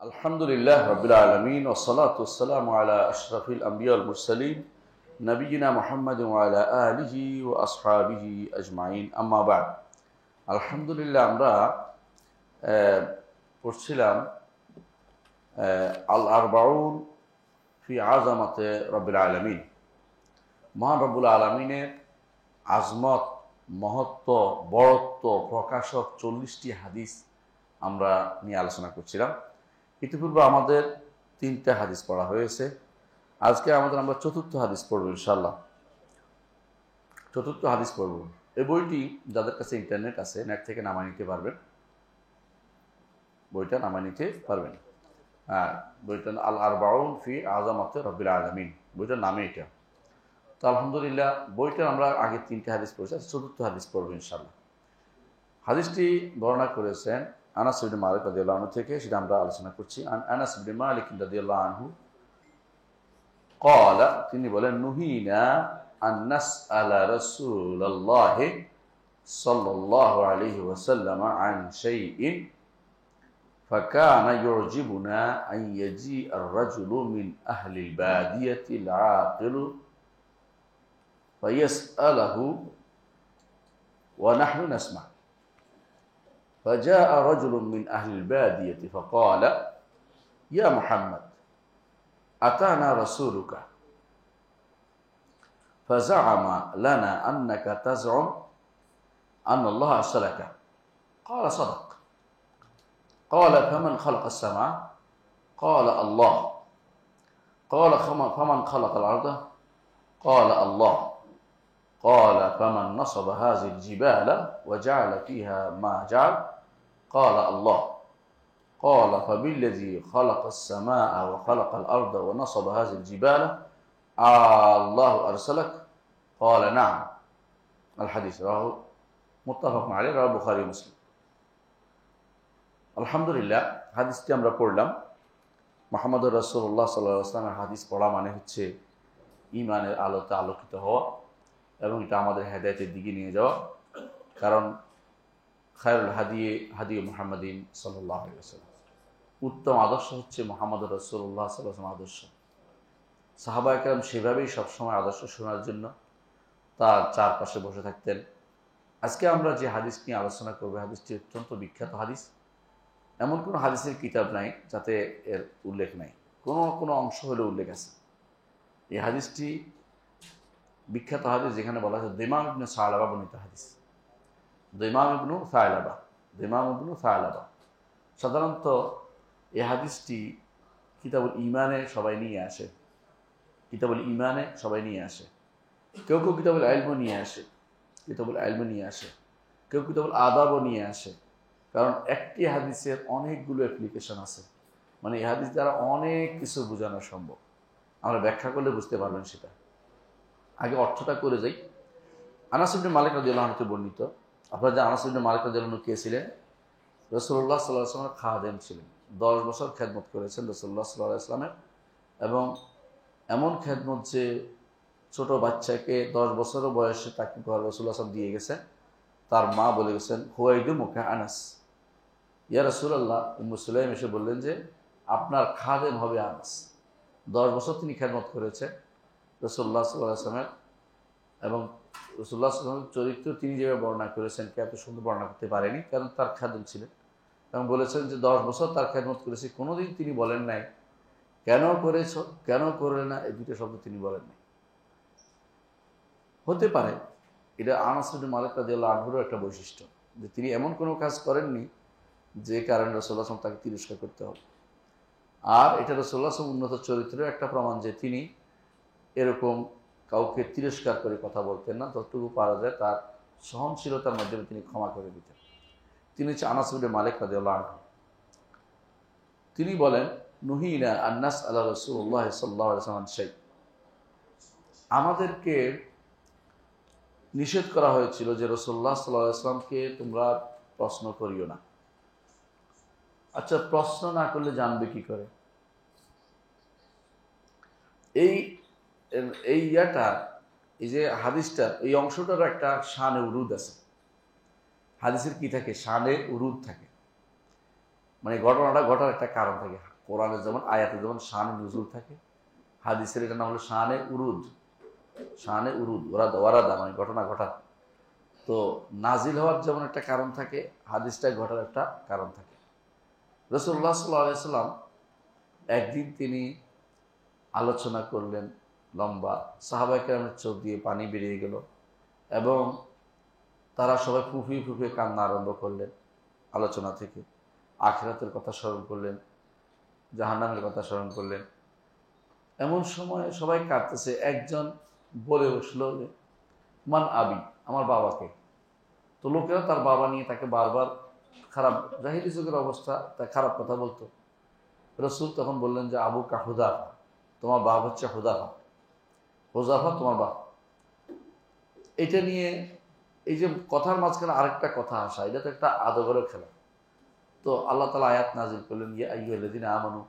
আলহামদুলিল্লাহ রাব্বিল আলামিন ওয়াসসালাতু ওয়াসসালামু আলা আশরাফিল আমবিয়া ওয়াল মুরসালিন নবিয়িনা মুহাম্মাদিন ওয়া আলা আলিহি ওয়া আসহাবিহি আজমাইন আম্মা বা'দ। আলহামদুলিল্লাহ আমরা পড়ছিলাম আল আরবাউন ফি আযামাতি রাব্বিল আলামিন, মহান রব্বুল আলামিনের আজমত, মহত্ব, বড়ত্ব প্রকাশক 40টি হাদিস আমরা নিয়ে আলোচনা করছিলাম। ইতিপূর্বে আমাদের 3টা হাদিস পড়া হয়েছে। আজকে আমরা চতুর্থ হাদিস পড়ব ইনশাআল্লাহ। চতুর্থ হাদিস পড়ব। এই বইটি যাদের কাছে ইন্টারনেট আছে নেট থেকে নামায় নিতে পারবেন, বইটা নামায় নিতে পারবেন। বইটা আল আরবাউন ফি আযামাতি রাব্বিল আলামিন, বইটার নামে এটা। তো আলহামদুলিল্লাহ বইটা আমরা আগে 3টা হাদিস পড়েছি, চতুর্থ হাদিস পড়ব ইনশাআল্লাহ। হাদিসটি বর্ণনা করেছেন আনাস ইবনে মালিক রাদিয়াল্লাহু আনহু থেকে, সেটা আমরা আলোচনা করছি। আনাস ইবনে মালিক রাদিয়াল্লাহু আনহু قال, তিনি বলেন, নুহিনা আন নাসআলা রাসূলুল্লাহ সাল্লাল্লাহু আলাইহি ওয়াসাল্লাম আন শাইইন ফাকানা ইউজিবুনা আন ইয়াজি আর-রাজুলু মিন আহলি আল-বাদিয়াতি আল-আকিলু ফায়াসআলহু ওয়া নাহনু নাসমা। فجاء رجل من أهل البادية فقال يا محمد أتانا رسولك فزعم لنا أنك تزعم أن الله أرسلك. قال صدق. قال فمن خلق السماء؟ قال الله. قال فمن خلق الأرض؟ قال الله. قال فمن نصب هذه الجبال وجعل فيها ما جعل؟ قال الله. قال فبالذي خلق السماء وخلق الأرض ونصب هذه الجبال الله أرسلك؟ قال نعم. الحديث رواه متفق عليه، رواه البخاري ومسلم. আলহামদুলিল্লাহ হাদিসটি আমরা পড়লাম। মুহাম্মদুর রাসূলুল্লাহ সাল্লাল্লাহু আলাইহি ওয়াসাল্লামের হাদিস পড়া মানে হচ্ছে ঈমানের আলোতে আলোকিত হওয়া এবং এটা আমাদের হেদায়েতের দিকে নিয়ে যাওয়া। কারণ খায়রুল হাদি মুহাম্মাদিন সাল্লাল্লাহু আলাইহি ওয়াসাল্লাম, উত্তম আদর্শ হচ্ছে মুহাম্মদুর রাসূলুল্লাহ সাল্লাল্লাহু আলাইহি ওয়াসাল্লাম আদর্শ। সাহাবায়ে কেরাম সেভাবেই সবসময় আদর্শ শোনার জন্য তার চারপাশে বসে থাকতেন। আজকে আমরা যে হাদিস নিয়ে আলোচনা করব, হাদিসটি অত্যন্ত বিখ্যাত হাদিস। এমন কোনো হাদিসের কিতাব নাই যাতে এর উল্লেখ নাই, কোনো অংশ হলেও উল্লেখ আছে। এই হাদিসটি বিখ্যাত হাদিস, যেখানে বলা হয়েছে দিমাম ইবনে সালাবা বর্ণিত হাদিস। দিমাম ইবনে সালাবা। সাধারণত এই হাদিসটি কিতাবুল ঈমানে সবাই নিয়ে আসে। কেউ কিতাবুল ইলম নিয়ে আসে, কেউ কিতাবুল আদাবও নিয়ে আসে। কারণ একটি হাদিসের অনেকগুলো অ্যাপ্লিকেশন আছে, মানে এই হাদিস দ্বারা অনেক কিছু বোঝানো সম্ভব। আমরা ব্যাখ্যা করলে বুঝতে পারবেন সেটা। আগে অর্থটা করে যাই। আনাস ইবনে মালিক রাদিয়াল্লাহু আনহু বর্ণিত। আপনারা যে আনাস ইবনে মালিক রাদিয়াল্লাহু আনহু কে ছিলেন? রাসূলুল্লাহ সাল্লাল্লাহু আলাইহি ওয়াসাল্লামের খাদেম ছিলেন। 10 বছর খেদমত করেছেন রাসূলুল্লাহ সাল্লাল্লাহু আলাইহি ওয়াসাল্লামের। এবং এমন খেদমত যে ছোট বাচ্চাকে 10 বছরও বয়সে তাকে ঘর রাসূলুল্লাহ সাল্লাল্লাহু দিয়ে গেছেন। তার মা বলে গেছেন, হুয়াইদু মুকা আনাস। ইয়া রাসূলুল্লাহ, উম্মু সুলাইম এসে বললেন যে আপনার খাদেম হবে আনাস। 10 বছর তিনি খেদমত করেছেন রাসূলুল্লাহ সাল্লাল্লাহু আলাইহি ওয়াসাল্লামের। এবং রাসূলুল্লাহ সাল্লাল্লাহু আলাইহি ওয়াসাল্লামের চরিত্র তিনি যেভাবে বর্ণনা করেছেন, কে এত সুন্দর বর্ণনা করতে পারেনি, কারণ তার খাদেম ছিলেন। এবং বলেছেন যে 10 বছর তার খেদমত করেছি, কোনোদিন তিনি বলেন নাই কেন করেছ, কেন করলে না, এই দুটো শব্দ তিনি বলেন নাই। হতে পারে এটা আনাস ইবনে মালিক রাদিয়াল্লাহু আনহুর একটা বৈশিষ্ট্য, যে তিনি এমন কোনো কাজ করেননি যে কারণে রাসূলুল্লাহ সাল্লাল্লাহু আলাইহি ওয়াসাল্লাম তাকে তিরস্কার করতে হবে। আর এটা রাসূলুল্লাহ সাল্লাল্লাহু আলাইহি ওয়াসাল্লাম উন্নত চরিত্রের একটা প্রমাণ, যে তিনি এরকম কাউকে তিরস্কার করে কথা বলতেন না। যতটুকু পারা যায় তার সহনশীলতার মাধ্যমে তিনি ক্ষমা করে দিতেন। তিনি হচ্ছে আনাস ইবনে মালিক রাদিয়াল্লাহু আনহু। তিনি বলেন, নুহিনা আন নাসআলা রাসূলুল্লাহ সাল্লাল্লাহু আলাইহি ওয়াসাল্লাম শাই। আমাদেরকে নিষেধ করা হয়েছিল যে রাসূলুল্লাহ সাল্লাল্লাহু আলাইহি ওয়াসাল্লামকে তোমরা প্রশ্ন করিও না। আচ্ছা, প্রশ্ন না করলে জানবে কি করে? এই যে হাদিসটা, এই অংশটার একটা শানে উরুদ আছে। হাদিসের কি থাকে? শানে উরুদ থাকে। মানে ঘটনাটা ঘটার একটা কারণ থাকে। কোরআনে যেমন আয়াতে যেমন শানে নুজুল থাকে, হাদিসের এটা নাম হলো শানে উরুদ। শানে উরুদ, ওয়ারাদা মানে ঘটনা ঘটা। তো নাজিল হওয়ার যেমন একটা কারণ থাকে, হাদিসটা ঘটার একটা কারণ থাকে। রাসূলুল্লাহ সাল্লাল্লাহু আলাইহি সাল্লাম একদিন তিনি আলোচনা করলেন লম্বা, সাহাবায়ে কেরামের চোখ দিয়ে পানি বেরিয়ে গেল এবং তারা সবাই ফুঁপিয়ে ফুঁপিয়ে কান্না আরম্ভ করলেন। আলোচনা থেকে আখিরাতের কথা স্মরণ করলেন, জাহান্নামের কথা স্মরণ করলেন। এমন সময় সবাই কাঁদতেছে, একজন বলে বসলো যে মান আবি, আমার বাবাকে। তো লোকেরা তার বাবা নিয়ে তাকে বারবার খারাপ, জাহিলি যুগের অবস্থা, তা খারাপ কথা বলতো। রাসূল তখন বললেন যে আবু কা হুযাফা, তোমার বাপ হচ্ছে হুযাফা, হুযাফা তোমার বাপ। এটা নিয়ে এই যে কথার মাঝখানে আরেকটা কথা আসা, এটা তো একটা আদবের খেলা। তো আল্লাহ তাআলা আয়াত নাযিল করলেন, ইয়া আইয়ুহাল্লাযীনা আমানু,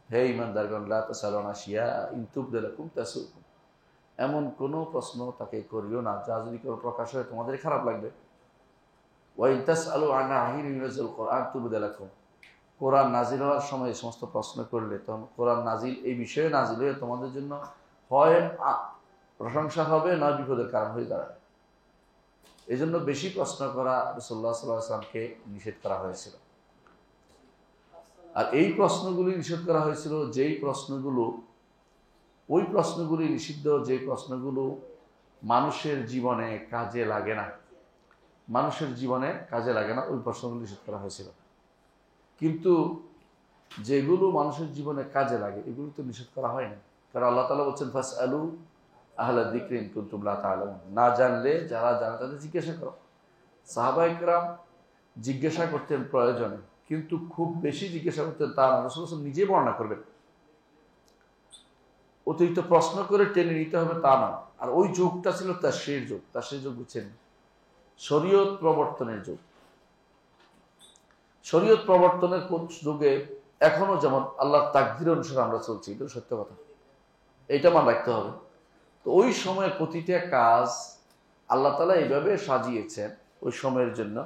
হে ঈমানদারগণ, লা তাসআলু আন আশিয়া ইন তুবদা লাকুম তাসুকুম, এমন কোনো প্রশ্ন তাকে করিও না যা যদি কেউ প্রকাশ হয় তোমাদের খারাপ লাগবে। ওয়া ইন তাসআলু আন হিন ইউনাজিল কুরআন তুবদা লাকুম, কোরআন নাজিল হওয়ার সময় এই সমস্ত প্রশ্ন করলে তখন কোরআন নাজিল এই বিষয়ে নাজিল হয়ে তোমাদের জন্য হয় প্রশংসা হবে, নয় বিপদের কারণ হয়ে দাঁড়াবে। এই জন্য বেশি প্রশ্ন করা রাসূলুল্লাহ সাল্লাল্লাহু আলাইহি ওয়াসাল্লামকে নিষেধ করা হয়েছিল। আর এই প্রশ্নগুলি নিষেধ করা হয়েছিল, যেই প্রশ্নগুলো, ওই প্রশ্নগুলি নিষিদ্ধ, যে প্রশ্নগুলো মানুষের জীবনে কাজে লাগে না, মানুষের জীবনে কাজে লাগে না, ওই প্রশ্নগুলো নিষেধ করা হয়েছিল। কিন্তু যেগুলো মানুষের জীবনে কাজে লাগে এগুলো তো নিষেধ করা হয়নি। কারণ আল্লাহ তাআলা বলছেন ফাসআলু আহলা যিকরি ইন কুনতুম লা তা'লামুন, না জানলে যারা জানে তাদের জিজ্ঞাসা করো। সাহাবায়ে কেরাম জিজ্ঞাসা করতেন প্রয়োজনে, কিন্তু খুব বেশি জিজ্ঞাসা করতেন তা না। রাসূলুল্লাহ সাল্লাল্লাহু আলাইহি ওয়াসাল্লাম নিজে বর্ণনা করবেন, অতিরিক্ত প্রশ্ন করে টেনে নিতে হবে তা না। আর ওই যুগটা ছিল তাশরীর যুগ। তাশরীর যুগ বুঝছেন, শরীয়ত প্রবর্তনের যুগ। শরীয়ত প্রবর্তনের যুগে এখনো যেমন আল্লাহর তাকদীর অনুসারে আমরা চলছি, এটা সত্য কথা, এইটা মান রাখতে হবে। তো ওই সময়ের প্রতিটা কাজ আল্লাহ তাআলা এইভাবে সাজিয়েছেন ওই সময়ের জন্য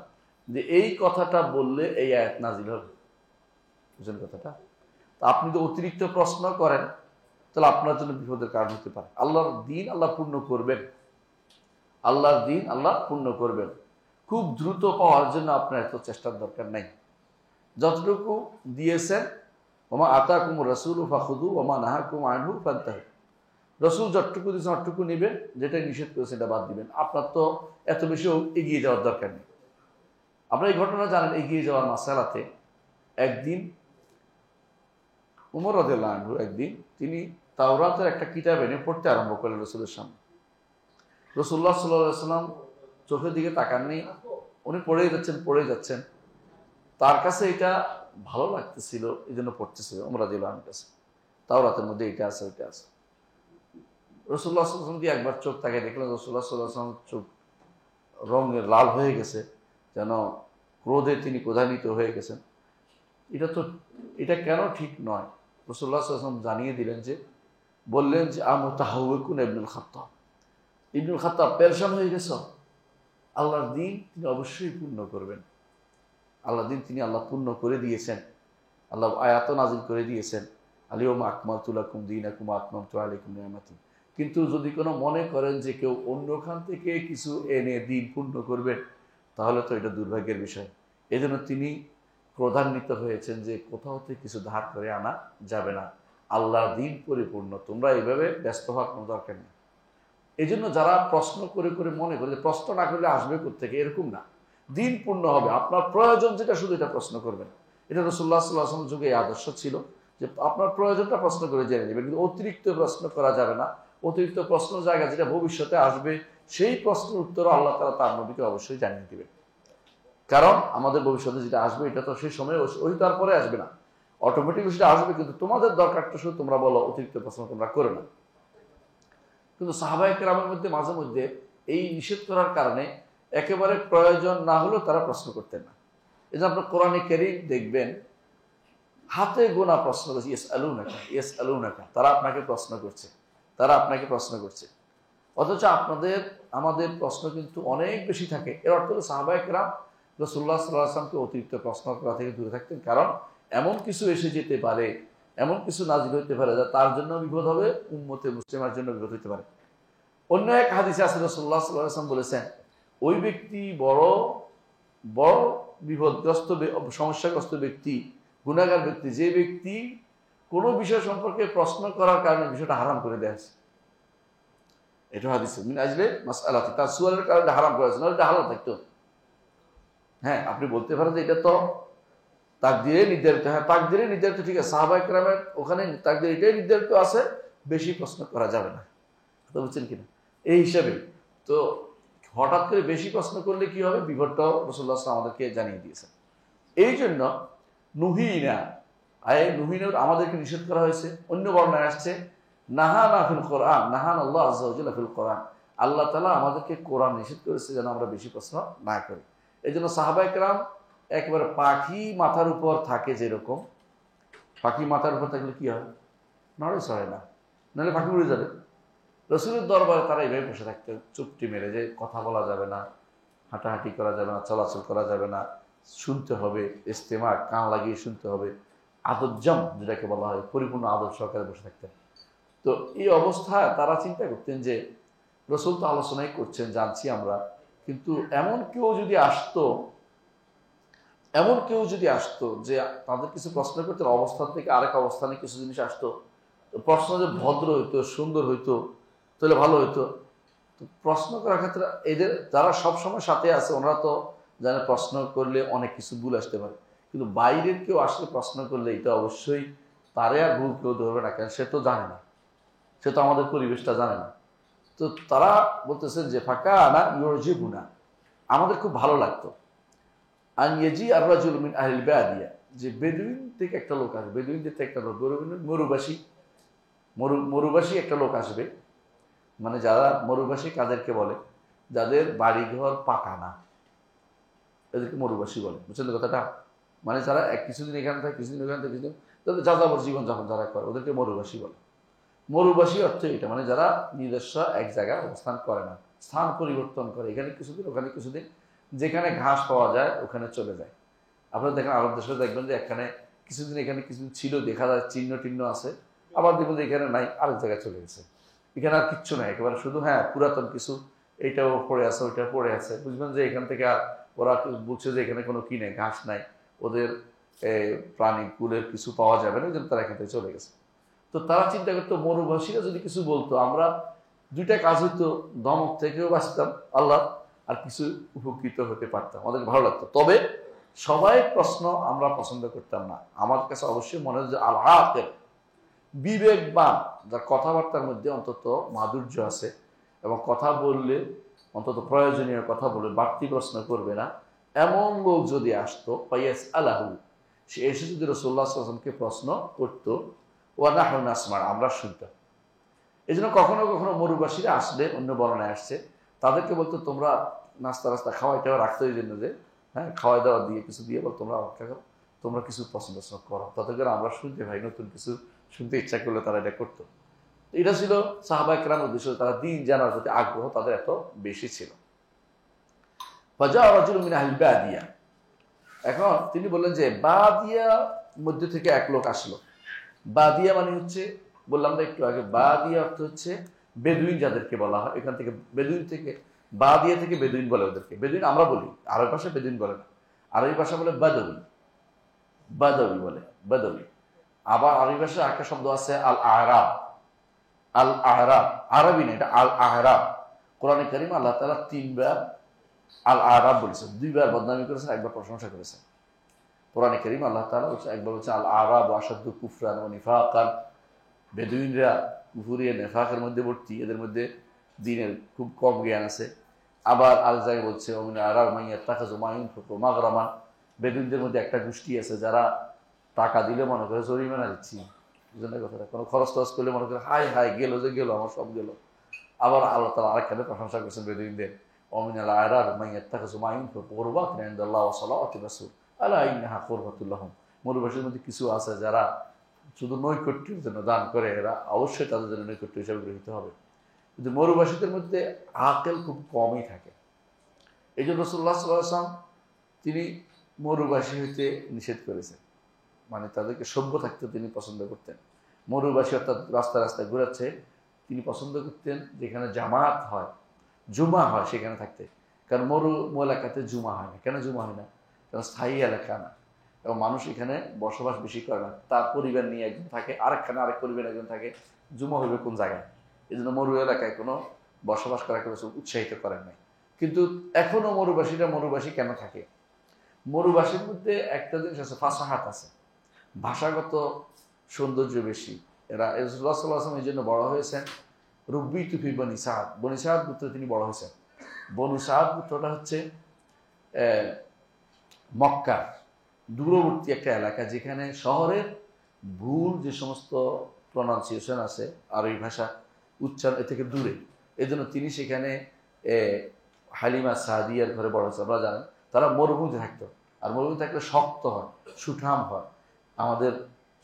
যে এই কথাটা বললে এই আয়াত নাজিল হবে। বুঝলেন কথাটা? তা আপনি তো অতিরিক্ত প্রশ্ন করেন, তাহলে আপনার জন্য বিপদের কারণ হতে পারে। আল্লাহর দিন আল্লাহ পূর্ণ করবেন, আল্লাহর দিন আল্লাহ পূর্ণ করবেন। খুব দ্রুত পাওয়ার জন্য আপনার এত চেষ্টার দরকার নাই। যতটুকু দিয়েছেন, ওমা আতাকুমুর রাসূলু ফাখুযু ওমা নাহাকুম আনহু ফান্তাহু, রাসূল যতটুকু দিয়েছেন অতটুকু নেবেন, যেটা নিষেধ করেছে এটা বাদ দিবেন। আপনার তো এত বেশি এগিয়ে যাওয়ার দরকার নেই। আপনারা এই ঘটনা জানেন, এগিয়ে যাওয়ার মাসালাতে একদিন উমর রাদিয়াল্লাহু আনহু একদিন তিনি তাওরাতের একটা কিতাব এনে পড়তে আরম্ভ করলেন রাসূলের সামনে। রাসূলুল্লাহ সাল্লাল্লাহু আলাইহি ওয়াসাল্লাম চোখের দিকে তাকাননি, উনি পড়েই যাচ্ছেন। তার কাছে এটা ভালো লাগতেছিল, এই জন্য পড়তেছিল উমর রাদিয়াল্লাহু আনহুর কাছে। তাওরাতের মধ্যে এটা আছে, ওইটা আছে। রাসূলুল্লাহ সাল্লাল্লাহু আলাইহি ওয়াসাল্লাম দিয়ে একবার চোখ তাকিয়ে দেখলেন রাসূলুল্লাহ সাল্লাল্লাহু আলাইহি ওয়াসাল্লাম চোখ রঙের লাল হয়ে গেছে, যেন ক্রোধে তিনি ক্রোধান্বিত হয়ে গেছেন। এটা কেন ঠিক নয়? রাসূলুল্লাহ সাল্লাল্লাহু আলাইহি ওয়াসাল্লাম জানিয়ে দিলেন, যে বললেন যে আমুতাহাওয়িকুন ইবনুল খাত্তাব, ইবনুল খাত্তাব পেরেশান হয়ে গেছ, আল্লাহর দিন তিনি অবশ্যই পূর্ণ করবেন। আল্লাহর দিন তিনি আল্লাহ পূর্ণ করে দিয়েছেন, আল্লাহ আয়াত নাজিল করে দিয়েছেন, আল-ইয়াওমা আকমালতু লাকুম দীনাকুম ওয়া আতমামতু আলাইকুম নি'মাতি। কিন্তু যদি কোনো মনে করেন যে কেউ অন্যখান থেকে কিছু এনে দিন পূর্ণ করবেন, তাহলে তো এটা দুর্ভাগ্যের বিষয়। এজন্য তিনি ক্রোধান্বিত হয়েছেন যে কোথাও থেকে কিছু ধার করে আনা যাবে না, আল্লাহর দিন পরিপূর্ণ, তোমরা এইভাবে ব্যস্ত হওয়ার কোনো দরকার নেই। এই জন্য যারা প্রশ্ন করে করে মনে করে যে প্রশ্ন না করলে আসবে কোত্থেকে, এরকম না, দিন পূর্ণ হবে, আপনার প্রয়োজন যেটা শুধু এটা প্রশ্ন করবেন। এটা রাসূলুল্লাহ সাল্লাল্লাহু আলাইহি ওয়াসাল্লাম যুগে এই আদর্শ ছিল যে আপনার প্রয়োজনটা প্রশ্ন করে জেনে নেবেন, কিন্তু অতিরিক্ত প্রশ্ন করা যাবে না। অতিরিক্ত প্রশ্ন জায়গা যেটা ভবিষ্যতে আসবে, সেই প্রশ্নের উত্তর আল্লাহ তাআলা তার নবীকে অবশ্যই জানিয়ে দিবেন। কারণ আমাদের ভবিষ্যতে যেটা আসবে এটা তো সেই সময় ওই তারপরে আসবে না, অটোমেটিক সেটা আসবে, কিন্তু তোমাদের দরকারটা শুধু তোমরা বলো, অতিরিক্ত প্রশ্ন তোমরা করো না। কিন্তু সাহাবায়ে কেরামের মধ্যে মাঝে মধ্যে এই নিষেধ করার কারণে একেবারে প্রয়োজন না হলেও তারা প্রশ্ন করতেন না। এই যে আপনার কোরআনে কারীম দেখবেন হাতে গোনা প্রশ্ন করছে, ইয়াসআলুনাকা, তারা আপনাকে প্রশ্ন করছে, অথচ আমাদের প্রশ্ন কিন্তু অনেক বেশি থাকে। এর অর্থ হলো সাহাবায়ে কেরাম রাসূলুল্লাহ সাল্লাল্লাহু আলাইহি ওয়াসাল্লামকে অতিরিক্ত প্রশ্ন করা থেকে দূরে থাকতেন, কারণ এমন কিছু এসে যেতে পারে, এমন কিছু নাজিল হইতে পারে যা তার জন্য বিপদ হবে, উম্মতে মুসলিমার জন্য বিপদ হইতে পারে। অন্য এক হাদিসে আছে রাসূলুল্লাহ সাল্লাল্লাহু আলাইহি ওয়াসাল্লাম বলেছেন, ওই ব্যক্তি বড় বড় বিপদগ্রস্ত, সমস্যাগ্রস্ত ব্যক্তি, গুনাহগার ব্যক্তি, যে ব্যক্তি কোনো বিষয় সম্পর্কে প্রশ্ন করার কারণে বিষয়টা হারাম করে দেয়। এটা হাদিসে মিন আজলে মাসআলাতি, তার সুয়ালের কারণে হারাম করেছে, না এটা হালাল থাকতো। হ্যাঁ, আপনি বলতে পারেন যে এটা তো তাকদীরে নির্ধারিত। হ্যাঁ, তাকদীরে নির্ধারিত, ঠিক আছে, সাহাবায়ে কেরামের ওখানে তাকদীর এটাই নির্ধারিত আছে, বেশি প্রশ্ন করা যাবে না। কথা বুঝছেন কিনা? এই হিসাবে তো হঠাৎ করে বেশি প্রশ্ন করলে কি হবে, বিপদটাও রাসূলুল্লাহ সাল্লাল্লাহু আলাইহি ওয়াসাল্লাম আমাদেরকে জানিয়ে দিয়েছেন। এই জন্য নুহিনা, নুহিনুর আমাদেরকে নিষেধ করা হয়েছে। অন্য বর্ণনায় আসছে নাহানা ফিল কোরআন, নাহান আল্লাহ আযজা ওয়া জাল্লা ফিল কোরআন, আল্লাহ তাআলা আমাদেরকে কোরআন নিষেধ করেছে যেন আমরা বেশি প্রশ্ন না করি। এই জন্য সাহাবায়ে কেরাম একেবারে পাখি মাথার উপর থাকে, যেরকম পাখি মাথার উপর থাকলে কি হয়, নড়ে চড়ে না, নাহলে পাখি উড়ে যাবে। রাসূলের দরবারে তারা এইভাবে বসে থাকতে, চুপটি মেরে, যে কথা বলা যাবে না, হাঁটাহাঁটি করা যাবে না, চলাচল করা যাবে না, শুনতে হবে, ইস্তেমা কান লাগিয়ে শুনতে হবে, আদজ্জাম যেটাকে বলা হয়, পরিপূর্ণ আদব সহকারে বসে থাকতেন। তো এই অবস্থায় তারা চিন্তা করতেন যে রাসূল তো আলোচনাই করছেন, জানছি আমরা, কিন্তু এমন কেউ যদি আসতো যে তাদের কিছু প্রশ্ন করতে, অবস্থান থেকে আরেক অবস্থানে কিছু জিনিস আসতো, প্রশ্ন যে ভদ্র হইতো, সুন্দর হইতো, তাহলে ভালো হইতো। তো প্রশ্ন করার ক্ষেত্রে এদের যারা সবসময় সাথে আছে, ওনারা তো জানে প্রশ্ন করলে অনেক কিছু ভুল আসতে পারে, কিন্তু বাইরের কেউ আসলে প্রশ্ন করলে এটা অবশ্যই তারে আর ভুল কেউ ধরবে না, কেন সে তো জানে না, সে তো আমাদের পরিবেশটা জানে না। তো তারা বলতেছেন যে ফাঁকা আনা ইউরজিবুনা, আমাদের খুব ভালো লাগতো, আনইয়াজি আর রাজুল মিন আহলিল বাদিয়া, যে বেদুইন থেকে একটা লোক আসবে, বেদুইনদের থেকে একটা লোক, মরুবাসী একটা লোক আসবে। মানে যারা মরুবাসী কাদেরকে বলে, যাদের বাড়িঘর পাকা না, এদেরকে মরুবাসী বলে। বুঝছেন কথাটা? মানে যারা কিছুদিন এখানে থাকে, কিছুদিন ওখানে থাকে, কিছুদিন তাদের যাযাবর জীবনযাপন যারা করে, ওদেরকে মরুবাসী বলে। মরুবাসী অর্থ এটা, মানে যারা নিজস্ব এক জায়গায় অবস্থান করে না, স্থান পরিবর্তন করে, এখানে কিছুদিন ওখানে কিছুদিন, যেখানে ঘাস পাওয়া যায় ওখানে চলে যায়। আপনারা দেখেন আরব দেশে দেখবেন যে এখানে কিছুদিন, এখানে কিছুদিন ছিল, দেখা যায় চিহ্ন টিহ্ন আছে, আবার দেখবেন যে এখানে নাই, আরেক জায়গায় চলে গেছে, এখানে আর কিচ্ছু নাই, একেবারে শুধু হ্যাঁ পুরাতন কিছু, এইটাও পড়ে আছে, ওইটা পড়ে আছে। বুঝবেন যে এখান থেকে আর ওরা বলছে যে এখানে কোনো কি নেই, ঘাস নাই, ওদের প্রাণী কুলের কিছু পাওয়া যাবে না, এই জন্য তারা এখান থেকে চলে গেছে। তো তারা চিন্তা করতো মরুবাসীরা যদি কিছু বলতো, আমরা দুইটা কাজ হইতো, ধমক থেকেও বাঁচতাম আল্লাহ, আর কিছু উপকৃত হতে পারতাম, আমাদের ভালো লাগতো। তবে সবাই প্রশ্ন আমরা পছন্দ করতাম না। আমার কাছে অবশ্যই মনে হয় যে আল-আকিল, বিবেকবান, যার কথাবার্তার মধ্যে অন্তত মাধুর্য আছে, এবং কথা বললে অন্তত প্রয়োজনীয় কথা বলে বাড়তি প্রশ্ন করবে না, এমন লোক যদি আসতো, ফাইয়াস আলাহু, সে এসে যদি রাসূলুল্লাহ সাল্লাল্লাহু আলাইহি ওয়াসাল্লামকে প্রশ্ন করতো, ওয়া নাহনু নাসমা, আমরা শুনতাম। এই জন্য কখনো কখনো মরুবাসীরা আসলে, অন্য বর্ণনায় আসছে, তাদেরকে বলতো তোমরা নাস্তা খাওয়াইটাও রাখতো, এই জন্য যে হ্যাঁ খাওয়াই দাওয়া দিয়ে কিছু দিয়ে বল, তোমরা অপেক্ষা করো, তোমরা কিছু পছন্দ করো, তাতে করে আমরা শুনতে ভাই, নতুন কিছু শুনতে ইচ্ছা করলে তারা এটা করতো। এটা ছিল সাহাবায়ে কেরামের উদ্দেশ্য, তারা দিন জানার প্রতি আগ্রহ তাদের এত বেশি ছিল। ফাজা রাজুলুম মিন আহলিল বাদিয়া, এখন তিনি বললেন যে বাদিয়া মধ্যে থেকে এক লোক আসলো। বাদিয়া মানে হচ্ছে, বললাম না একটু আগে, বাদিয়া অর্থ হচ্ছে বেদুইন যাদেরকে বলা হয়, এখান থেকে বেদুইন থেকে, বাদিয়া থেকে বেদুইন বলে ওদেরকে। বেদুইন আমরা বলি, আরবি ভাষায় বেদুইন বলে না, আরবি ভাষা বলে বাদবি, বাদবি বলে, বাদবি। আবার আরবি ভাষায় একটা শব্দ আছে আল আরাব, আল আরাব, আরবি না এটা, আল আরাব। কোরআনে কারিম আল্লাহ তাআলা 3 বার আল আরাব বলেছেন, 2 বার বদনামি করেছেন, একবার প্রশংসা করেছেন। কোরআনে কারিম আল্লাহ তাআলা একবার বলছে আল আরাব আশাদ্দু কুফরান ওয়া নিফাকান, বেদুইনরা কুফরিয়া নেফাকের মধ্যে ভর্তি, এদের মধ্যে দ্বীনের খুব কম জ্ঞান আছে। আবার আরেক জায়গায় বলছে ওমিন আরাব মাইয়াত্তাখাযু মা ইউনফিকু মাগরামান, বেদুইনদের মধ্যে একটা গোষ্ঠী আছে যারা টাকা দিলে মনে করে জরিমানা দিচ্ছি, বুঝলেন কথাটা, কোনো খরচ টরচ করলে মনে করে হাই হাই গেল যে গেল, আমার সব গেল। আবার আল্লাহ তাআলা আরেকখানে প্রশংসা করেছেন বেদুইনদের, ওমিন আল আরাব মাইয়াত্তাখাযু মা ইউনফিকু কুরবাতান ইনদাল্লাহি ওয়া সালাওয়াতির রাসূল আলা ইন্নাহা কুরবাতুল লাহুম। মরুবাসীর মধ্যে কিছু আছে যারা শুধু নৈকট্যের জন্য দান করে, এরা অবশ্যই তাদের জন্য নৈকট্য হিসাবে গৃহীত হবে। কিন্তু মরুবাসীদের মধ্যে আকল খুব কমই থাকে। এই জন্য রাসূলুল্লাহ সাল্লাল্লাহু আলাইহি ওয়াসাল্লাম তিনি মরুবাসী হইতে নিষেধ করেছেন। মানে তাদেরকে সভ্য থাকতে তিনি পছন্দ করতেন। মরুবাসী অর্থাৎ রাস্তায় রাস্তায় ঘুরাচ্ছে, তিনি পছন্দ করতেন যেখানে জামাত হয়, জুমা হয় সেখানে থাকতে। কারণ মরু এলাকাতে জুমা হয় না। কেন জুমা হয় না? কারণ স্থায়ী এলাকা না, এবং মানুষ এখানে বসবাস বেশি করে না। তার পরিবার নিয়ে একজন থাকে, আরেকখানে আরেক পরিবার একজন থাকে, জুমা হবে কোন জায়গায়? এই জন্য মরু এলাকায় কোনো বসবাস করাকে উৎসাহিত করেন নাই। কিন্তু এখনো মরুবাসী কেন থাকে? মরুবাসীর মধ্যে একটা জিনিস আছে, ফাসাহাত আছে, ভাষাগত সৌন্দর্য বেশি। এরা রাসূলুল্লাহ সাল্লাল্লাহু আলাইহি ওয়াসাল্লাম এই জন্য বড় হয়েছেন রুব্বি তুফি বনি সাদ, বনি সাদ পুত্র তিনি বড় হয়েছেন। বনু সাদ পুত্রটা হচ্ছে মক্কার দূরবর্তী একটা এলাকা, যেখানে শহরের ভুল যে সমস্ত প্রনাউন্সিয়েশন আছে আর এই ভাষা উচ্চারণ এ থেকে দূরে। এই জন্য তিনি সেখানে হালিমা সাদিয়ার ঘরে বড় হয়েছে। আপনারা জানেন তারা মরুভূমিতে থাকতো, আর মরুভূমি থাকলে শক্ত হয়, সুঠাম হয়। আমাদের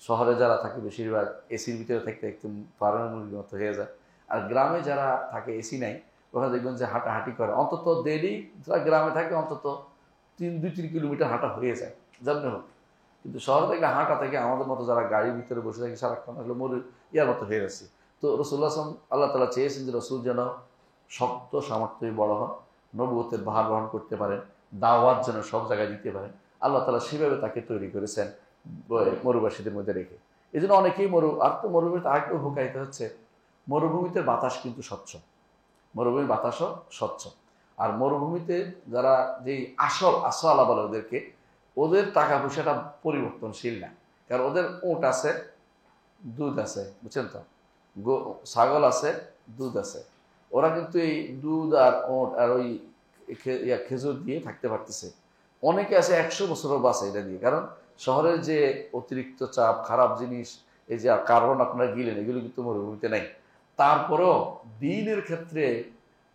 শহরে যারা থাকে বেশিরভাগ এসির ভিতরে থাকতে একদম ফার্মের মুরগির মতো হয়ে যায়। আর গ্রামে যারা থাকে এসি নাই, ওখানে দেখবেন যে হাঁটাহাঁটি করে, অন্তত ডেইলি যারা গ্রামে থাকে অন্তত 2-3 কিলোমিটার হাঁটা হয়ে যায় যেমন হোক। কিন্তু শহরে থেকে হাঁটা থেকে আমাদের মতো যারা গাড়ির ভিতরে বসে থাকে সারাক্ষণ আসলে ইয়ার মতো হয়ে যাচ্ছে। তো রাসূলুল্লাহ সাল্লাল্লাহু আলাইহি ওয়াসাল্লাম আল্লাহ তাআলা চেয়েছেন যে রসুল যেন শক্ত সামর্থ্যই বড় হন, নবুয়তের ভার বহন করতে পারেন, দাওয়াত যেন সব জায়গায় দিতে পারেন। আল্লাহ তাআলা সেভাবে তাকে তৈরি করেছেন মরুবাসীদের মধ্যে রেখে। এই জন্য অনেকেই মরুভূমিতে আরেকটু উপকারিত হচ্ছে, মরুভূমিতে বাতাস কিন্তু স্বচ্ছ, মরুভূমির বাতাসও স্বচ্ছ। আর মরুভূমিতে যারা যেই আসলা বলে ওদেরকে, ওদের টাকা পয়সাটা পরিবর্তনশীল না। কারণ ওদের উট আছে, দুধ আছে, বুঝছেন তো, ছাগল আছে, দুধ আছে। ওরা কিন্তু এই দুধ আর ওট আর ওই খেজুর দিয়ে থাকতে পারতেছে। অনেকে আছে 100 বছরও বাঁচে এটা দিয়ে। কারণ শহরের যে অতিরিক্ত চাপ, খারাপ জিনিস, এই যে কার্বন আপনারা গিলেন, এগুলো কিন্তু মরুভূমিতে নাই। তারপরেও দিনের ক্ষেত্রে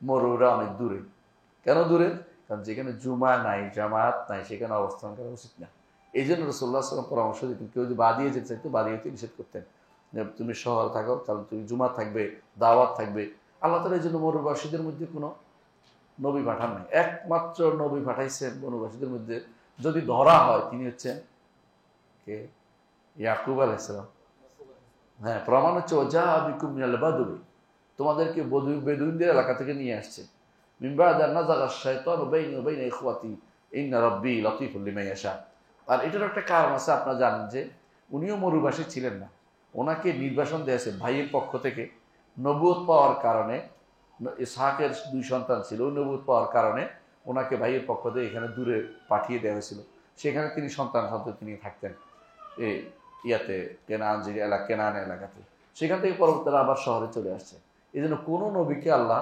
মরুরা অনেক দূরে। কেন দূরে? কারণ যেখানে জুমা নাই, জামাত নাই, সেখানে অবস্থান করা উচিত না। এই জন্য রাসূলুল্লাহ সাল্লাল্লাহু আলাইহি ওয়াসাল্লাম পরামর্শ দিতেন, কেউ যদি বাদিয়ে যেতে চাইতো বাদিয়েতে নিষেধ করতেন, তুমি শহরে থাকো, কারণ তুমি জুমা থাকবে, দাওয়াত থাকবে। আল্লাহ তাআলা এই জন্য মরুবাসীদের মধ্যে কোনো নবী পাঠান নাই। একমাত্র নবী পাঠাইছেন বনবাসীদের মধ্যে, যদি ধরা হয় তিনি হচ্ছেন কে? ইয়াকুব আলাইহিস সালাম। হ্যাঁ, প্রমাণ হচ্ছে ওয়াজা বিকুম মিনাল বাদুই, তোমাদেরকে বেদুইনদের এলাকা থেকে নিয়ে আসছে। মিন বা'দি আন নাযাগা আশ-শাইতানু বাইনি ওয়া বাইনা ইখওয়াতি ইন্না রাব্বি লাতীফুল লিমা ইয়াশা। আর এটার একটা কারণ আছে, আপনারা জানেন যে উনিও মরুবাসী ছিলেন না। ওনাকে নির্বাসন দেয়া হয়েছে ভাইয়ের পক্ষ থেকে, নবুয়ত পাওয়ার কারণে। ইসহাকের 2 সন্তান ছিল, ওই নবুয়ত পাওয়ার কারণে ওনাকে ভাইয়ের পক্ষ থেকে এখানে দূরে পাঠিয়ে দেওয়া হয়েছিল। সেখানে তিনি সন্তান তিনি থাকতেন এই ইয়াতে কেনান এলাকাতে। সেখান থেকে পরবর্তীরা আবার শহরে চলে আসছে। এই জন্য কোনো নবীকে আল্লাহ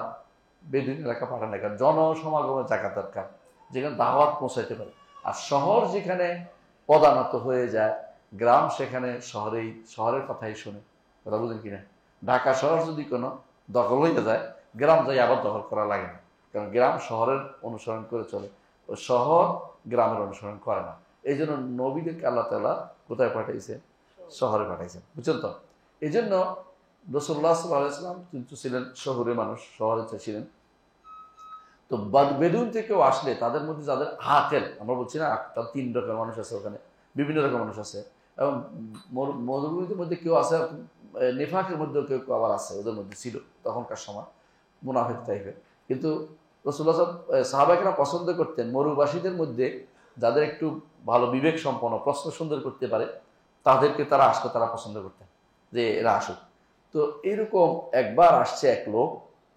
বেদুইন এলাকা পাঠান না, কারণ জনসমাগমের জায়গা দরকার, যেখানে দাওয়াত পৌঁছাইতে পারে। আর শহর যেখানে পদানত হয়ে যায়, গ্রাম সেখানে শহরের কথাই শুনে। কথা বুঝেন কিনা? ঢাকা শহর যদি কোনো দখল হয়ে যায়, গ্রাম যাই আবার দখল করা লাগে না, কারণ গ্রাম শহরের অনুসরণ করে চলে, ও শহর গ্রামের অনুসরণ করে না। এই জন্য নবীদেরকে আল্লাহ তাআলা কোথায় পাঠাইছে? শহরে পাঠাইছেন, বুঝছেন তো? এই জন্য রাসূলুল্লাহ সাল্লাল্লাহু আলাইহি ওয়াসাল্লাম কিন্তু ছিলেন শহরের মানুষ, শহরে ছিলেন। তো বেদুইন থেকেও আসলে তাদের মধ্যে যাদের আকেল, আমরা বলছি না, 3 রকমের মানুষ আছে ওখানে, বিভিন্ন রকম মানুষ আছে। এবং মরুভূমির মধ্যে কেউ আছে, নেফাকের মধ্যেও কেউ আবার আছে, ওদের মধ্যে ছিল তখনকার সময় মুনাফিক টাইপের। কিন্তু রাসূলুল্লাহ সাহাবায়েরা পছন্দ করতেন মরুবাসীদের মধ্যে যাদের একটু ভালো বিবেক সম্পন্ন, প্রশ্ন সুন্দর করতে পারে, তাদেরকে তারা আসলে তারা পছন্দ করতেন যে এরা আসুক। তো এরকম একবার আসছে এক লোক,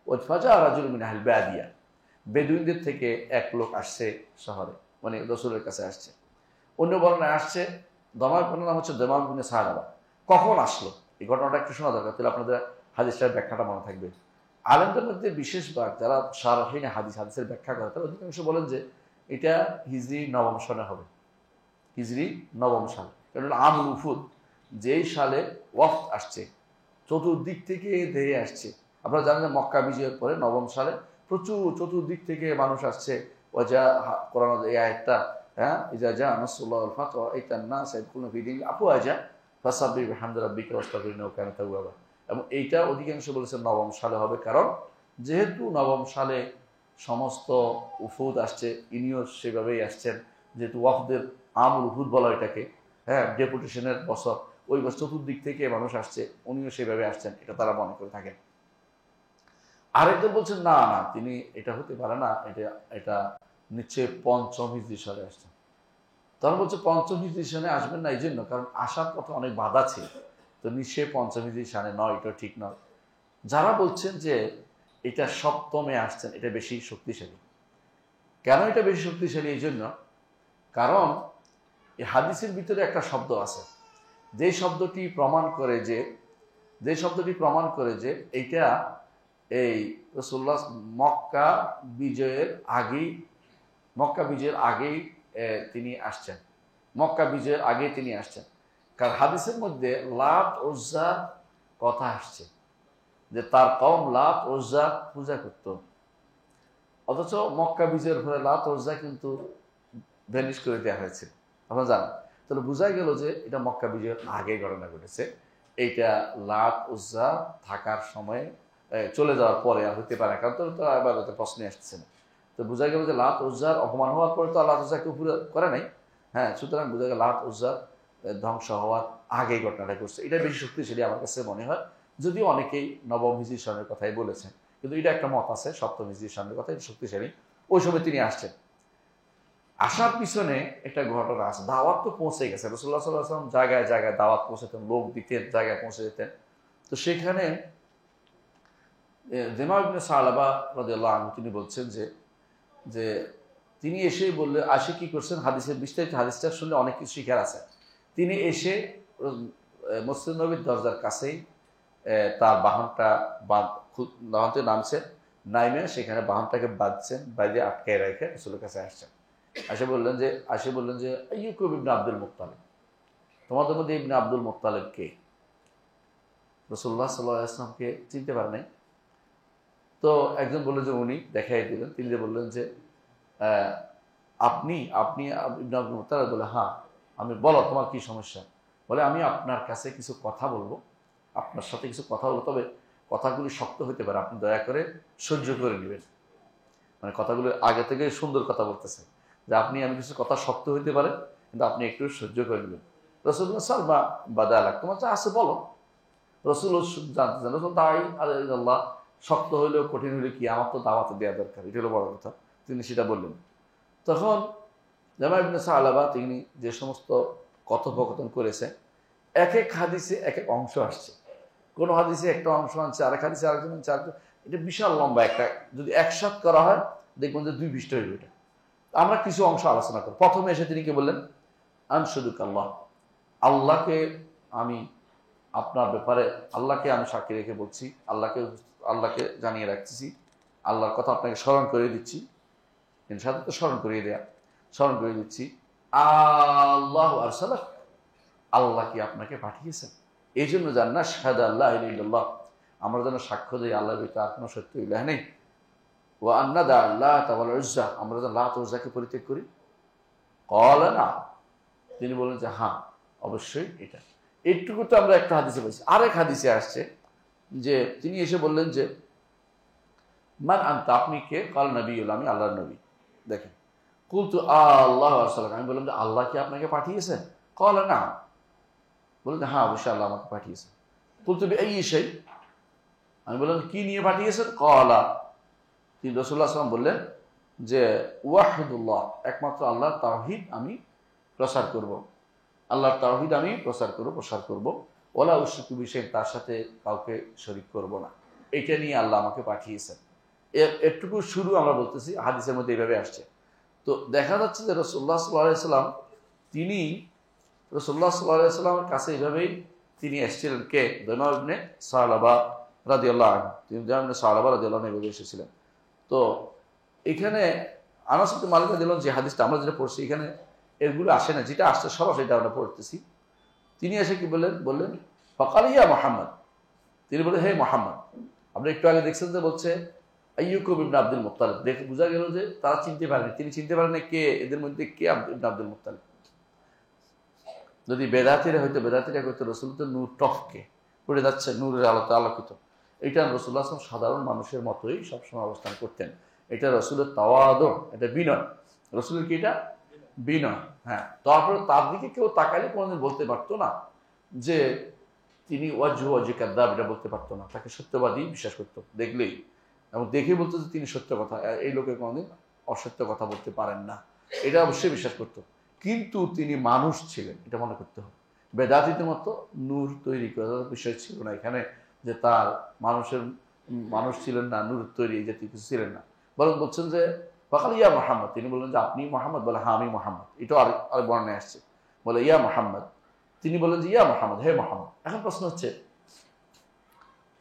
ওয়াজফাজা রাজুল মিন আহলিল বাদিয়া, বেদুইনদের থেকে এক লোক আসছে শহরে, মানে রাসূলের কাছে আসছে। অন্য বর্ণনায় আসছে, দমামের নাম হচ্ছে দমাম ইবনে সালাবা। কখন আসলো এই ঘটনাটা একটু শোনা দরকার, তাহলে আপনাদের হাদিসের ব্যাখ্যাটা মনে থাকবে। আলেমদের মধ্যে বিশেষ ভাগ যারা শারহিনে হাদিসের ব্যাখ্যা করে, তারা অধিকাংশ বলেন যে এটা হিজরি 9ম সনে হবে, হিজরি 9ম সাল। কারণ আমুল উফুদ, যেই সালে ওয়াফদ আসছে, চতুর্দিক থেকে ধেয়ে আসছে। আপনারা জানেন যে মক্কা বিজয়ের পরে 9ম সালে প্রচুর চতুর্দিক থেকে মানুষ আসছে। ওয়াজা কোরআন এই আয়াতটা, হ্যাঁ, ইজা জা নাসরুল্লাহ ওয়াল ফাতহ ওয়া আইতান নাস ইয়াদখুলুনা ফি দীনিল্লাহি আফওয়াজা ফাসাব্বিহ বিহামদি রাব্বিকা ওয়াস্তাগফিরহু ইন্নাহু কানা তাওয়াবা। এবং এইটা অধিকাংশ বলেছেন 9ম সালে হবে, কারণ যেহেতু 9ম সালে সমস্ত উফুদ আসছে, ইনিও সেভাবেই আসছেন, যেহেতু ওয়াফদের আমুল উফুদ বলা এটাকে। হ্যাঁ, ডেপুটেশনের বছর, ওই বছর চতুর্দিক থেকে মানুষ আসছে, উনিও সেভাবে আসছেন, এটা তারা মনে করে থাকেন। আরেকজন বলছেন না না, তিনি এটা হতে পারে না, এটা নিশ্চয়ই পঞ্চম হিজরি সনে আসছেন। তখন বলছে পঞ্চম হিজরি সনে আসবেন না এই জন্য কারণ আসার পথে অনেক বাধা ছিল, তো নিশ্চয়ই পঞ্চম হিজরি সনে নয়, এটা ঠিক নয়। যারা বলছেন যে এটা সপ্তমে আসছেন, এটা বেশি শক্তিশালী। কেন এটা বেশি শক্তিশালী? এই জন্য কারণ এই হাদিসের ভিতরে একটা শব্দ আছে, যে শব্দটি প্রমাণ করে যে এইটা এই রাসূলুল্লাহ মক্কা বিজয়ের আগেই তিনি আসছেন, কারণ হাদিসের মধ্যে লাত উজ্জার কথা আসছে যে তার কওম লাত উজ্জা পূজা করত, অথচ মক্কা বিজয়ের পরে লাত উজ্জা কিন্তু ভ্যানিশ করে দেওয়া হয়েছিল, আপনারা জানেন। তাহলে বোঝা গেল যে এটা মক্কা বিজয়ের আগে ঘটনা ঘটেছে, এইটা লাত উজ্জা থাকার সময় চলে যাওয়ার পরে আর হতে পারে না, কারণ তো আবার প্রশ্নে আসছে না। তো বোঝা গেল যে লাত উজ্জার অপমান হওয়ার পরে তো লাত উজ্জাকে উপরে করে নাই, হ্যাঁ, সুতরাং বোঝা গেল লাত উজ্জার ধ্বংস হওয়ার আগেই ঘটনাটা করছে। এটা বেশি শক্তিশালী আমার কাছে মনে হয়, যদিও অনেকেই নবম হিজরি সনের কথাই বলেছেন, কিন্তু এটা একটা মত আছে সপ্তম হিজরি সনের কথা, এটা শক্তিশালী। ওই সময় তিনি আসছেন, আসার পিছনে একটা ঘটনা আছে। দাওয়াত তো পৌঁছে গেছে, রাসূলুল্লাহ সাল্লাল্লাহু আলাইহি ওয়াসাল্লাম জায়গায় জায়গায় দাওয়াত পৌঁছাতেন, লোক দিতেন, জায়গায় পৌঁছে যেতেন। তো সেখানে দিমাম ইবনে সালাবা রাদিয়াল্লাহু আনহু তিনি বলছেন যে তিনি এসেই বললে আসে কি করছেন, হাদিসের বিস্তারিত হাদিসটা শুনলে অনেক কিছু শিখার আছে। তিনি এসে মসজিদ নববীর দরজার কাছেই তার বাহনটা নামছেন, নাইমে সেখানে বাহনটাকে বাঁধছেন, বাইরে আটকায় রেখে রাসূলের কাছে আসছেন। আসে বললেন যে আইয়ুকুম ইবনে আব্দুল মুত্তালিব, তোমাদের মধ্যে ইবনে আব্দুল মুত্তালিব কে? রাসূলুল্লাহ সাল্লাল্লাহু আলাইহি ওয়াসাল্লামকে চিনতে পারেন নাই। তো একজন বললেন যে উনি, দেখাই দিলেন। তিনি যে বললেন যে আপনি ইবনে আব্দুল মুত্তালিব? বলে হ্যাঁ। আমি, বলো তোমার কি সমস্যা? বলে আমি আপনার কাছে কিছু কথা বলবো, আপনার সাথে কিছু কথা বলবো, তবে কথাগুলি শক্ত হতে পারে, আপনি দয়া করে সহ্য করে নেবেন। মানে কথাগুলো আগে থেকে সুন্দর কথা বলতেছে যে আমি কিছু কথা শক্ত হইতে পারে, কিন্তু আপনি একটু সহ্য করে নেবেন। রাসূলুল্লাহ সাল্লাল্লাহু আলাইহি ওয়াসাল্লাম বাদালাক, তোমার যা আছে বলো। রাসূল জানতে চান, রাসূল দাই আল্লাহ, শক্ত হইলেও কঠিন হইলে কি, আমার তো দাওয়াতে দেওয়া দরকার, এটা হলো বড় কথা। তিনি সেটা বললেন। তখন দিমাম ইবনে সালাবা তিনি যে সমস্ত কথোপকথন করেছে, এক এক হাদিসে এক এক অংশ আসছে। কোন হাদিসে একটা অংশ আনছে, আরেক হাদিসে আরেকজন আনছে, এটা বিশাল লম্বা একটা, যদি একসাথ করা হয় দেখবেন যে 2 পৃষ্ঠা হইবে এটা। আমরা কিছু অংশ আলোচনা করি। প্রথমে এসে তিনি কি বললেন, আনশুদুক আল্লাহ, আল্লাহকে আমি আপনার ব্যাপারে, আল্লাহকে আমি সাক্ষী রেখে বলছি, আল্লাহকে জানিয়ে রাখতেছি, আল্লাহর কথা আপনাকে স্মরণ করে দিচ্ছি, ইনশাআল্লাহ তো স্মরণ করে দিচ্ছি, আল্লাহু আরসালাক, আল্লাহ কি আপনাকে পাঠিয়েছেন, এই জন্য জান্না শাহাদা আল্লাহ ইলাহা ইল্লাল্লাহ, আমরা যেন সাক্ষ্য দিই আল্লাহর ভিতরে আর কোনো সত্য ইলাহ নেই, ওয়া আন্না দা আল্লাহ তাওয়াল উজ্জা, আমরা যেন লাত উজ্জাকে পরিত্যাগ করি। ক্বালা না, তিনি বলেন যে হ্যাঁ অবশ্যই এটা। এইটুকু তো আমরা একটা হাদিসে পাইছি। আরেক হাদিসে আসছে যে তিনি এসে বললেন যে মান আনতা, আপনি কে? ক্বাল নবিয়্যুল্লাহ, আমি আল্লাহর নবী। দেখেন, কুলতু আল্লাহু আরসালাক, আমি বললাম যে আল্লাহ কি আপনাকে পাঠিয়েছেন? ক্বালা না, বললেন হ্যাঁ অবশ্যই আল্লাহ আমাকে পাঠিয়েছেন। কুলতু বিআইয়ি শাই, আমি বললাম কি নিয়ে পাঠিয়েছেন? ক্বালা, তিনি রাসূলুল্লাহ সাল্লাল্লাহু আলাইহি ওয়াসাল্লাম বললেন যে ওয়াহিদুল্লাহ, একমাত্র আল্লাহর তাওহীদ আমি প্রচার করব, আল্লাহর তাওহীদ আমি প্রসার করব, ওয়ালা উশরিকু বিহি, তার সাথে কাউকে শরীক করব না, এটা নিয়ে আল্লাহ আমাকে পাঠিয়েছেন। এটুকু শুরু আমরা বলতেছি, হাদিসের মধ্যে এইভাবে আসছে। তো দেখা যাচ্ছে যে রাসূলুল্লাহ সাল্লাল্লাহু আলাইহি ওয়াসাল্লাম তিনি রাসূলুল্লাহ সাল্লাল্লাহু আলাইহি ওয়াসাল্লামের কাছে এইভাবেই তিনি এসেছিলেন। কে? দিমাম ইবনে সালাবা রাদিয়াল্লাহু আনহু, তিনি দিমাম ইবনে সালাবা রাদিয়াল্লাহু আনহু এইভাবে এসেছিলেন। তো এখানে আনাস ইবনে মালিক রাদিয়াল্লাহু আনহু যে হাদিসটা আমরা যেটা পড়ছি, এখানে এগুলো আসে না, যেটা আসছে সরাসরি এটা আমরা পড়তেছি। তিনি এসে কি বললেন ফাকাল ইয়া মুহাম্মদ, তিনি বললেন হে মুহাম্মদ। আপনি একটু আগে দেখছেন যে বলছে আইয়ুকুম ইবনে আব্দুল মুত্তালিব, দেখে বোঝা গেল যে তারা চিনতে পারেনি, তিনি চিনতে পারেন না কে এদের মধ্যে কে ইবনে আব্দুল মুত্তালিব। যদি বেদাতিরা হয়তো রাসূল তো নূর টফকে পড়ে যাচ্ছে, নূরের আলোতে আলোকিত। এটা রাসূলুল্লাহ সাল্লাল্লাহু আলাইহি ওয়াসাল্লাম সাধারণ মানুষের মতোই সবসময় অবস্থান করতেন। এটা রাসূলের তাওয়াদু, এটা বিনয়। রাসূলের কি? এটা বিনয়। হ্যাঁ, তারপরে তার দিকে কেউ তাকালে কোনোদিন বলতে পারতো না যে তিনি ওয়াজহু ওয়াজহি কাদ্দাব, এটা বলতে পারতো না। তাকে সত্যবাদী বিশ্বাস করতো দেখলেই, এবং দেখেই বলতো যে তিনি সত্য কথা, এই লোকে কোনোদিন অসত্য কথা বলতে পারেন না, এটা অবশ্যই বিশ্বাস করতো। কিন্তু তিনি মানুষ ছিলেন, এটা মনে করতে হবে। বেদাতীদের মতো নূর তৈরি করার বিষয় ছিল না এখানে, যে তার মানুষ ছিলেন না, নূর তৈরি এই জাতীয় কিছু ছিলেন না। বরং বলছেন যে ফাকাল ইয়া মোহাম্মদ, তিনি বললেন যে আপনি মোহাম্মদ, বলে হ্যাঁ আমি মোহাম্মদ। এটাও আর বর্ণায় আসছে, বলে ইয়া মোহাম্মদ, তিনি বললেন যে ইয়া মোহাম্মদ, হে মোহাম্মদ। এখন প্রশ্ন হচ্ছে,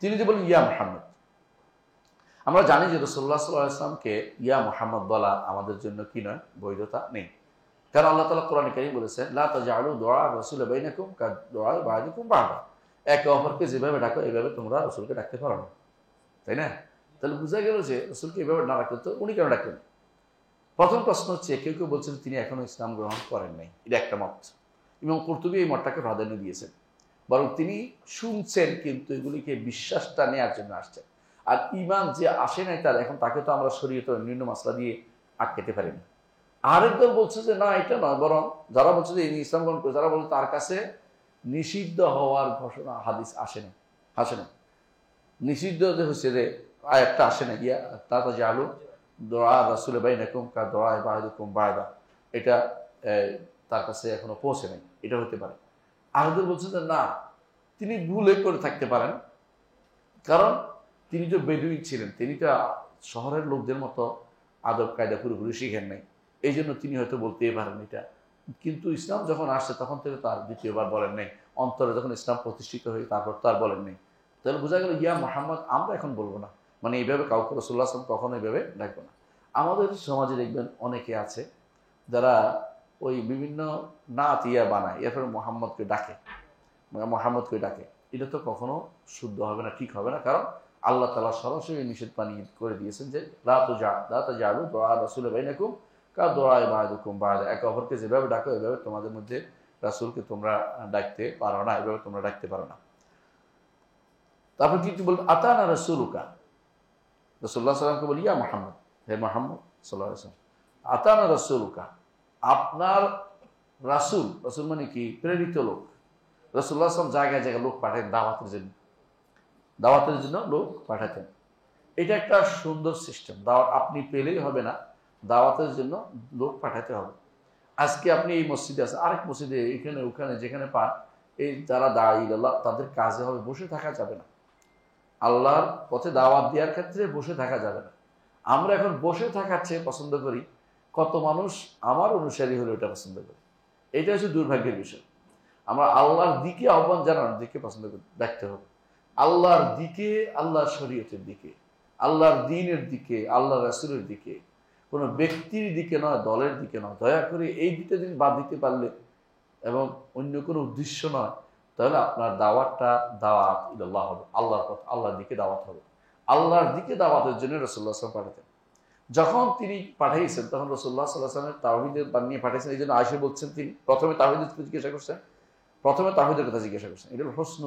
তিনি যে বলেন ইয়া মোহাম্মদ, আমরা জানি যে রাসূলুল্লাহ সাল্লাল্লাহু আলাইহি ওয়াসাল্লামকে ইয়া মোহাম্মদ বলা আমাদের জন্য কি নয়, বৈধতা নেই। কারণ আল্লাহ তাআলা কোরআনে কারীম বলেছেন লা তাজআলু দুআ রাসূল বাইনাকুম কাদুআ বা'দিকুম বা'দা, একে অপরকে যেভাবে ডাকো এইভাবে তোমরা রাসূলকে ডাকতে পারো না, তাই না? তাহলে বোঝা গেল যে রাসূলকে এইভাবে না রাখলে তো উনি কেন ডাকলেন? প্রথম প্রশ্ন হচ্ছে, কেউ কেউ বলছেন তিনি এখনো ইসলাম গ্রহণ করেন নাই, এটা একটা মত। এবং কুরতুবী এই মতটাকে প্রাধান্য দিয়েছেন, বরং তিনি শুনছেন কিন্তু এগুলিকে বিশ্বাসটা নেওয়ার জন্য আসছেন। আর ঈমান যে আসে নাই তার, এখন তাকে তো আমরা শরীয়তের অন্যান্য মাসলা দিয়ে আটকাতে পারি না। আরেক দল বলছে যে না এটা নয়, বরং যারা বলছে যে ইনি ইসলাম গ্রহণ করে, যারা বলছে তার কাছে নিষিদ্ধ হওয়ার ঘোষণা হাদিস আসে না, নিষিদ্ধ যে হচ্ছে যে আয়াতটা আসে না, গিয়া তা তো জালু দোয়া রাসূল বাইনাকুম কা দোয়া বা'দিকুম বা'দা, এটা তার কাছে এখনো পৌঁছে নাই, এটা হতে পারে। আরেকদল বলছে যে না, তিনি ভুলে করে থাকতে পারেন, কারণ তিনি তো বেদুইন ছিলেন, তিনি তো শহরের লোকদের মতো আদব কায়দা পুরোপুরি শিখেন নাই, এই জন্য তিনি হয়তো বলতেই পারেন এটা। কিন্তু ইসলাম যখন আসছে তখন থেকে তার দ্বিতীয়বার বলেন নাই, অন্তরে যখন ইসলাম প্রতিষ্ঠিত হয়ে তারপর তো আর বলেন নাই। তাহলে বোঝা গেল ইয়া মোহাম্মদ আমরা এখন বলবো না, মানে এইভাবে কাউকে রাসূলুল্লাহ সাল্লাল্লাহু আলাইহি ওয়াসাল্লাম কখনো এইভাবে ডাকবো না। আমাদের সমাজে দেখবেন অনেকে আছে যারা ওই বিভিন্ন নাত ইয়া বানায়, এরপরে মোহাম্মদকে ডাকে, এটা তো কখনো শুদ্ধ হবে না, ঠিক হবে না। কারণ আল্লাহ তাআলা সরাসরি নিষেধ বানিয়ে করে দিয়েছেন যে লা তাজআলু দুআ রাসূল বাইনাকুম কা দুআ বা'দিকুম বা'দা, একে অপরকে যেভাবে ডাকো এভাবে তোমাদের মধ্যে রাসূলকে তোমরা ডাকতে পারো না, এভাবে তোমরা ডাকতে পারো না। তারপর কি বল, আতানা রাসূলুকা, রাসূলুল্লাহ সাল্লাল্লাহু আলাইহি ওয়াসাল্লামকে বলি ইয়া মুহাম্মদ, হে মুহাম্মদ সাল্লাল্লাহু আলাইহি ওয়াসাল্লাম, আতানা রাসূলুকা, আপনার রাসূল, রাসূল মানে কি, প্রেরিত লোক। রাসূলুল্লাহ সাল্লাল্লাহু আলাইহি ওয়াসাল্লাম জায়গায় জায়গায় লোক পাঠাতেন দাওয়াতের জন্য লোক পাঠাতেন। এটা একটা সুন্দর সিস্টেম। দাওয়াত আপনি পেলেই হবে না, দাওয়াতের জন্য লোক পাঠাতে হবে। আজকে আপনি এই মসজিদে আছেন, আরেক মসজিদে, এখানে ওখানে যেখানে পান, এই যারা দাঈ ইলাল্লাহ তাদের কাজে হবে, বসে থাকা যাবে না। আল্লাহর পথে দাওয়াত দেওয়ার ক্ষেত্রে বসে থাকা যাবে না। আমরা এখন বসে থাকার চেয়ে পছন্দ করি, কত মানুষ আমার অনুসারী হলে ওটা পছন্দ করি। এটা হচ্ছে দুর্ভাগ্যের বিষয়। আমরা আল্লাহর দিকে আহ্বান জানানোর দিকে পছন্দ করি, দেখতে হবে আল্লাহর দিকে, আল্লাহর শরীয়তের দিকে, আল্লাহর দ্বীনের দিকে, আল্লাহ রাসূলের দিকে, কোনো ব্যক্তির দিকে নয়, দলের দিকে নয়। দয়া করে এই দুটো দিন বাদ দিতে পারলে এবং অন্য কোনো উদ্দেশ্য নয়, তাহলে আপনার দাওয়াতটা দাওয়াত ইলাল্লাহ হবে, আল্লাহর পথ, আল্লাহর দিকে দাওয়াত হবে। আল্লাহর দিকে দাওয়াতের জন্য রাসূলুল্লাহ সাল্লাল্লাহু আলাইহি ওয়াসাল্লাম পাঠাতেন। যখন তিনি পাঠিয়েছেন তখন রাসূলুল্লাহ সাল্লাল্লাহু আলাইহি ওয়াসাল্লামের তাওহীদের বানিয়ে পাঠিয়েছেন। এই জন্য আয়েশা বলছেন তিনি প্রথমে তাওহীদের কথা জিজ্ঞাসা করছেন, এটা হলো প্রশ্ন।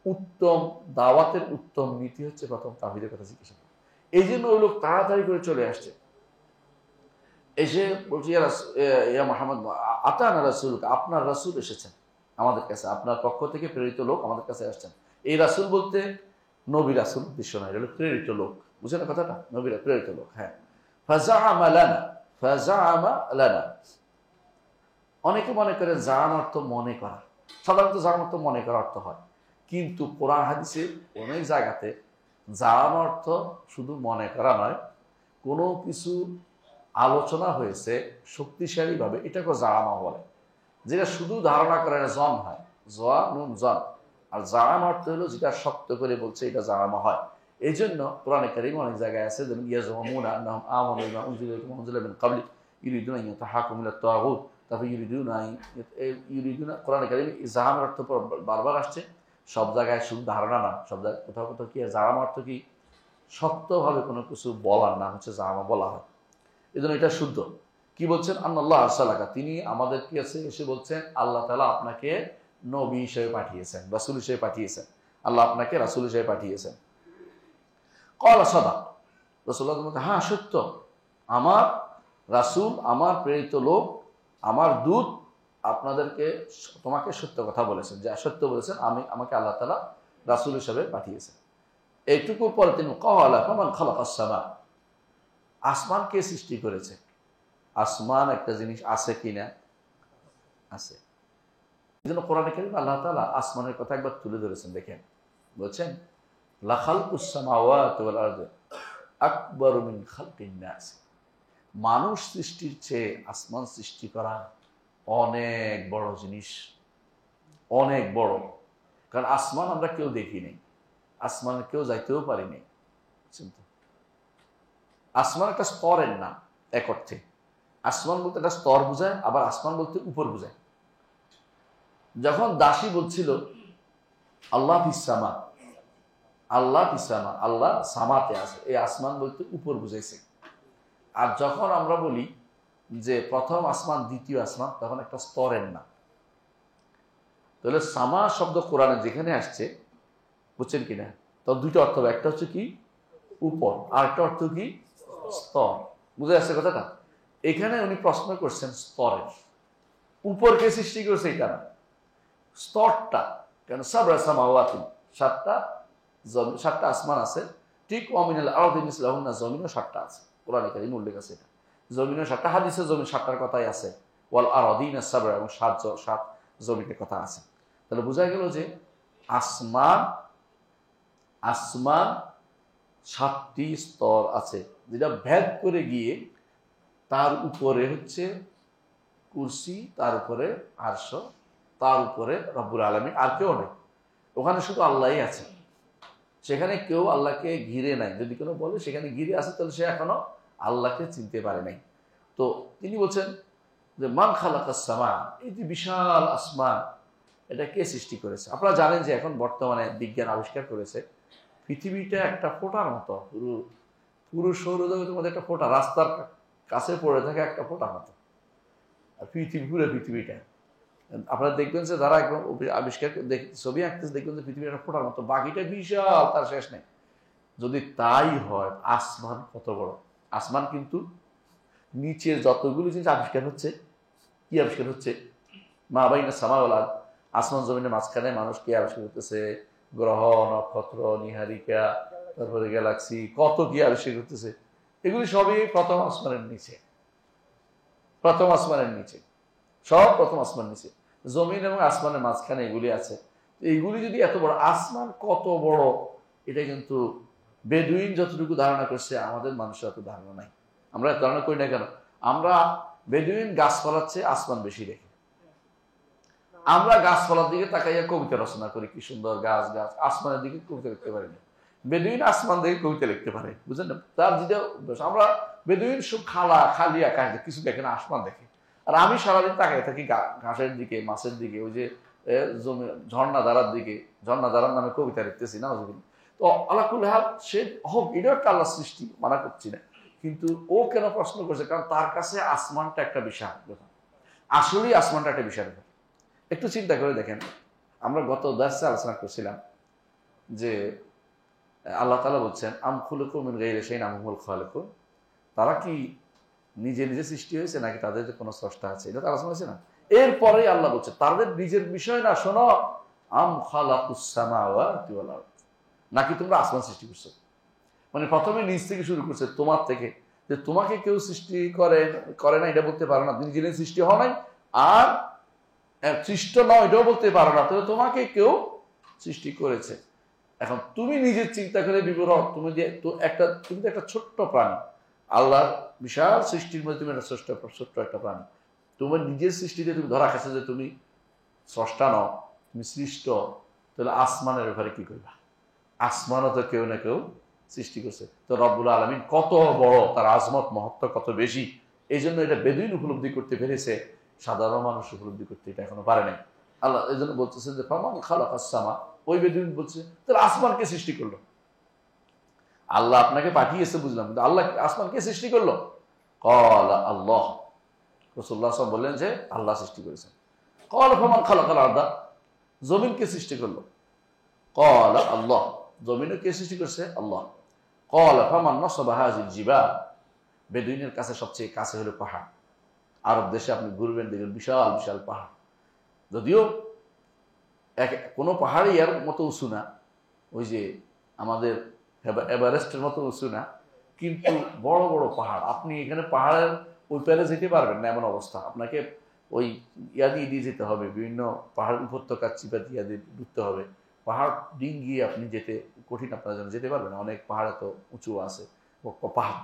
উত্তম দাওয়াতের উত্তম নীতি হচ্ছে প্রথম তাওহীদের কথা জিজ্ঞাসা করা। এই জন্য ওই লোক তাড়াতাড়ি করে চলে আসছে, এসে বলছে ইয়া মুহাম্মদ আতানা রাসূলুকা, আপনার রাসূল এসেছেন আমাদের কাছে, আপনার পক্ষ থেকে প্রেরিত লোক আমাদের কাছে আসছেন। এই রাসূল বলতে নবী রাসূল উদ্দেশ্য নয়, এটা হলো প্রেরিত লোক। বুঝলেন কথাটা? নবীরা প্রেরিত লোক। হ্যাঁ, ফাজাআমা লানা, অনেকে মনে করে জাম অর্থ মনে করা, সাধারণত জাম অর্থ মনে করা অর্থ হয়, কিন্তু কোরআন হাদিসে অনেক জায়গাতে জাম অর্থ শুধু মনে করা নয়, কোনো কিছু আলোচনা হয়েছে শক্তিশালীভাবে, এটাকে জামা বলে, যেটা শুধু ধারণা করে না, জন হয়, জন। আর জাম অর্থ হলো যেটা শক্ত করে বলছে, এটা জামা হয়। এই জন্য কোরআনে কারীম অনেক জায়গায় আছে, যেমন ইয়াজমুনা আন্নাহুম আমানু বিমা উনজিলা মিন ক্বাবলি ইউরিদুনা আন ইয়াতাহাকামু ইলা তাগুত, তারপর ইউরিদুনা, কোরআনে কারীম জাম অর্থ বারবার আসছে, সব জায়গায় শুধু ধারণা না, সব জায়গায় কোথাও কোথাও কি জাম অর্থ কি শক্তভাবে কোনো কিছু বলার না হচ্ছে জামা বলা হয়। এই জন্য এটা শুদ্ধ। কি বলছেন? আল্লাহ আরসালাকা, তিনি আমাদের কি আছে এসে বলছেন আল্লাহ তাআলা আপনাকে নবী হিসেবে পাঠিয়েছেন, রাসূল হিসেবে পাঠিয়েছেন, আল্লাহ আপনাকে রাসূল হিসেবে পাঠিয়েছেন। ক্বালা সাদাক, রাসূলুল্লাহ বলেন হ্যাঁ সত্য, আমার রাসূল, আমার প্রেরিত লোক আমার দূত আপনাদেরকে তোমাকে সত্য কথা বলেছেন, যা সত্য বলেছেন, আমাকে আল্লাহ তাআলা রাসূল হিসেবে পাঠিয়েছেন। এইটুকু পরে তিনি ক্বালা ফামান খালাকাস সামা, আসমান কে সৃষ্টি করেছে? আসমান একটা জিনিস আছে কিনা? আছে। এই জন্য কোরআনে কারিমে আল্লাহ তাআলা আসমানের কথা একবার তুলে ধরেছেন। দেখেন, বলছেন লা খালকুস সামাওয়াতি ওয়াল আরদি আকবারু মিন খালকিন নাস, মানুষ সৃষ্টির চেয়ে আসমান সৃষ্টি করা অনেক বড় জিনিস, অনেক বড়। কারণ আসমান আমরা কেউ দেখি নাই, আসমানে কেউ যাইতেও পারি নাই। আসমান একটা স্তরের নাম এক অর্থে। আসমান বলতে একটা স্তর বোঝায়, আবার আসমান বলতে উপর বোঝায়। যখন দাসী বলছিল আল্লাহ ফিসামা, আল্লাহ ফিসামা, আল্লাহ সামাতে আছে, এই আসমান বলতে উপর বুঝাইছে। আর যখন আমরা বলি যে প্রথম আসমান দ্বিতীয় আসমান, তখন একটা স্তরের নাম। তাহলে সামা শব্দ কোরআনে যেখানে আসছে, বুঝছেন কিনা, তো দুইটা অর্থ হবে। একটা হচ্ছে কি উপর, আর একটা অর্থ কি স্তর। বুঝে আসছে কথাটা? এখানে উনি প্রশ্ন করছেন স্তরের, উপরকে সৃষ্টি করেছে এটা না, স্তরটা। কেন সাবরা সামাওয়াতি, সাতটা আসমান আছে, ঠিক ওয়ামিনাল আরদি মিসলাহুন্না, জমিনও 7টা আছে। কোরআনে কারিমে উল্লেখ আছে এটা, জমিনও 7টা। হাদিসে জমিন 7টার কথাই আছে, ওয়াল আরদিনা সাবরা, এবং 7 জমিনের কথা আছে। তাহলে বোঝা গেল যে আসমান 7টি স্তর আছে, যেটা ভেদ করে গিয়ে তার উপরে হচ্ছে কুরসি, তার উপরে আরশ, তার উপরে রব্বুল আলামিন, আর কেউ নেই। ওখানে শুধু আল্লাহই আছে, সেখানে কেউ আল্লাহকে ঘিরে নাই। যদি কেউ বলে সেখানে ঘিরে আছে, তাহলে সে এখনো আল্লাহকে চিনতে পারে নাই। তো তিনি বলছেন যে মান খালাকাস সামা, এই যে বিশাল আসমান, এটা কে সৃষ্টি করেছে? আপনারা জানেন যে এখন বর্তমানে বিজ্ঞান আবিষ্কার করেছে পৃথিবীটা একটা ফোঁটার মতো, পুরো সৌরজগতের মধ্যে একটা ফোঁটা, রাস্তার কাছে পড়ে থাকে একটা ফোঁটার মতো। আর পুরো পৃথিবীটা আপনারা দেখবেন যে যারা একদম আবিষ্কার ছবি আঁকতেছে, দেখবেন যে পৃথিবীর একটা ফোঁটার মতো, বাকিটা বিশাল, তার শেষ নেই। যদি তাই হয়, আসমান কত বড়! আসমান কিন্তু নিচের যতগুলো জিনিস আবিষ্কার হচ্ছে, কি আবিষ্কার হচ্ছে? মা বাইনা সামা ওয়াল আরদ, আসমান জমিনের মাঝখানে মানুষ কি আবিষ্কার করতেছে? গ্রহ, নক্ষত্র, নিহারিকা, তারপরে গ্যালাক্সি, কত কি আবিষ্কার করতেছে। এগুলি সবই প্রথম আসমানের নিচে, প্রথম আসমানের নিচে, সব প্রথম আসমান নিচে। জমিন এবং আসমানের মাঝখানে এগুলি আছে। এইগুলি যদি এত বড়, আসমান কত বড়, এটা কিন্তু বেদুইন যতটুকু ধারণা করছে, আমাদের মানুষের এত ধারণা নাই। আমরা ধারণা করি না কেন? আমরা বেদুইন গাছপালার চেয়ে আসমান বেশি দেখি। আমরা গাছপালার দিকে তাকাইয়া কবিতা রচনা করি, কি সুন্দর গাছ গাছ, আসমানের দিকে কবিতা লিখতে পারি না। বেদুইন আসমান দিকে কবিতা লিখতে পারে, বুঝলেন না? তার যেটা আমরা বেদুইন সব খালি আকাশ দেখে, কিছু দেখে না, আসমান দেখে। আর আমি সারাদিন তাকাই থাকি ঘাসের দিকে, মাছের দিকে, ওই যে জমি, ঝর্ণা ধারার দিকে, ঝর্ণা ধারার নামে কবিতা লিখতেছি না। তো আল্লাহ কুল হাল, সে হোক, এটাও একটা আল্লাহ সৃষ্টি, মানা করছি না, কিন্তু ও কেন প্রশ্ন করছে? কারণ তার কাছে আসমানটা একটা বিশাল ব্যাপার, আসলেই আসমানটা একটা বিশাল ব্যাপার। একটু চিন্তা করে দেখেন, আমরা গত দার্সে আলোচনা করছিলাম যে আল্লাহ তাআলা বলছেন আম খুলিকু মিন গায়রি শাইইন আম হুমুল খালিকুন, তারা কি নিজে নিজে সৃষ্টি হয়েছে নাকি তাদের যে কোনো স্রষ্টা আছে? এটা তো আলোচনা হয়েছে না? এরপরেই আল্লাহ বলছে তাদের নিজের বিষয় না, শোনো, আম খালাকুস সামাওয়াতি ওয়াল আরদ, নাকি তোমরা আসমান সৃষ্টি করছো। মানে প্রথমে নিজ থেকে শুরু করছে, তোমার থেকে, যে তোমাকে কেউ সৃষ্টি করে না এটা বলতে পারো না, নিজে নিজে সৃষ্টি হও নাই, আর সৃষ্ট নয় এটাও বলতে পারো না, তবে তোমাকে কেউ সৃষ্টি করেছে। এখন তুমি নিজের চিন্তা করে বিবর, তুমি যে তুমি তো একটা ছোট্ট প্রাণী, আল্লাহর বিশাল সৃষ্টির মধ্যে তুমি একটা ছোট্ট একটা প্রাণী। তোমার নিজের সৃষ্টিতে তুমি ধরা খাচ্ছে যে তুমি স্রষ্টা নও, তুমি সৃষ্ট, তাহলে আসমানের ব্যাপারে কি করবা? আসমানও তো কেউ না কেউ সৃষ্টি করছে। তো রব্বুল আলামিন কত বড়, তার আজমত মহত্ব কত বেশি, এই জন্য এটা বেদুইন উপলব্ধি করতে পেরেছে, সাধারণ মানুষ উপলব্ধি করতে এটা এখনো পারে নাই। আল্লাহ এই জন্য বলতেছেন যে ফামান খালাকাস সামা, ওই বেদুইন বলছে তাহলে আসমানকে সৃষ্টি করলো? আল্লাহ আপনাকে পাঠিয়েছে বুঝলাম, কিন্তু আল্লাহ আসমানকে সৃষ্টি করলো? ক্বালা আল্লাহ, রাসূলুল্লাহ সাল্লাল্লাহু আলাইহি ওয়াসাল্লাম বললেন যে আল্লাহ সৃষ্টি করেছেন। ক্বালা ফামান খালাকাল আরদা, জমিনকে সৃষ্টি করলো? ক্বালা আল্লাহ, জমিনও কে সৃষ্টি করছে? আল্লাহ। ক্বালা ফামান নাসাবা হাযিল জিবাল, বেদুইনের কাছে সবচেয়ে কাছে হলো পাহাড়। আরব দেশে আপনি ঘুরবেন, দেখবেন বিশাল বিশাল পাহাড়, যদিও কোনো পাহাড়ই এর মতো উঁচু না, ওই যে আমাদের এভারেস্টের মতো উঁচু না, কিন্তু বড় বড় পাহাড়। আপনি এখানে পাহাড়ের ওই পারে যেতে পারবেন না এমন অবস্থা। আপনাকে ওই দিয়ে যেতে হবে, বিভিন্ন পাহাড় উপত্যকা চিপা দিয়ে ঢুকতে হবে। পাহাড় ডিঙ্গিয়ে আপনি যেতে কঠিন, আপনার জন্য যেতে পারবেন না। অনেক পাহাড় এত উঁচু আছে,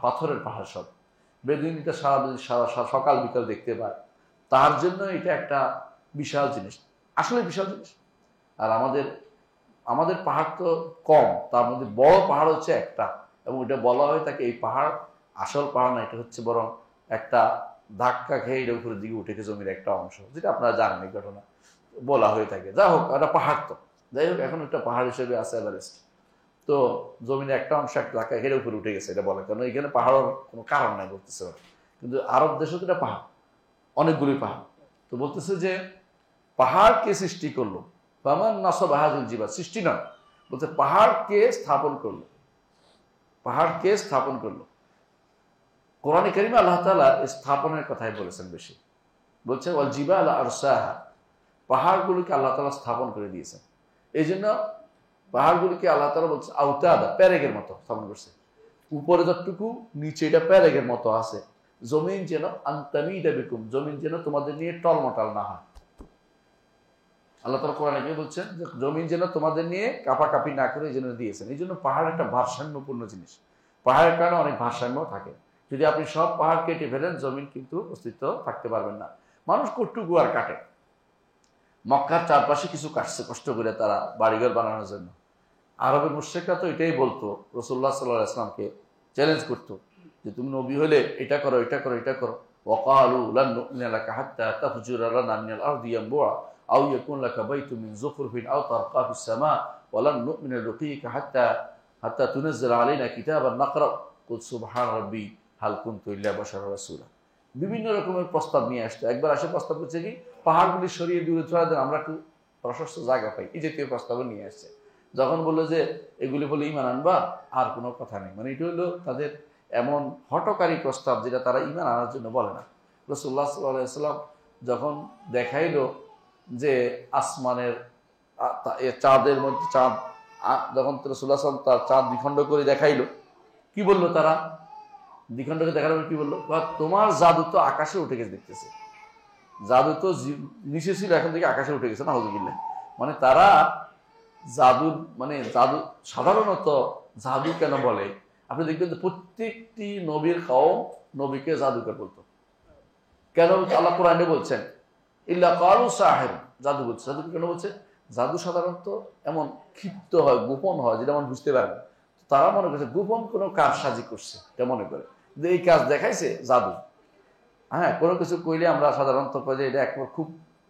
পাথরের পাহাড় সব। বেদুইনটা সারা সকাল বিকাল দেখতে পায়, তার জন্য এটা একটা বিশাল জিনিস, আসলে বিশাল জিনিস। আর আমাদের পাহাড় তো কম, তার মধ্যে বড় পাহাড় হচ্ছে একটা, এবং এটা বলা হয় তাকে এই পাহাড় আসল পাহাড় না, এটা হচ্ছে বরং একটা ধাক্কা খেয়ে এটা উপরের দিকে উঠে গেছে জমির একটা অংশ, যেটা আপনারা জানেন এই ঘটনা বলা হয়ে থাকে। যা হোক, একটা পাহাড় তো যাই হোক, এখন একটা পাহাড় হিসেবে আছে এভারেস্ট। তো জমিনের একটা অংশ একটা ধাক্কা খেয়ে উপরে উঠে গেছে, এটা বলে, কারণ এখানে পাহাড়ের কোনো কারণ নাই বলতেছে। কিন্তু আরব দেশে তো এটা পাহাড়, অনেকগুলি পাহাড়। তো বলতেছে যে পাহাড় কে সৃষ্টি করলো, ফামান নাসাব হাযিল জিবাল, সৃষ্টি নয়, বলতে পাহাড় কে স্থাপন করলো, পাহাড় কে স্থাপন করলো। কোরআনে কারিমে আল্লাহ তাআলা স্থাপনের কথাই বলেছেন বেশি, বলছে ওয়াল জিবাল আরসাহা, পাহাড়গুলোকে আল্লাহ তাআলা স্থাপন করে দিয়েছেন। এই জন্য পাহাড়গুলিকে আল্লাহ তাআলা বলছে আওতাদা, প্যারেগের মতো স্থাপন করছে। উপরে যতটুকু, নিচে এটা প্যারেগের মতো আছে। জমিন যেন আনতামিদা বিকুম, জমিন যেন তোমাদের নিয়ে টলমটাল না হয়। আল্লাহ তাআলা কোরআনে কি বলছেন, যে জমিন যেন তোমাদের নিয়ে কাপাকাপি না করে এই জন্য দিয়েছেন। এই জন্য পাহাড় একটা ভারসাম্যপূর্ণ জিনিস, পাহাড়ের কারণে অনেক ভারসাম্য থাকে। যদি আপনি সব পাহাড় কেটে ফেলেন, জমিন কিন্তু অস্তিত্ব থাকতে পারবেন না। মানুষ কটুকু আর কাটে, মক্কার চারপাশে কিছু কাটছে কষ্ট করে তারা বাড়িঘর বানানোর জন্য। আরবের মুশরিকরা তো এটাই বলতো, রাসূলুল্লাহ সাল্লাল্লাহু আলাইহি ওয়াসাল্লামকে চ্যালেঞ্জ করতো যে তুমি নবী হলে এটা করো, এটা করো, এটা করো। ওয়াকালু লান নু'মিনা লাকা হাত্তা তাফজুরা লানা মিনাল আরদি ইয়ানবু'a আও ইয়াকুন লাকা বাইতুম মিন যুখরফিন আও তারকা ফিস সামা ওয়া লান নু'মিনা লিরুকিকা হাত্তা তুনাজ্জিলা আলাইনা কিতাবান নাকরা কুল সুবহান রাব্বি হাল কুনতু ইল্লা বাশারার রাসূলা। বিভিন্ন রকমের প্রস্তাব নিয়ে আসতো। একবার আসে প্রস্তাব করছে কি, পাহাড়গুলি সরিয়ে দূরে ছড়া দেন, আমরা একটু প্রশস্ত জায়গা পাই, এই জাতীয় প্রস্তাব নিয়ে আসছে। যখন বললো যে এগুলি বলে ইমান আনবা, আর কোনো কথা নেই। মানে এটা হলো তাদের এমন হঠকারী প্রস্তাব, যেটা তারা ইমান আনার জন্য বলে না। রাসূলুল্লাহ সাল্লাল্লাহু আলাইহি ওয়াসাল্লাম যখন দেখাইলো যে আসমানের চাঁদের মধ্যে চাঁদ, যখন রাসূলুল্লাহ সাল্লাল্লাহু আলাইহি ওয়াসাল্লাম তার চাঁদ দ্বিখণ্ড করে দেখাইলো, কি বললো তারা? দ্বিখণ্ডকে দেখার পর কি বললো, তোমার জাদু তো আকাশে উঠে গেছে দেখতেছে, জাদু তো নিচে ছিল, এখন থেকে আকাশে উঠে গেছে, নাউযুবিল্লাহ। মানে তারা জাদু, মানে জাদু সাধারণত জাদু কেন বলে, আপনি দেখবেন যে প্রত্যেকটি নবীর কওম নবীকে জাদুকর বলতো। কেন আল্লাহ কোরআনে বলছেন ইল্লা ক্বালু সাহির, জাদু বলছে। জাদু কেন বলছে? জাদু সাধারণত এমন ক্ষিপ্ত হয়, গোপন হয়, যেটা মানুষ বুঝতে পারে না। তারা মনে করছে গোপন কোনো কারসাজি করছে, এটা মনে করে যে এই কাজ দেখাইছে জাদু। হ্যাঁ, কোনো কিছু কইলে আমরা সাধারণত কই যে এটা একবার খুব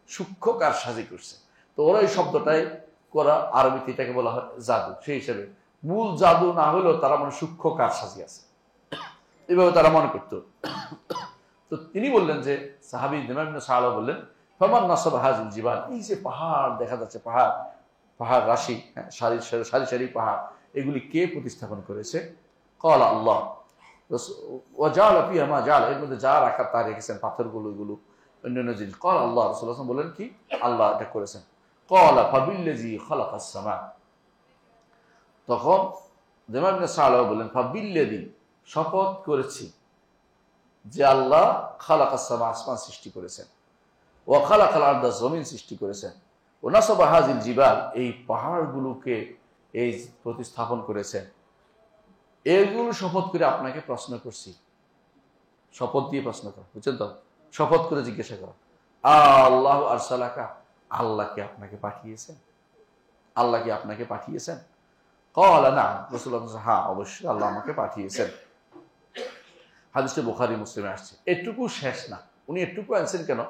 সূক্ষ্ম কারসাজি করছে। তো ওরা এই শব্দটাই করা, আরবিতে এটাকে বলা হয় জাদু। সেই হিসেবে মূল জাদু না হলেও তারা মনে সূক্ষ্ম কারসাজি আছে, এভাবে তারা মনে করত। তো তিনি বললেন যে সাহাবী ইমাম ইবনে সাআলাবা বললেন, ফামান নাসাবা হাযিল জিবাল, এই যে পাহাড় দেখা যাচ্ছে, পাহাড় রাশি, সারি সারি সারি পাহাড়, এগুলি কে প্রতিস্থাপন করেছে? ক্বালা আল্লাহ। ওয়া জাআলা ফিহা মা জাআলা, এর মধ্যে যা রাখার তা রেখেছেন, পাথরগুলো, এগুলো অন্যান্য জিনিস। ক্বালা আল্লাহ, রাসূলুল্লাহ সাল্লাল্লাহু আলাইহি ওয়াসাল্লাম বলেন কি, আল্লাহ এটা করেছেন। ক্বালা ফাবিল্লাযী খালাকাস সামা, তখন ইমাম ইবনে সাআলাবা বলেন ফাবিল্লাযী, শপথ করেছি যে আল্লাহ খালাকাস সামা, আসমান সৃষ্টি করেছেন, ওয়া খালাকাল আরদা, জমিন সৃষ্টি করেছেন, ওয়া নাসাবা হাযিল জিবাল, এই পাহাড়গুলোকে এই প্রতিস্থাপন করেছেন। এগুলো শপথ করে আপনাকে প্রশ্ন করছি, শপথ দিয়ে প্রশ্ন করা, বুঝছেন তো? শপথ করে জিজ্ঞাসা করা, আল্লাহু আরসালাকা, আল্লাহ কি আপনাকে পাঠিয়েছেন? আল্লাহ কি আপনাকে পাঠিয়েছেন? ক্বালা না'ম, রাসূলুল্লাহ বলেন হ্যাঁ অবশ্যই আল্লাহ আমাকে পাঠিয়েছেন। হাদিসটি বুখারী মুসলিমে আসছে। এটুকু শেষ না, উনি এটুকু আনছেন কেন?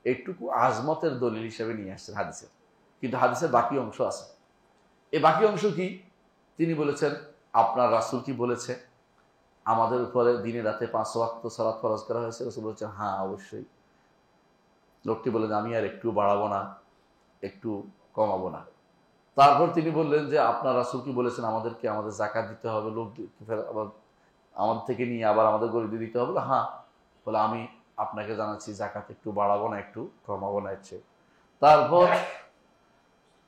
এটুকু আজমতের দলিল হিসেবে নিয়ে আসছেন হাদিসের, কিন্তু হাদিসের বাকি অংশ আছে। এই বাকি অংশ কি? তিনি বলেছেন আপনার রাসূল কি বলেছে আমাদের উপরে দিনে রাতে 5 ওয়াক্ত সালাত ফরজ করা হয়েছে? রাসূল বলেছেন হ্যাঁ অবশ্যই। লোকটি বললেন আমি আর একটু বাড়াবো না, একটু কমাবো না। তারপর তিনি বললেন যে আপনার রাসূল কি বলেছেন আমাদেরকে আমাদের যাকাত দিতে হবে, লোক আমাদের থেকে নিয়ে আবার আমাদের গরিবদের দিতে হবে? হ্যাঁ। বলে আমি আপনাকে জানাচ্ছি জাকাত একটু বাড়াবো না একটু কমাবো না ইচ্ছে। তারপর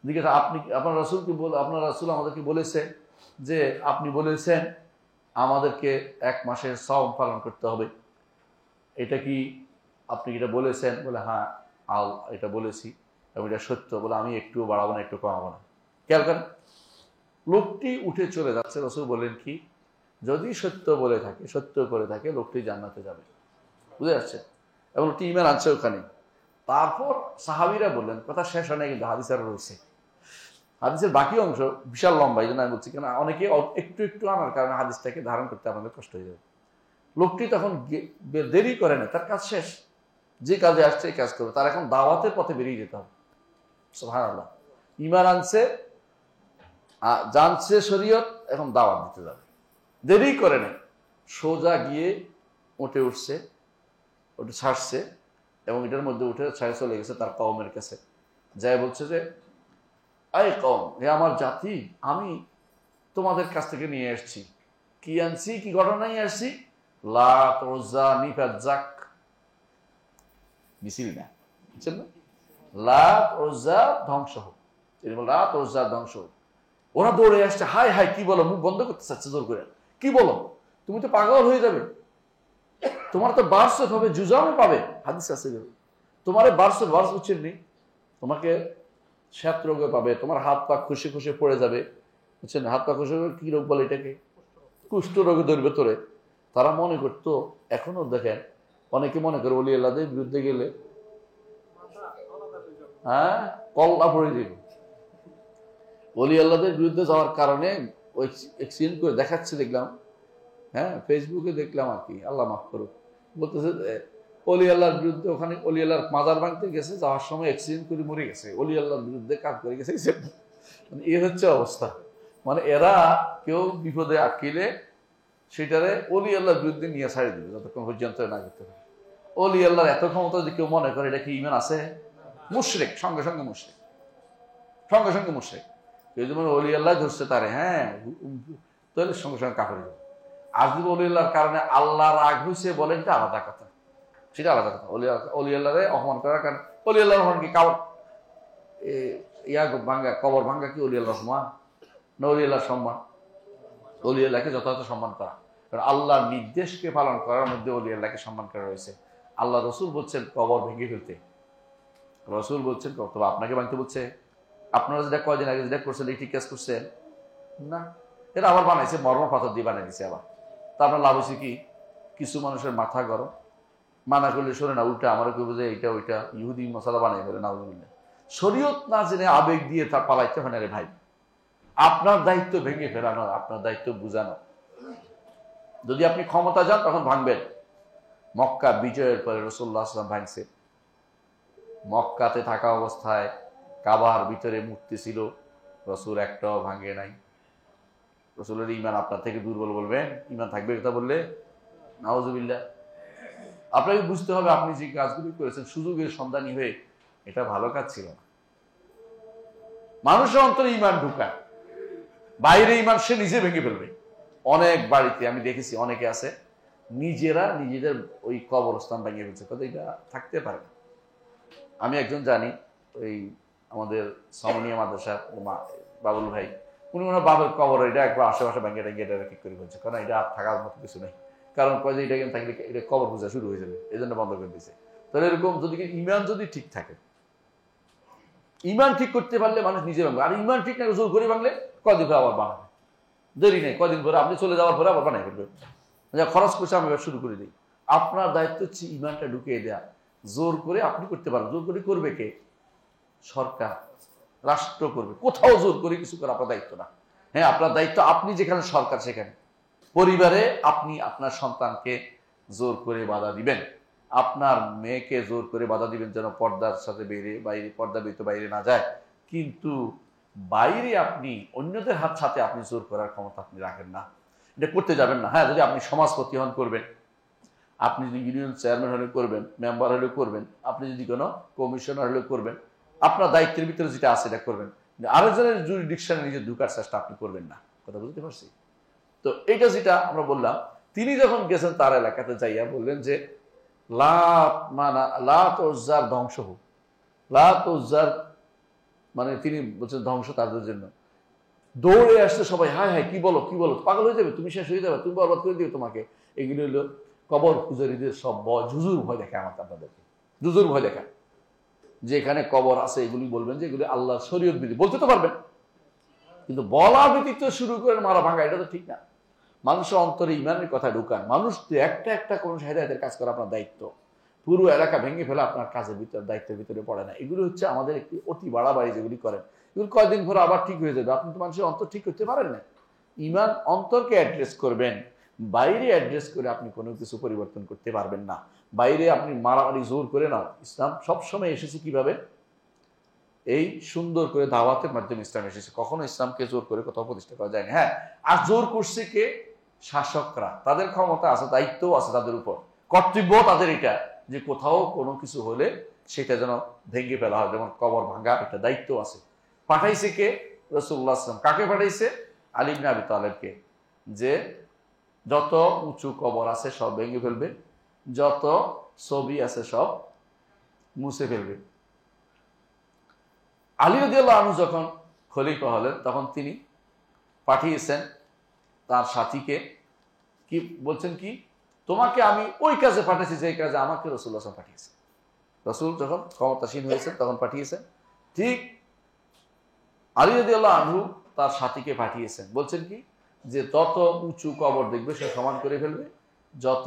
দিকে আপনি আপনার রাসূল আমাদেরকে বলেছে যে আপনি বলেছেন আমাদেরকে 1 মাসের সাওম পালন করতে হবে, এটা কি আপনি এটা বলেছেন? বলে হ্যাঁ এটা বলেছি এবং এটা সত্য। বলে আমি একটু বাড়াবো না একটু কমাবো না। খেয়াল করেন, লোকটি উঠে চলে যাচ্ছে। রাসূল বলেন কি, যদি সত্য বলে থাকে, সত্য করে থাকে, লোকটি জান্নাতে যাবে। বুঝে যাচ্ছে? এবং লোকটি ঈমান আনছে ওখানে। তারপর সাহাবীরা বললেন, কথা শেষ হয় না কিন্তু হাদিস আর রয়েছে। হাদিসের বাকি অংশ বিশাল লম্বা, এই জন্য আমি বলছি, কেন অনেকে একটু একটু আনার কারণে হাদিসটাকে ধারণ করতে আমাদের কষ্ট হয়ে যাবে। লোকটি তখন দেরি করে না, তার কাজ শেষ, যে কাজে আসছে এই কাজ করবে। তার এখন দাওয়াতের পথে বেরিয়ে যেতে হবে। সুবহানাল্লাহ, ঈমান আনছে, জানছে শরীয়ত, এখন দাওয়াত দিতে যাবে। দেরি করে না, সোজা গিয়ে উঠে উঠছে, ওটা ছাড়ছে এবং এটার মধ্যে উঠে ছাড়ে চলে গেছে তার কওমের কাছে। যাই বলছে যে, আয় কওম, হে আমার জাতি, আমি তোমাদের কাছ থেকে নিয়ে আসছি। কি আনছি, কি ঘটনা নিয়ে আসছি? লাত, উজ্জা, নিফাত, জাক, মিছিল না, বুঝছেন না? লাত, উজ্জা ধ্বংস হোক। লাত, উজ্জা ধ্বংস হোক। ওরা দৌড়ে আসছে, হাই হাই, কি বলো? মুখ বন্ধ করতে চাচ্ছে জোর করে। কি বলো? তুমি তো পাগল হয়ে যাবে, তোমার তো বার্সত হবে, জুজামও পাবে। হাদিস আছে, তোমার বার্স উচ্ছেদ নেই, তোমাকে শ্বেত রোগে পাবে, তোমার হাত পা খুশি খুশি পড়ে যাবে। বুঝছেন? হাত পা খুশি, কি রোগ বলে এটাকে? কুষ্ঠ রোগে ধরবে তোরে। তারা মনে করতো, এখনো দেখেন অনেকে মনে করে ওলি আল্লাহদের বিরুদ্ধে গেলে কল্লা পড়ে দিবে। ওলি আল্লাহদের বিরুদ্ধে যাওয়ার কারণে ওই এক্সিডেন্ট করে দেখাচ্ছে, দেখলাম, ফেসবুকে দেখলাম আর কি, আল্লাহ মাফ করুক, বলতেছে অলি আল্লাহর বিরুদ্ধে, ওখানে অলি আল্লাহর মাজার ভাঙতে গেছে, যাওয়ার সময় অ্যাক্সিডেন্ট করে মরে গেছে, অলি আল্লাহর বিরুদ্ধে কাজ করে গেছে। মানে এ হচ্ছে অবস্থা। মানে এরা কেউ বিপদে আটকিলে সেটারে অলি আল্লাহর বিরুদ্ধে নিয়ে ছাড়িয়ে দিবে, যতক্ষণ পর্যন্ত না করতে পারে। অলি আল্লাহর এত ক্ষমতা যদি কেউ মনে করে এটা কি ঈমান আছে? মুশরিক, সঙ্গে সঙ্গে মুশরিক, সঙ্গে সঙ্গে মুশরিক। কেউ যদি মনে অলি আল্লাহ ধরছে তারে, তাহলে সঙ্গে সঙ্গে কাফের হবে। আর যদি অলি আল্লাহর কারণে আল্লাহ রাগ হয়েছে বলেন, এটা আলাদা কথা, সেটা আলাদা কথা। অলি আল্লাহরে অপমান করার কারণে, অলি আল্লাহর অপমান কি ভাঙ্গা, কবর ভাঙ্গা কি অলি আল্লাহর সম্মান না অলি আল্লাহর সম্মান? অলি আল্লাহকে যথাযথ সম্মান করা, কারণ আল্লাহর নির্দেশকে পালন করার মধ্যে অলি আল্লাহকে সম্মান করা রয়েছে। আল্লাহ রসুল বলছেন কবর ভেঙে ফেলতে, রসুল বলছেন তবে আপনাকে ভাঙতে বলছে? আপনারা যেটা কয়দিন আগে যেটা করছেন ঠিক কাজ করছেন না, এটা আবার বানাইছে, মর্ম পাথর দিয়ে বানিয়ে দিচ্ছে আবার। তা আপনার লাভ হয়েছে কি? কিছু মানুষের মাথা গরম, মানা করলে শোনে না, উল্টা আমার কেউ বোঝে এইটা ওইটা ইহুদি মশলা বানিয়ে ফেলে। না, শরীয়ত না জেনে আবেগ দিয়ে তা পালাইতে হয় না রে ভাই। আপনার দায়িত্ব ভেঙে ফেলানো, আপনার দায়িত্ব বুঝানো। যদি আপনি ক্ষমতা যান তখন ভাঙবেন। মক্কা বিজয়ের পরে রাসূলুল্লাহ সাল্লাল্লাহু আলাইহি ওয়াসাল্লাম ভাঙছে। মক্কাতে থাকা অবস্থায় কাবার ভিতরে মূর্তি ছিল, রাসূল একটাও ভাঙে নাই। রাসূলের ঈমান আপনার থেকে দুর্বল বলবেন? ঈমান থাকবে কথা বললে? নাউজুবিল্লাহ। আপনাকে বুঝতে হবে আপনি যে কাজগুলি করেছেন সুযোগের সন্ধানী হয়ে, এটা ভালো কাজ ছিল না। মানুষের অন্তরে ঈমান ঢুকায়, বাইরে ঈমান সে নিজে ভেঙে ফেলবে। অনেক বাড়িতে আমি দেখেছি, অনেকে আছে নিজেরা নিজেদের ওই কবরস্থান ভেঙে ফেলছে, কথা এটা থাকতে পারে না। আমি একজন জানি, ওই আমাদের সামনিয়া মাদ্রাসা বাবুল ভাই, উনি ওনার বাবার কবর এটা একবার আশেপাশে ভেঙে টেঙে এটা ঠিক করে ফেলছে, কারণ এটা থাকার মতো কিছু নেই। কারণ কয় যে এটা থাকলে এটা কবর পূজা শুরু হয়ে যাবে, এই জন্য বন্ধ করে দিয়েছে। তাহলে এরকম যদি ঈমান যদি ঠিক থাকে, ঈমান ঠিক করতে পারলে মানুষ নিজে ভাঙবে। আর ঈমান ঠিক না জোর করে ভাঙলে কদিন পরে আবার বানাবে, দেরি নেই, কদিন পরে আপনি চলে যাওয়ার পরে আবার বানাই ফেলবে। খরচ করছে আমি এবার শুরু করে দিই। আপনার দায়িত্ব হচ্ছে ঈমানটা ঢুকিয়ে দেয়া। জোর করে আপনি করতে পারেন, জোর করে করবে কে? সরকার, রাষ্ট্র করবে। কোথাও জোর করে কিছু করা আপনার দায়িত্ব না। আপনার দায়িত্ব, আপনি যেখানে সরকার সেখানে। পরিবারে আপনি আপনার সন্তানকে জোর করে বাধা দিবেন, আপনার মেয়েকে জোর করে বাধা দিবেন যেন পর্দার সাথে বাইরে পর্দা ব্যতীত বাইরে না যায়। কিন্তু বাইরে আপনি অন্যদের হাত সাথে আপনি জোর করার ক্ষমতা আপনি রাখেন না, এটা করতে যাবেন না। যদি আপনি সমাজপতি হন করবেন, আপনি যদি ইউনিয়ন চেয়ারম্যান হলে করবেন, মেম্বার হলে করবেন, আপনি যদি কোনো কমিশনার হলে করবেন, আপনার দায়িত্বের ভিতরে যেটা আছে এটা করবেন। আরেকজনের জুরিডিকশনে নিজে ঢুকার চেষ্টা আপনি করবেন না। কথা বুঝতে পারছি? তো এটা যেটা আমরা বললাম, তিনি যখন গেছেন তার এলাকাতে যাইয়া বললেন যে লাত উজ্জার ধ্বংস হোক, লাত উজ্জার মানে তিনি বলছেন ধ্বংস তাদের জন্য। দৌড়ে আসছে সবাই, হায় হায় কি বলো কি বলো, পাগল হয়ে যাবে, তুমি শেষ হয়ে যাবে, তুমি বরবাদ করে দিবে তোমাকে। এগুলো হলো কবর পূজারীদের সব ঝুজুর ভয় দেখে আমাকে আপনাদেরকে, ঝুজুর ভয় দেখা, যে এখানে কবর আছে এগুলি বলবেন যে এগুলি আল্লাহর শরীয়ত বিধি, বলতে তো পারবেন, কিন্তু বলা ব্যতীত শুরু করেন মারা ভাঙা, এটা তো ঠিক না। মানুষের অন্তরে ইমানের কথা ঢুকান, মানুষ একটা একটা কোন হেদায়েতের কাজ করা আপনার দায়িত্ব। পুরো এলাকা ভেঙে ফেলা আপনার কাজের ভিতরে, দায়িত্বের ভিতরে পড়ে না। এগুলো হচ্ছে আমাদের একটি অতি বাড়াবাড়ি যেগুলি করেন, এগুলো কয়েকদিন পরে আবার ঠিক হয়ে যাবে। আপনি তো মানুষের অন্তর ঠিক করতে পারেন না। ইমান অন্তরকে অ্যাড্রেস করবেন, বাইরে অ্যাড্রেস করে আপনি কোনো কিছু পরিবর্তন করতে পারবেন না। বাইরে আপনি মারামারি জোর করে নাও। ইসলাম সবসময় এসেছে কিভাবে? এই সুন্দর করে দাওয়াতের মাধ্যমে ইসলাম এসেছে। কখনো ইসলামকে জোর করে কোথাও প্রতিষ্ঠা করা যায়নি। হ্যাঁ, আর জোর করছে কে? শাসকরা। তাদের ক্ষমতা আছে, দায়িত্বও আছে তাদের উপর, কর্তব্য তাদের এটা, যে কোথাও কোনো কিছু হলে সেটা যেন ভেঙে ফেলা হয়, যেমন কবর ভাঙা, এটা দায়িত্ব আছে। পাঠাইছে কে? রাসূলুল্লাহ সাল্লাল্লাহু আলাইহি ওয়াসাল্লাম। কাকে পাঠাইছে? আলী ইবনে আবি তালেবকে, যে যত উঁচু কবর আছে সব ভেঙে ফেলবে, যত ছবি আছে সব মুছে ফেলবে। আলী রাদিয়াল্লাহু আনহু যখন খলিফা হলেন তখন তিনি পাঠিয়েছেন তার সাথীকে, কি বলছেন, কি তোমাকে আমি ওই কাজে পাঠিয়েছি যে কাজে আমাকে রাসূলুল্লাহ সাল্লাল্লাহু আলাইহি ওয়াসাল্লাম পাঠিয়েছেন। রাসূল যখন ক্ষমতাসীন হয়েছেন তখন পাঠিয়েছেন। ঠিক আলী রাদিয়াল্লাহু আনহু তার সাথীকে পাঠিয়েছেন, বলছেন কি, যে তত উঁচু কবর দেখবে সে সমান করে ফেলবে, যত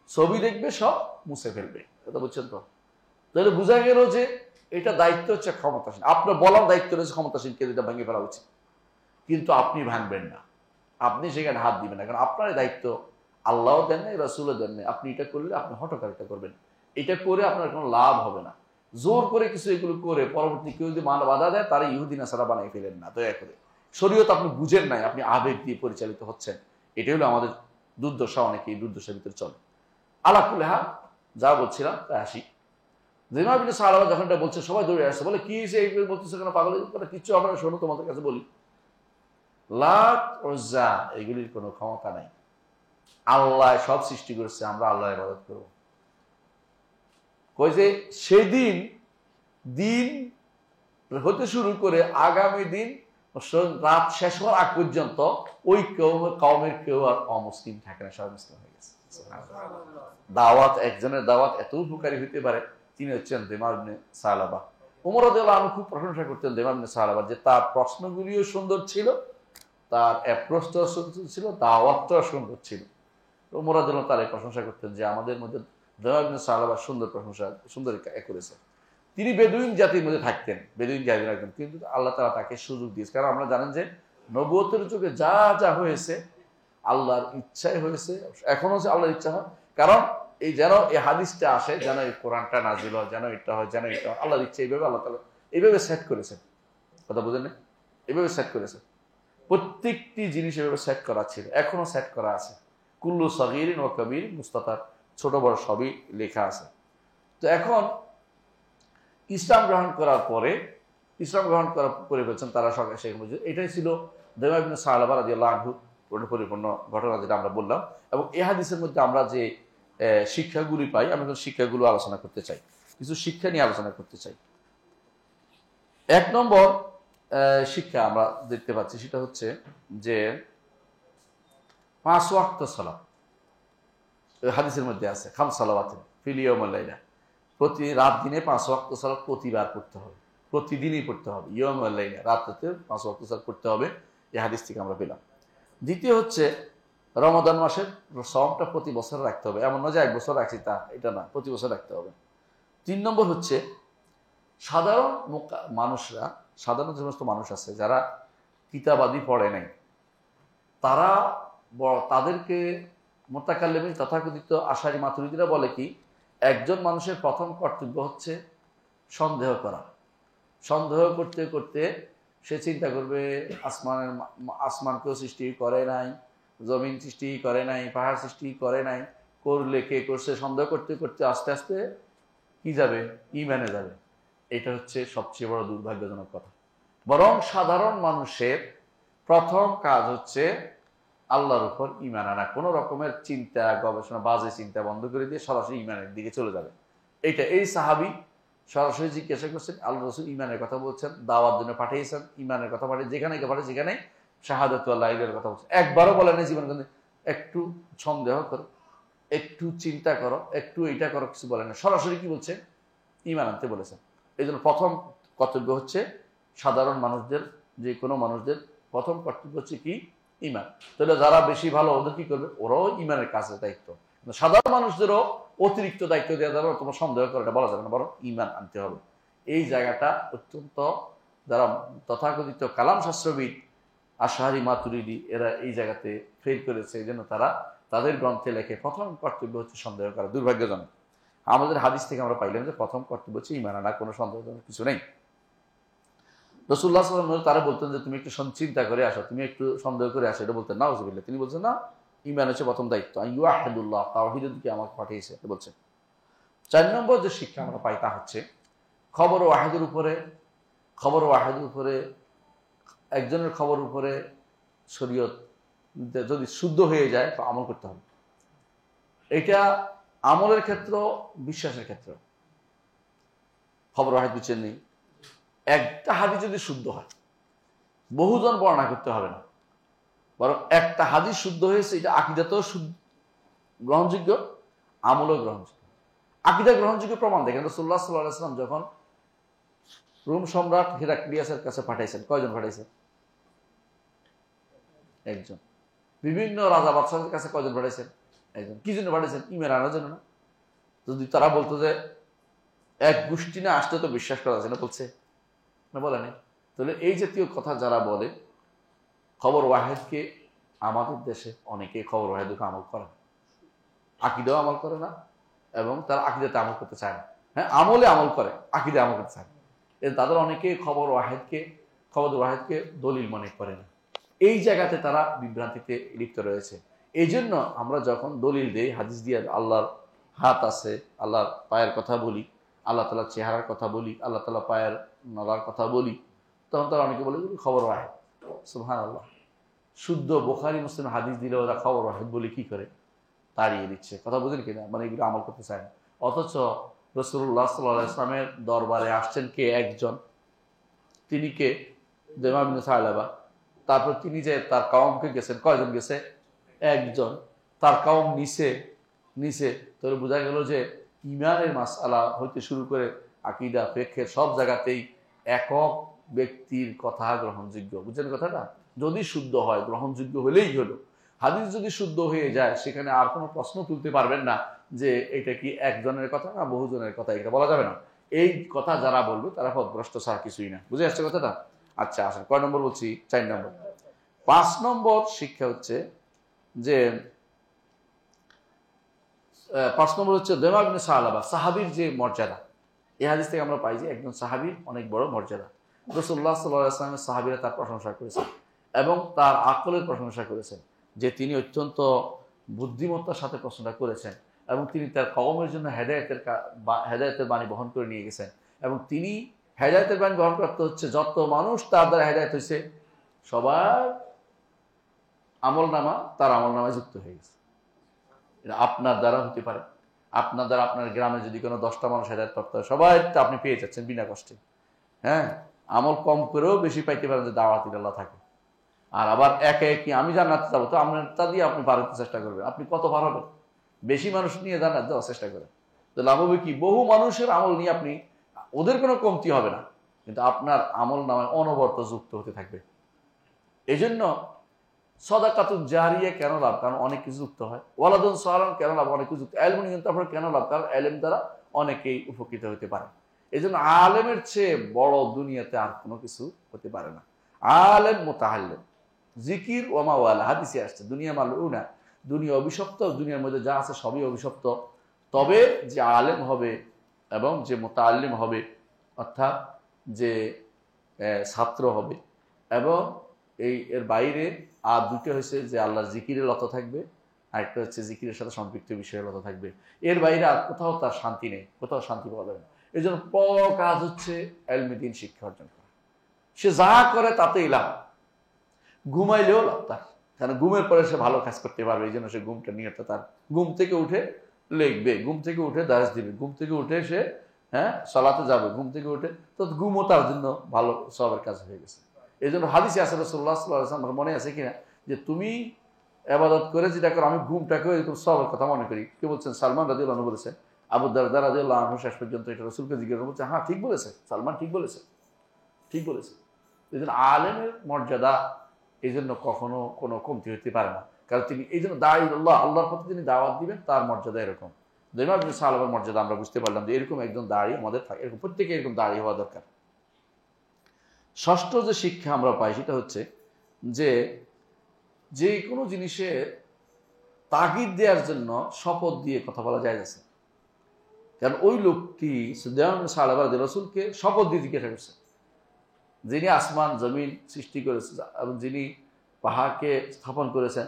ছবি দেখবে সব মুছে ফেলবে। কথা বুঝছেন তো? তাহলে বোঝা গেল যে এটা দায়িত্ব হচ্ছে ক্ষমতাসীন, আপনার বলার দায়িত্ব রয়েছে ক্ষমতাসীনকে এটা ভেঙে ফেলা উচিত, কিন্তু আপনি ভাঙবেন না, আপনি সেখানে হাত দিবেন না, কারণ আপনার দায়িত্ব আল্লাহও দেন নাই, রাসূলও দেন নাই। আপনি এটা করলে আপনি হঠকারিতা করবেন, এটা করে আপনার কোনো লাভ হবে না। জোর করে কিছু এগুলো করে পরবর্তী কেউ যদি বাধা দেয় তারা ইহুদি নাসারা বানাই ফেলেন না, দয়া করে। শরীয়ত আপনি বুঝেন নাই, আপনি আবেগ দিয়ে পরিচালিত হচ্ছেন, এটাই হলো আমাদের দুর্দশা। অনেকেই দুর্দশার ভিতরে চলে। আলাকুল হাল, যা বলছিলাম তাই আসি। যেমন আপনি সাহাবা যখন এটা বলছে সবাই দৌড়ে আসছে, বলে কি হয়েছে এইগুলো বলতেছে কেন, পাগল কিচ্ছু আপনারা শোনো, তোমাদের কাছে বলি, লাত উজ্জা এগুলির কোনো ক্ষমতা নাই। আল্লাহ সব সৃষ্টি করেছে, আমরা আল্লাহ ইবাদত করব। কই যে সেদিন দিন হতে শুরু করে আগামী দিন রাত শেষ হওয়ার আগ পর্যন্ত ওই কওমের কেউ আর অমুসলিম থাকে না, সব মুসলিম হয়ে গেছে। দাওয়াত, একজনের দাওয়াত এত উপকারী হইতে পারে। তিনি হচ্ছেন দিমার ইবনে সালাবা। ওমর রাদিয়াল্লাহু আনহু খুব প্রশংসা করতেন দিমার ইবনে সালাবার, যে তার প্রশ্নগুলিও সুন্দর ছিল, তার অ্যাপ্রোচটাও সুন্দর ছিল, দাওয়াতটাও সুন্দর ছিল। ওমর রাদিয়াল্লাহু তার প্রশংসা করতেন যে আমাদের মধ্যে দিমার ইবনে সালাবা সুন্দর প্রশংসা, সুন্দর করেছে। তিনি বেদুইন জাতির মধ্যে থাকতেন, বেদুইন জাতির রাখতেন, কিন্তু আল্লাহ তাআলা তাকে সুযোগ দিয়েছে। কারণ আমরা জানেন যে নবুয়তের যুগে যা যা হয়েছে আল্লাহর ইচ্ছাই হয়েছে, এখনো যে আল্লাহর ইচ্ছা হয়। কারণ এই যেন এই হাদিসটা আসে, যেন এই কোরআনটা নাজিল হয়, যেন এটা হয়, যেন এটা হয়, আল্লাহর ইচ্ছা। এইভাবে আল্লাহ তাআলা এইভাবে সেট করেছেন। কথা বুঝেন না? এইভাবে সেট করেছেন। প্রত্যেকটি জিনিস এভাবে সেট করা ছিল, এখনো সেট করা আছে। কুল্লু সগীরিন ওয়া কাবীরিন মুস্তাতার, ছোট বড় সবই লেখা আছে। তো এখন ইসলাম গ্রহণ করার পরে, ইসলাম গ্রহণ করার পরে বলছেন তারা সবাই শেখ মুজিব। এটাই ছিল দিমার ইবনে সালাবা রাদিয়াল্লাহু আনহু পরিপূর্ণ ঘটনা, যেটা আমরা বললাম। এবং এই হাদিসের মধ্যে আমরা যে শিক্ষাগুলি পাই, আমি শিক্ষাগুলো আলোচনা করতে চাই, কিছু শিক্ষা নিয়ে আলোচনা করতে চাই। এক নম্বর শিক্ষা আমরা দেখতে পাচ্ছি, সেটা হচ্ছে যে 5 ওয়াক্ত সালাত হাদিসের মধ্যে আছে, খামস সালাওয়াতিন ফিল ইয়াউম ওয়াল লাইলা, প্রতি রাত দিনে 5 ওয়াক্ত সালাত প্রতিবার পড়তে হবে, প্রতিদিনই পড়তে হবে। ইয়াউম ওয়াল লাইলা, রাত রাতে 5 ওয়াক্ত সালাত পড়তে হবে, এই হাদিস থেকে আমরা পেলাম। দ্বিতীয় হচ্ছে রমাদান মাসের সওমটা প্রতি বছর রাখতে হবে, এমন না যে এক বছর রাখছি তা, এটা না, প্রতি বছর রাখতে হবে। 3 নম্বর হচ্ছে সাধারণ মানুষরা, সাধারণ যে সমস্ত মানুষ আছে যারা কিতাবাদি পড়ে নাই, তারা তাদেরকে মুতাকাল্লিমিন তথাকথিত আশারি মাতুরিদিরা বলে কি, একজন মানুষের প্রথম কর্তব্য হচ্ছে সন্দেহ করা। সন্দেহ করতে করতে সে চিন্তা করবে আসমানকেও সৃষ্টি করে নাই, জমিন সৃষ্টি করে নাই, পাহাড় সৃষ্টি করে নাই, করলে কে করছে, সন্দেহ করতে করতে আস্তে আস্তে কি যাবে, ঈমানে যাবে। এটা হচ্ছে সবচেয়ে বড় দুর্ভাগ্যজনক কথা। বরং সাধারণ মানুষের প্রথম কাজ হচ্ছে আল্লাহর উপর ঈমান আনা, কোনো রকমের চিন্তা গবেষণা বাজে চিন্তা বন্ধ করে দিয়ে সরাসরি ঈমানের দিকে চলে যাবে। এই সাহাবী সরাসরি জিজ্ঞাসা করছেন, আল্লাহ রাসূল ঈমানের কথা বলছেন, দাওয়াত জন্য পাঠিয়েছেন, ঈমানের কথা পাঠিয়ে যেখানে সেখানে শাহাদাতু আল্লা ইলাহা কথা বলছেন। একবারও বলেন না জীবনে একটু সন্দেহ করো, একটু চিন্তা করো, একটু এটা করো, কিছু বলেন না। সরাসরি কি বলছে? ঈমান আনতে বলেছেন। এই জন্য প্রথম কর্তব্য হচ্ছে সাধারণ মানুষদের, যে কোনো মানুষদের প্রথম কর্তব্য হচ্ছে কি? ঈমান। তাহলে যারা বেশি ভালো ওদের কি করবে? ওরাও ঈমানের কাছে দায়িত্ব। সাধারণ মানুষদেরও অতিরিক্ত দায়িত্ব দেওয়া যাবে, তোমার সন্দেহ করে এটা বলা যাবে না, বরং ঈমান আনতে হবে। এই জায়গাটা অত্যন্ত, যারা তথাকথিত কালাম শাস্ত্রবিদ আশআরী মাতুরিদি এরা এই জায়গাতে ফেল করেছে। এই জন্য তারা তাদের গ্রন্থে লেখে প্রথম কর্তব্য হচ্ছে সন্দেহ করা। দুর্ভাগ্যজনক। আমাদের হাদিস থেকে আমরা পাইলাম যে প্রথম কর্তব্য হচ্ছে ঈমান আনা, কোনো সন্দেহজনক কিছু নেই। রাসূলুল্লাহ সাল্লাল্লাহু আলাইহি ওয়াসাল্লাম তারা বলতেন যে তুমি একটু চিন্তা করে আসো, তুমি একটু সন্দেহ করে আসো, এটা বলতেন নাউযুবিল্লাহ। তিনি বলছেন না, ঈমান হচ্ছে প্রথম দায়িত্ব, ইউহিদুল্লাহ, তাওহীদের দিকে আমাকে পাঠিয়েছে বলছেন। 4 নম্বর যে শিক্ষা আমরা পাই তা হচ্ছে খবর ওয়াহিদের উপরে একজনের খবর উপরে শরীয়ত যদি শুদ্ধ হয়ে যায় তো আমল করতে হবে। এটা আমলের ক্ষেত্র, বিশ্বাসের ক্ষেত্র। খবর ওয়াহিদ বুঝছেন নেই, একটা হাদিস যদি শুদ্ধ হয় বহুজন বর্ণনা করতে হবে না, বরং একটা হাদিস শুদ্ধ হয়েছে, এটা আকীদাতেও গ্রহণযোগ্য, আমলও গ্রহণযোগ্য। আকীদা গ্রহণযোগ্য প্রমাণ দেখেন রাসূলুল্লাহ সাল্লাল্লাহু আলাইহি ওয়াসাল্লাম যখন রোম সম্রাট হিরাক্লিয়াসের কাছে পাঠাইছেন, কয়জন পাঠাইছেন? একজন। বিভিন্ন রাজা বাদশাহের কাছে কয়জন পাঠাইছেন? একজন। কি জন্য পাঠাইছেন? ঈমান আনার জন্য না? যদি তারা বলতো যে এক গোষ্ঠী না আসতে তো বিশ্বাস করা যায় না, বলছে না, বলে নেই। তাহলে এই জাতীয় কথা যারা বলে খবর ওয়াহিদকে, আমাদের দেশে অনেকে খবর ওয়াহিদকে আমল করে না, আকীদাও আমল করে না, এবং তারা আকীদাতে আমল করতে চায় না। হ্যাঁ, আমলে আমল করে, আকীদা আমল করতে চায় না। তাদের অনেকে খবর ওয়াহিদকে দলিল মনে করে না। এই জায়গাতে তারা বিভ্রান্তিতে লিপ্ত রয়েছে। এই জন্য আমরা যখন দলিল দেই, হাদিস দিয়ে আল্লাহর হাত আছে, আল্লাহর পায়ের কথা বলি, আল্লাহ তাআলার চেহারার কথা বলি, আল্লাহ তাআলা পায়ের নলার কথা বলি, তখন তারা অনেকে বলে খবর ওয়াহিদ। সুবহানাল্লাহ। শুদ্ধ বুখারী মুসলিম হাদিস দিলে ওরা খবর ওয়াহিদ বলে কি করে তাড়িয়ে দিচ্ছে। কথা বুঝেন কিনা? মানে এগুলো আমল করতে চায় না। অথচ রাসূলুল্লাহ সাল্লাল্লাহু আলাইহি ওয়াসাল্লামের দরবারে আসছেন কে? একজন। তিনি কে? দিমাম ইবনে সালাবা। তারপর তিনি যে তার কওমকে গেছেন, কয়জন গেছে? একজন। তার কওম নিচে। তাহলে বোঝা গেল যে ঈমানের মাসআলা হইতে শুরু করে আকীদা, ফিকহের সব জায়গাতেই একক ব্যক্তির কথা গ্রহণযোগ্য। বুঝছেন কথাটা? যদি শুদ্ধ হয়, গ্রহণযোগ্য হলেই হলো। হাদিস যদি শুদ্ধ হয়ে যায়, সেখানে আর কোনো প্রশ্ন তুলতে পারবেন না যে এটা কি একজনের কথা না বহুজনের কথা, এটা বলা যাবে না। এই কথা যারা বলবে তারা পথভ্রষ্ট ছাড়া কিছুই না। বুঝে আসছে কথাটা? আচ্ছা, আসেন কয় নম্বর বলছি? 4 নম্বর। 5 নম্বর শিক্ষা হচ্ছে যে 5 নম্বর হচ্ছে দিমাম ইবনে সালাবা, সাহাবীর যে মর্যাদা। এই হাদিস থেকে আমরা পাই যে একজন সাহাবীর অনেক বড় মর্যাদা। রাসূলুল্লাহ সাল্লাল্লাহু আলাইহি ওয়াসাল্লামের সাহাবীরা তার প্রশংসা করেছেন এবং তার আকলের প্রশংসা করেছেন, যে তিনি অত্যন্ত বুদ্ধিমত্তার সাথে প্রশ্নটা করেছেন এবং তিনি তার কওমের জন্য হেদায়েতের বাণী বহন করে নিয়ে গেছেন। এবং তিনি হেদায়েতের বাণী বহন করতে হচ্ছে, যত মানুষ তার দ্বারা হেদায়েত হয়েছে সবার আমলনামা তার আমলনামায় যুক্ত হয়ে গেছে। এটা আপনার দ্বারা হতে পারে। আপনার দ্বারা আপনার গ্রামে যদি কোনো 10টা মানুষ হেদায়েত করতে হয়, সবাই আপনি পেয়ে যাচ্ছেন বিনা কষ্টে। হ্যাঁ, আমল কম করেও বেশি পাইতে পারেন যে দাওয়াত ইলাল্লাহ থাকে। আর আবার একে আমি জান্নাতে যাবো, তো আপনার তা দিয়ে আপনি পার হতে চেষ্টা করবেন। আপনি কত পার হবেন? বেশি মানুষ নিয়ে জান্নাত যাওয়ার চেষ্টা করেন, তো লাভ হবে কি? বহু মানুষের আমল নিয়ে আপনি, ওদের কোনো কমতি হবে না, কিন্তু আপনার আমল নামায় অনবরত যুক্ত হতে থাকবে। এই জন্য সাদাকাতুন জারিয়া কেন লাভ? কারণ অনেক কিছু যুক্ত হয়। ওয়ালাদুন সালাম কেন লাভ? অনেক কিছু যুক্ত। ইলমুন ইনতাফা কেন লাভ? কারণ ইলম দ্বারা অনেকেই উপকৃত হতে পারে। এই জন্য আলেমের চেয়ে বড় দুনিয়াতে আর কোনো কিছু হতে পারে না। আলেম মুতাআল্লিম, জিকির ওয়া মাওয়ালা, হাদিসে আসছে দুনিয়া মালউনা, দুনিয়া অভিশপ্ত, দুনিয়ার মধ্যে যা আছে সবই অভিশপ্ত। তবে যে আলেম হবে এবং যে মুতাআল্লিম হবে, অর্থাৎ যে ছাত্র হবে, এবং এর বাইরে আর দুটো হচ্ছে যে আল্লাহর জিকিরে লত থাকবে, আরেকটা হচ্ছে জিকিরের সাথে সম্পৃক্ত বিষয়ে লত থাকবে। এর বাইরে আর কোথাও তার শান্তি নেই, কোথাও শান্তি পাওয়া যাবে না। এই জন্য কাজ হচ্ছে ইলমে দ্বীন শিক্ষা অর্জন করা। সে যা করে তাতেই লাভ, ঘুমাইলেও লাভ তার, কারণ ঘুমের পরে সে ভালো কাজ করতে পারবে, এই জন্য সে ঘুমটা নিয়তটা তার। ঘুম থেকে উঠে লিখবে, ঘুম থেকে উঠে দাস দিবে, ঘুম থেকে উঠে সে সালাতে যাবে, ঘুম থেকে উঠে, তো ঘুমও তার জন্য ভালো সবের কাজ হয়ে গেছে। এই জন্য হাদিসে আছে রাসূলুল্লাহ সাল্লাল্লাহু আলাইহি ওয়াসাল্লাম, মনে আছে কিনা, যে তুমি ইবাদত করে যেটা করো, আমি ঘুমটাকে এরকম সবের কথা মনে করি। কে বলছেন? সালমান রাদিয়াল্লাহু আনহু বলেছেন। আবু দারদা রাদিয়াল্লাহু আনহু শেষ পর্যন্ত এটা রাসূলকে জিজ্ঞাসা করছে, হ্যাঁ ঠিক বলেছে, সালমান ঠিক বলেছে, ঠিক বলেছে। এই জন্য আলেমের মর্যাদা এই জন্য কখনো কোনো কমতি হতে পারে না, কারণ তিনি এই জন্য দাঈউল্লাহ, আল্লাহর পথে তিনি দাওয়াত দিবেন, তার মর্যাদা এরকম। জনাব ইবনে সালামের মর্যাদা আমরা বুঝতে পারলাম যে এরকম একজন দাঁড়ি আমাদের থাকে, এরকম প্রত্যেকে এরকম দাঁড়ি হওয়া দরকার। ষষ্ঠ যে শিক্ষা আমরা পাই সেটা হচ্ছে যে কোনো জিনিসে তাগিদ দেওয়ার জন্য শপথ দিয়ে কথা বলা যায় আছে। কারণ ওই লোকটি রাসূলকে শপথ দিয়ে জিজ্ঞাসা করছে, যিনি আসমান জমিন সৃষ্টি করেছেন এবং যিনি পাহাড়কে স্থাপন করেছেন,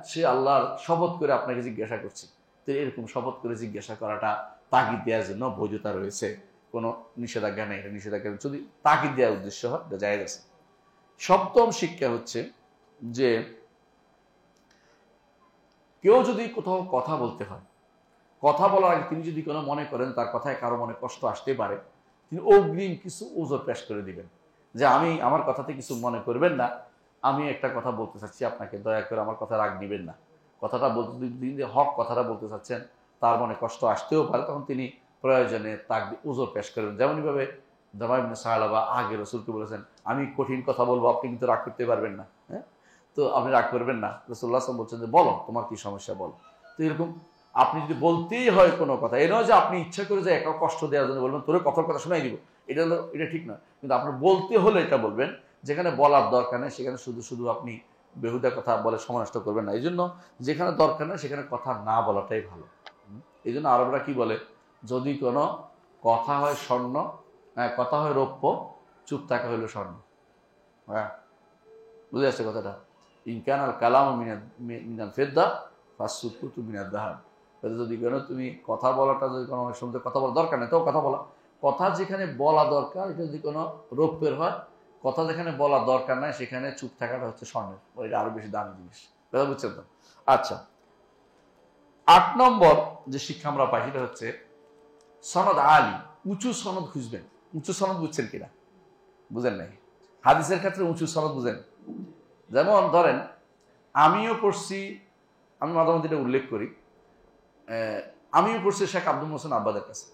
সে আল্লাহর শপথ করে আপনাকে জিজ্ঞাসা করছে। তো এরকম শপথ করে জিজ্ঞাসা করাটা তাগিদ দেওয়ার জন্য বৈধতা রয়েছে, কোনো নিষেধাজ্ঞা নেই। এটা নিষেধাজ্ঞা যদি তাগিদ দেওয়ার উদ্দেশ্য হয় এটা জায়েজ আছে। সপ্তম শিক্ষা হচ্ছে যে কেউ যদি কোথাও কথা বলতে হয়, কথা বলার আগে তিনি যদি কোনো মনে করেন তার কথায় কারো মনে কষ্ট আসতে পারে, তিনি অগ্রিম কিছু ওজর পেশ করে দিবেন, যে আমি আমার কথাতে কিছু মনে করবেন না, আমি একটা কথা বলতে চাচ্ছি আপনাকে, দয়া করে আমার কথা রাগ দিবেন না। কথাটা বলতে হক কথাটা বলতে চাচ্ছেন, তার মনে কষ্ট আসতেও পারে, তখন তিনি প্রয়োজনে তাক ওজর পেশ করবেন। যেমনইভাবে জামাই ইবনে সালাবা আগে রাসূলকে বলেছেন, আমি কঠিন কথা বলবো, আপনি কিন্তু রাগ করতে পারবেন না, তো আপনি রাগ করবেন না। রাসূলুল্লাহ সাল্লাল্লাহু আলাইহি ওয়াসাল্লাম বলছেন যে বলো তোমার কি সমস্যা বলো। তো এরকম আপনি যদি বলতেই হয় কোনো কথা, এ নয় যে আপনি ইচ্ছা করে যে একা কষ্ট দেওয়ার জন্য বলবেন তোর কথার কথা শোনাই দিব, এটা ঠিক নয়। কিন্তু আপনার বলতে হলে এটা বলবেন, যেখানে বলার দরকার নেই সেখানে শুধু শুধু আপনি বেহুদা কথা বলে সময় নষ্ট করবেন না। এই জন্য যেখানে দরকার নেই সেখানে কথা না বলাটাই ভালো। এই জন্য আরবরা কি বলে, যদি কোনো কথা হয় স্বর্ণ, কথা হয় রৌপ্য, চুপ থাকা হইলো স্বর্ণ। বুঝে আসছে কথাটা? ইনকান আল কালাম মিনাল ফেদ্দা ফাসসুকুতু মিনাদ যাহাব। যদি কোনো তুমি কথা বলাটা যদি কোনো অনেক সময় কথা বলা দরকার নেই, তো কথা বলা, কথা যেখানে বলা দরকার এটা যদি কোনো রৌপ্যের হয়, কথা যেখানে বলা দরকার নাই সেখানে চুপ থাকাটা হচ্ছে স্বর্ণের, এটা আরো বেশি দামি জিনিস। বুঝছেন তো? আচ্ছা, 8 নম্বর যে শিক্ষা আমরা পাই সেটা হচ্ছে সনদ আলী, উঁচু সনদ খুঁজবেন। উঁচু সনদ বুঝছেন কিনা? বুঝেন নাই? হাদিসের ক্ষেত্রে উঁচু সনদ বুঝেন? যেমন ধরেন আমিও পড়ছি, আমি মাঝে মধ্যে এটা উল্লেখ করি, আমিও পড়ছি শেখ আব্দুল মোহসেন আব্বাদের কাছে।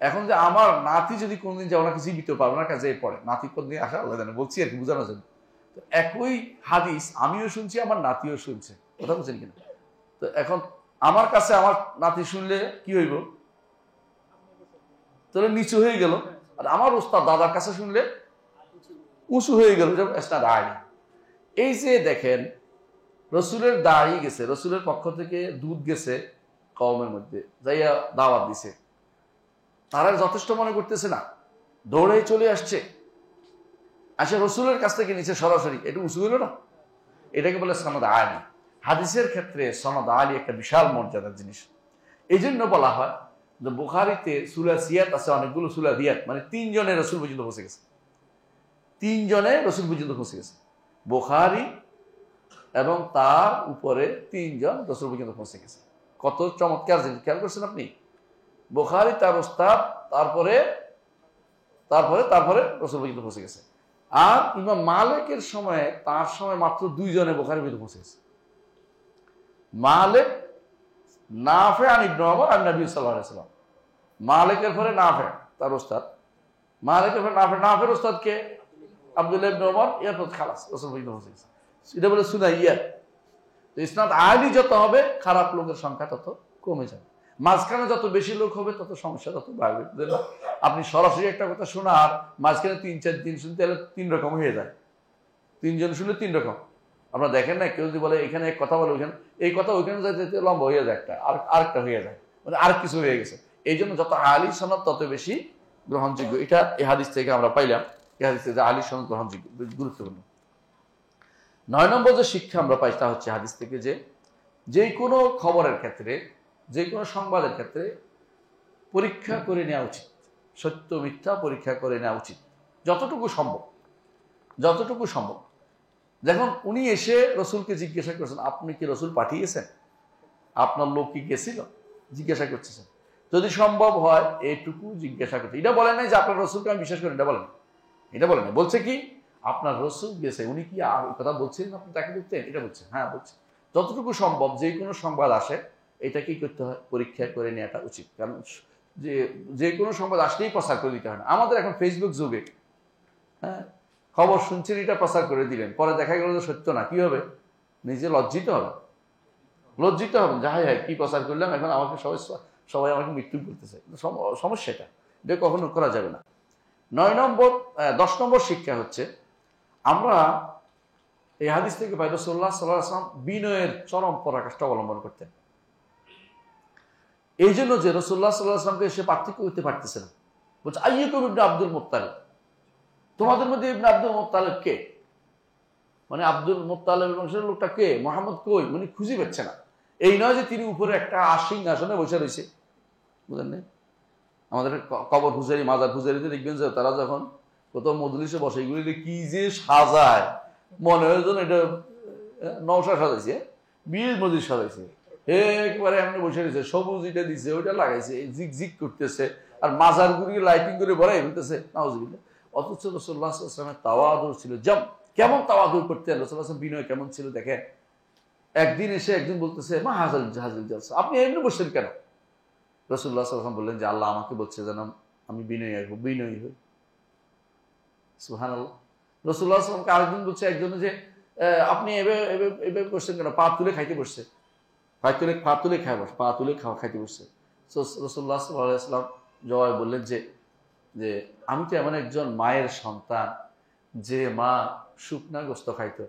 এখন যে আমার নাতি যদি কোনদিন যে ওনাকে জীবিত পাবে, ওনার কাছে পড়ে, নাতি কোনদিন আসা আল্লাহ জানে, বলছি আর কি বোঝানোর জন্য। তো একই হাদিস আমিও শুনছি, আমার নাতিও শুনছে, কথা বলছেন কিনা? তো এখন আমার কাছে আমার নাতি শুনলে কি হইব? তাহলে নিচু হয়ে গেল। আর আমার ওস্তাদ দাদার কাছে শুনলে উঁচু হয়ে গেল। এই যে দেখেন, রসুলের দাঁড়ি গেছে, রসুলের পক্ষ থেকে দুধ গেছে কওমের মধ্যে, যাইয়া দাওয়াত দিছে, তারা যথেষ্ট মনে করতেছে না, দৌড়ে চলে আসছে, আসে রসুলের কাছ থেকে নিচে সরাসরি, এটা উঁচু হইল না? এটাকে বলে সনদ আলী। হাদিসের ক্ষেত্রে সনদ আলী একটা বিশাল মর্যাদার জিনিস। এই জন্য বলা হয় যে বুখারীতে সূরা সিয়াত আছে অনেকগুলো, সূরা রিয়াত মানে 3 জনের রসুল পর্যন্ত পৌঁছে গেছে, 3 জনে রসুল পর্যন্ত পৌঁছে গেছে। বুখারী এবং তার উপরে 3 জন রসুল পর্যন্ত পৌঁছে গেছে। কত চমৎকার জিনিস, খেয়াল করছেন আপনি? বুখারী তার ওস্তাদ, তারপরে তারপরে তারপরে রসুল পর্যন্ত পৌঁছে গেছে। আর ইমাম মালিকের সময়, তার সময় মাত্র 2 জনে বুখারী পর্যন্ত পৌঁছে গেছে। মালিক, নাফে আন ইবনে ওমর আন নবী সাল্লাল্লাহু আলাইহি ওয়াসাল্লাম। মালিকের পরে নাফে তার ওস্তাদ, মালিকের পরে নাফে, নাফের ওস্তাদ কে? আব্দুল্লাহ ইবনে ওমর। এরপর খালাস রাসূল পর্যন্ত পৌঁছে গেছে। এটা বলে সুনাইয়াত। তো ইসনাদ আলী যত হবে, খারাপ লোকের সংখ্যা তত কমে যাবে। মাঝখানে যত বেশি লোক হবে তত সমস্যা তত বাড়বে। আপনি সরাসরি একটা কথা শোনা আর মাঝখানে 3-4 দিন শুনতে হলে 3 রকম হয়ে যায়। 3 জন শুনলে 3 রকম। আপনারা দেখেন না, কেউ যদি বলে এখানে এক কথা বলে ওইখানে এই কথা, ওইখানে যাইতে লম্বা হয়ে যায়, একটা আরেকটা হয়ে যায়, মানে আরেক কিছু হয়ে গেছে। এই জন্য যত আলী সনদ তত বেশি গ্রহণযোগ্য। এটা এই হাদিস থেকে আমরা পাইলাম, এই হাদিস থেকে আলী সনদ গ্রহণযোগ্য, গুরুত্বপূর্ণ। 9 নম্বর যে শিক্ষা আমরা পাই তা হচ্ছে হাদিস থেকে যে কোনো খবরের ক্ষেত্রে, যে কোনো সংবাদের ক্ষেত্রে পরীক্ষা করে নেওয়া উচিত, সত্য মিথ্যা পরীক্ষা করে নেওয়া উচিত যতটুকু সম্ভব, যতটুকু সম্ভব। যখন উনি এসে রসুলকে জিজ্ঞাসা করছেন, আপনি কি রসুল পাঠিয়েছেন, আপনার লোক কি গেছিল, জিজ্ঞাসা করতেছেন। যদি সম্ভব হয় এইটুকু জিজ্ঞাসা করতে, এটা বলে নাই যে আপনার রসুলকে আমি বিশ্বাস করি, এটা বলেন, এটা বলে না। বলছে কি আপনার রসুল গেছে, উনি কি কথা বলছিলেন, আপনি তাকে দেখতেন, এটা বলছেন। হ্যাঁ বলছে। যতটুকু সম্ভব যে কোনো সংবাদ আসে এটা কি করতে হয়, পরীক্ষা করে নেওয়াটা উচিত। কারণ যে কোনো সংবাদ আসলেই প্রচার করে দিতে হয় না। আমাদের এখন ফেসবুক যুগে, হ্যাঁ, খবর শুনছেন, এটা প্রচার করে দিলেন, পরে দেখা গেল যে সত্য না, কি হবে, নিজে লজ্জিত হবে, লজ্জিত হবেন, যাই হয় কি প্রচার করলাম, এখন আমাকে সবাই আমাকে মৃত্যু করতেছে। সমস্যাটা এটা কখনো করা যাবে না। 10 নম্বর শিক্ষা হচ্ছে, আমরা এই হাদিস থেকে পাই রাসূলুল্লাহ সাল্লাল্লাহু আলাইহি ওয়াসাল্লাম বিনয়ের চরম পরাকাষ্ঠা অবলম্বন করতেন। এই জন্য যে রাসূলুল্লাহ সাল্লাল্লাহু আলাইহি ওয়াসাল্লামকে সে পার্থক্য করতে পারতেছে না, বলছে আইয়ুকুম ইবনে আব্দুল মুত্তালিব, তোমাদের মধ্যে ইবনে আব্দুল মুত্তালিব কে, মানে আব্দুল মুত্তালিবের বংশের লোকটা কে, মুহাম্মদ কই, উনি খুঁজে পাচ্ছে না। এই নয় যে তিনি উপরে একটা সিংহাসনে বসে রয়েছে, বুঝলেন না। আমাদের কবর পূজারি, মাজার পূজারিতে দেখবেন যে তারা যখন কোথাও মজলিসে বসে, এগুলি কি যে সাজায়, মনে হয় যেন এটা নওশা সাজাইছে, বিয়ের মজলিস সাজাইছে, একবারে এমনি বসে রয়েছে, সবুজ এটা দিচ্ছে, ওইটা লাগাইছে, জিক জিক করতেছে, আর মাজার গুলিকে লাইটিং করে ভরাই ফেলতেছে, নাউজুবিল্লাহ। অথচ রাসূলুল্লাহ সাল্লাল্লাহু আলাইহি ওয়াসাল্লামের তাওয়াদু ছিল, কেমন তাওয়াদু করতেন রাসূলুল্লাহ সাল্লাল্লাহু আলাইহি ওয়াসাল্লাম, বিনয় কেমন ছিল দেখেন। একদিন এসে একদিন বলতেছে, মা হাজাল জাহাজিল জালসা, আপনি এমনি বসছেন কেন? রাসূলুল্লাহ সাল্লাল্লাহু আলাইহি ওয়াসাল্লাম বললেন যে আল্লাহ আমাকে বলছে যেন আমি বিনয়ী হই। সুবহানাল্লাহ। রাসূলুল্লাহ সাল্লাল্লাহু আলাইহি ওয়াসাল্লামকে আরেকদিন বলছে একজনে যে আপনি এভাবে বসছেন কেন, পা তুলে খাইতে বসছে, পা তুলে খাইতে বসছে। রাসূলুল্লাহ সাল্লাল্লাহু আলাইহি ওয়াসাল্লাম জবাবে বললেন যে আমি তো এমন একজন মায়ের সন্তান যে মা শুকনা গোস্ত খাইতো।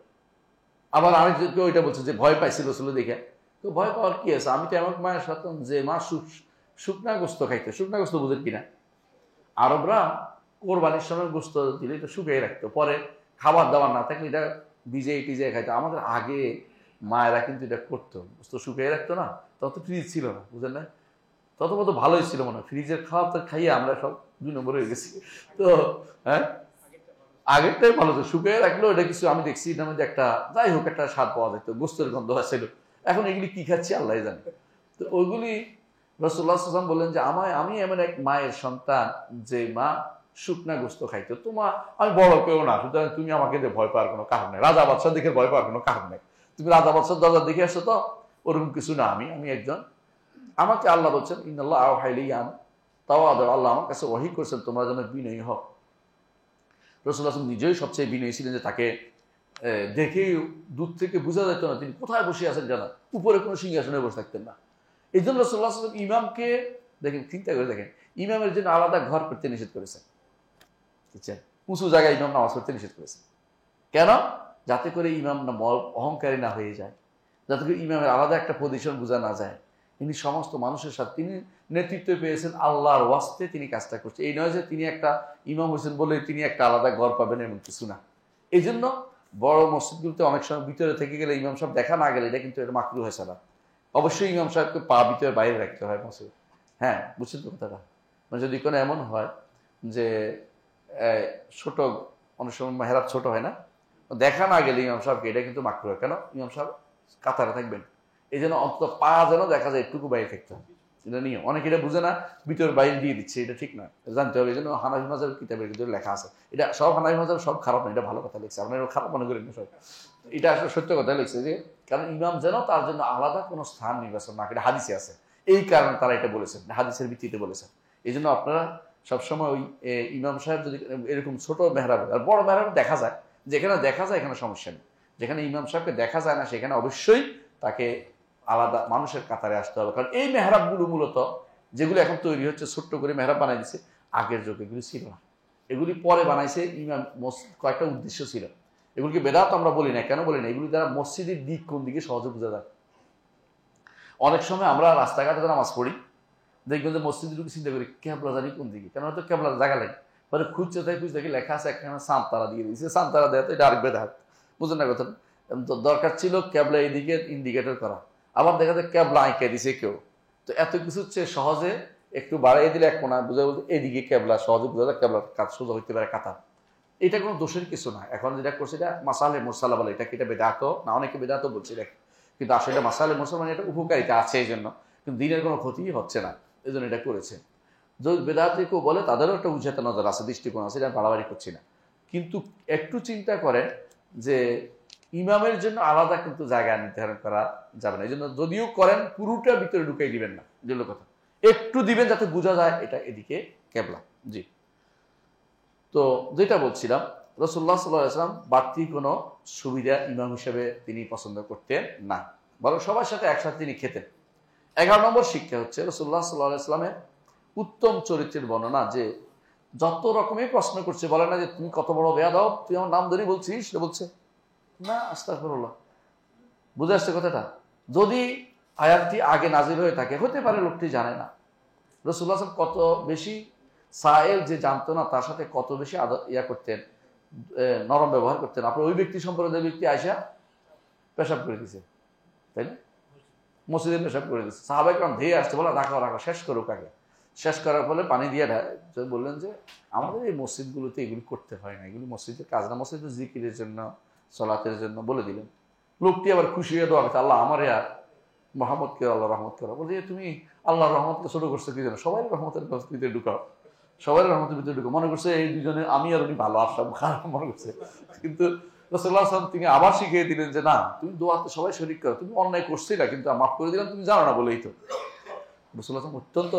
আবার আরেকজনকে ওইটা বলছে যে ভয় পাইছিল রাসূল দেখে, তো ভয় পাওয়ার কি আছে, আমি তো এমন মায়ের সন্তান যে মা শুকনা গোস্ত খাইতো। শুকনা গোস্ত বুঝেন কিনা, আরবরা কোরবানির সময় গোস্ত দিলে এটা শুকিয়ে রাখতো, পরে খাবার দাবার না থাকলে এটা ভিজে খাইতো। আমাদের আগে মায়েরা কিন্তু এটা করতো, গোস্ত শুকিয়ে রাখতো না, তত ফ্রিজ ছিল না, বুঝলেন না, তত মতো ভালোই ছিল মনে হয়। ফ্রিজের খাওয়া তো খাইয়ে আমরা সব 2 নম্বর হয়ে গেছি। তো হ্যাঁ, আগেরটাই ভালো ছিল, শুকিয়ে রাখলেও এটা কিছু আমি দেখছি এটার মধ্যে একটা যাই হোক একটা স্বাদ পাওয়া যেত, গোস্তের গন্ধ আসছিল। এখন এগুলি কি খাচ্ছি আল্লাহ জানে। তো ওইগুলি রাসূলুল্লাহ সাল্লাল্লাহু আলাইহি ওয়াসাল্লাম বললেন যে আমি এমন এক মায়ের সন্তান যে মা শুকনা গোস্ত খাইতো। আমি বড় কেউ না, সুতরাং তুমি আমাকে ভয় পাওয়ার কোনো কারণ নেই, রাজা বাদশাহ দেখে ভয় পাওয়ার কোনো কারণ নেই, তুমি রাজা বাদশাহ দরজা দেখে আসছো, তো ওরকম কিছু না, আমি একজন, আমাকে আল্লাহ বলছেন ইন্নাল্লাহ আওহাইলি আন তাওয়াদু, আল্লাহ আমার কাছে ওহী করেছেন তোমরা যেন বিনয়ী হও। রাসূলুল্লাহ নিজেই সবচেয়ে বিনয়ী ছিলেন, যে তাকে দেখেই দূর থেকে বোঝা যেত না তিনি কোথায় বসে আছেন, জানা উপরে কোনো সিংহাসনে বসে থাকতেন না। এই জন্য রাসূলুল্লাহ ইমামকে দেখেন, চিন্তা করে দেখেন, ইমামের জন্য আলাদা ঘর করতে নিষেধ করেছেন, বুঝছেন, উঁচু জায়গায় ইমাম নামাজ পড়তে নিষেধ করেছেন। কেন? যাতে করে ইমাম না অহংকারী না হয়ে যায়, যাতে করে ইমামের আলাদা একটা পজিশন বোঝা না যায়। তিনি সমস্ত মানুষের সাথে তিনি নেতৃত্ব পেয়েছেন, আল্লাহর ওয়াস্তে তিনি কাজটা করছেন। এই নয় যে তিনি একটা ইমাম হোসেন বলে তিনি একটা আলাদা ঘর পাবেন, এমন কিছু না। এই জন্য বড় মসজিদগুলোতে অনেক সময় ভিতরে থেকে গেলে ইমাম সাহেব দেখা না গেলে এটা কিন্তু এটা মাকরুহ হয়েছে না। অবশ্যই ইমাম সাহেবকে পা ভিতরে বাইরে রাখতে হয় মসজিদ। হ্যাঁ, বুঝছেন তো কথাটা। মানে যদি কোনো এমন হয় যে ছোট, অনেক সময় মেহরাব ছোট হয় না, দেখা না গেলে ইমাম সাহেবকে, এটা কিন্তু মাকরুহ। কেন? ইমাম সাহেব কাতারে থাকবেন, এই জন্য অন্তত পা যেন দেখা যায় একটুকু বাইরে থাকতে হবে, এটা নিয়ে অনেকে এটা বুঝে না, ভিতর বাইরে দিয়ে দিচ্ছে, এটা ঠিক না, জানতে হবে। এই জন্য হানাফি মাযহাবের কিতাবের ভিতরে লেখা আছে, এটা সব হানাফি মাযহাব সব খারাপ না, এটা ভালো কথা লিখছে, আপনারা খারাপ মনে করেন না সব, এটা আসলে সত্য কথা লিখছে, যে কারণ ইমাম যেন তার জন্য আলাদা কোনো স্থান নির্বাচন না করে, হাদিসে আছে, এই কারণে তারা এটা বলেছেন, হাদিসের ভিত্তিতে বলেছেন। এই জন্য আপনারা সবসময় ওই ইমাম সাহেব যদি এরকম ছোট মেহরাব আর বড় মেহরাব দেখা যায়, যেখানে দেখা যায় এখানে সমস্যা নেই, যেখানে ইমাম সাহেবকে দেখা যায় না সেখানে অবশ্যই তাকে আলাদা মানুষের কাতারে আসতে হবে। কারণ এই মেহরাবগুলো মূলত যেগুলো এখন তৈরি হচ্ছে, ছোট্ট করে মেহরাব বানাই দিচ্ছে, আগের যুগে এগুলি ছিল না, এগুলি পরে বানাইছে ইমাম, কয়েকটা উদ্দেশ্য ছিল। এগুলিকে বেদাত আমরা বলি না, কেন বলি না, এগুলি দ্বারা মসজিদের দিক কোন দিকে সহজে বোঝা যায়। অনেক সময় আমরা রাস্তাঘাটে নামাজ পড়ি, দেখবেন যে মসজিদের দিকে চিন্তা করি কেবলা জানি কোন দিকে, কেন হয়তো কেবলা জায়গা লাগে, পরে খুঁজতে দেখি লেখা আছে একখানে সান্তারা দিয়ে দিয়েছে, সান্তারা দেয় তো এটা আরেক বেদাত, বুঝলেন না কথা। দরকার ছিল কেবলা এইদিকে ইন্ডিকেটর করা, আবার দেখা যায় কেবলা আঁকে দিছে কেউ, তো এত কিছু হচ্ছে সহজে একটু বাড়িয়ে দিলে এক কোনা বুঝা বলতে এদিকে কেবলা, সহজে বোঝা যায় কেবলার কাজ সোজা হইতে পারে কাতার। এটা কোনো দোষের কিছু না। এখন যেটা করছে এটা মাসালে মুরসালা বলে, এটা কি এটা বেদাত না, অনেকে বেদাত বলছে এটা, কিন্তু আসলে মাসালে মুরসালা মানে এটা উপকারিতা আছে এই জন্য, কিন্তু দিনের কোনো ক্ষতি হচ্ছে না, এই জন্য এটা করেছে। যদি বেদাতে কেউ বলে তাদেরও একটা উচ্চতা নজর আছে, দৃষ্টিকোণ আছে, এটা বাড়াবাড়ি করছি না। কিন্তু একটু চিন্তা করেন যে ইমামের জন্য আলাদা কিন্তু জায়গা নির্ধারণ করা যাবে না। এই জন্য যদিও করেন পুরোটা ভিতরে ঢুকাই দিবেন না, যেগুলো কথা একটু দিবেন যাতে বোঝা যায় এটা এদিকে কেবলা। জি, তো যেটা বলছিলাম, রাসূলুল্লাহ সাল্লাল্লাহু আলাইহি ওয়াসাল্লাম বাড়তি কোনো সুবিধা ইমাম হিসেবে তিনি পছন্দ করতেন না, বরং সবার সাথে একসাথে তিনি খেতেন। 11 নম্বর শিক্ষা হচ্ছে রাসূলুল্লাহ সাল্লাল্লাহু আলাইহি ওয়াসাল্লামের উত্তম চরিত্রের বর্ণনা, যে যত রকমের প্রশ্ন করছে, বলে না যে তুমি কত বড় বেয়াদব, তুই আমার নাম ধরে বলছিস, সে বলছে না আস্তাগফিরুল্লাহ। বুঝে আসছে কথাটা? যদি আয়াতটি আগে নাজিল হয়ে থাকে, হতে পারে লোকটি জানে না। রাসূলুল্লাহ কত বেশি সায়েল যে জানতো না, তার সাথে কত বেশি ইয়া করতেন, নরম ব্যবহার করতেন। আপনার ওই ব্যক্তি সম্পর্কে যে ব্যক্তি আয়সা পেশাব করে দিছে, তাই না? মসজিদে পেশাব করে দিচ্ছে, সাহাবায়ে কেরাম ধেয়ে আসছে, বলে রাখো রাখো, শেষ করুক আগে। শেষ করার ফলে পানি দিয়ে বললেন যে আমাদের এই মসজিদগুলোতে এগুলি করতে হয় না, এগুলি মসজিদের কাজ না, মসজিদের জিকিরের জন্য, সলাতের জন্য বলে দিলেন। লোকটি আবার খুশি হয়ে দোয়া করছে, আল্লাহ আমার আর মোহাম্মদ কে আল্লাহ রহমত করো। বলছে তুমি আল্লাহর রহমতকে ছোট করছো কি জানো, সবাই রহমতের ভিতরে ঢুকাও, সবাই রহমতের ভিতরে ঢুকাও। মনে করছে এই দুজনে আমি আর উনি ভালো, আর সব খারাপ মনে করছে। কিন্তু রাসূলুল্লাহ সাল্লাল্লাহু আলাইহি ওয়াসাল্লাম তিনি আবার শিখিয়ে দিলেন যে না, তুমি দোয়াতে সবাই শরীক করো, তুমি অন্যায় করছিলা কিন্তু মাফ করে দিলাম, তুমি জানো না বলেই তো। রাসূলুল্লাহ অত্যন্ত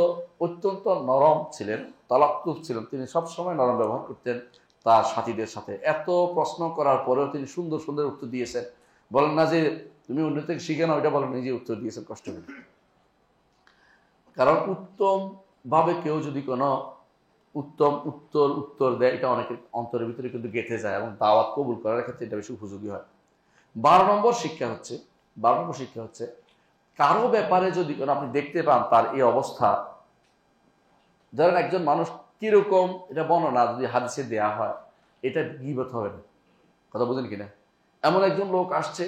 অত্যন্ত নরম ছিলেন, তালাক্কুফ ছিলেন, তিনি সবসময় নরম ব্যবহার করতেন তার সাথীদের সাথে। এত প্রশ্ন করার পরেও তিনি সুন্দর সুন্দর উত্তর দিয়েছেন। বলেন না যে তুমি অন্য থেকে শিখে নাও, এটা বলেন, নিজে উত্তর দিয়েছেন কষ্ট করে। কারণ উত্তম ভাবে কেউ যদি কোনো উত্তম উত্তর দেয়, এটা অনেকের অন্তরের ভিতরে কিন্তু গেঁথে যায় এবং দাওয়াত কবুল করার ক্ষেত্রে এটা বেশি উপযোগী হয়। 12 নম্বর শিক্ষা হচ্ছে কারো ব্যাপারে যদি আপনি দেখতে পান তার এই অবস্থা, ধরেন একজন মানুষ কিরকম, এটা বর্ণনা যদি হাদিসে দেয়া হয়, এটা গীবত হবে না। কথা বুঝেন কিনা? এমন একজন লোক আসছে,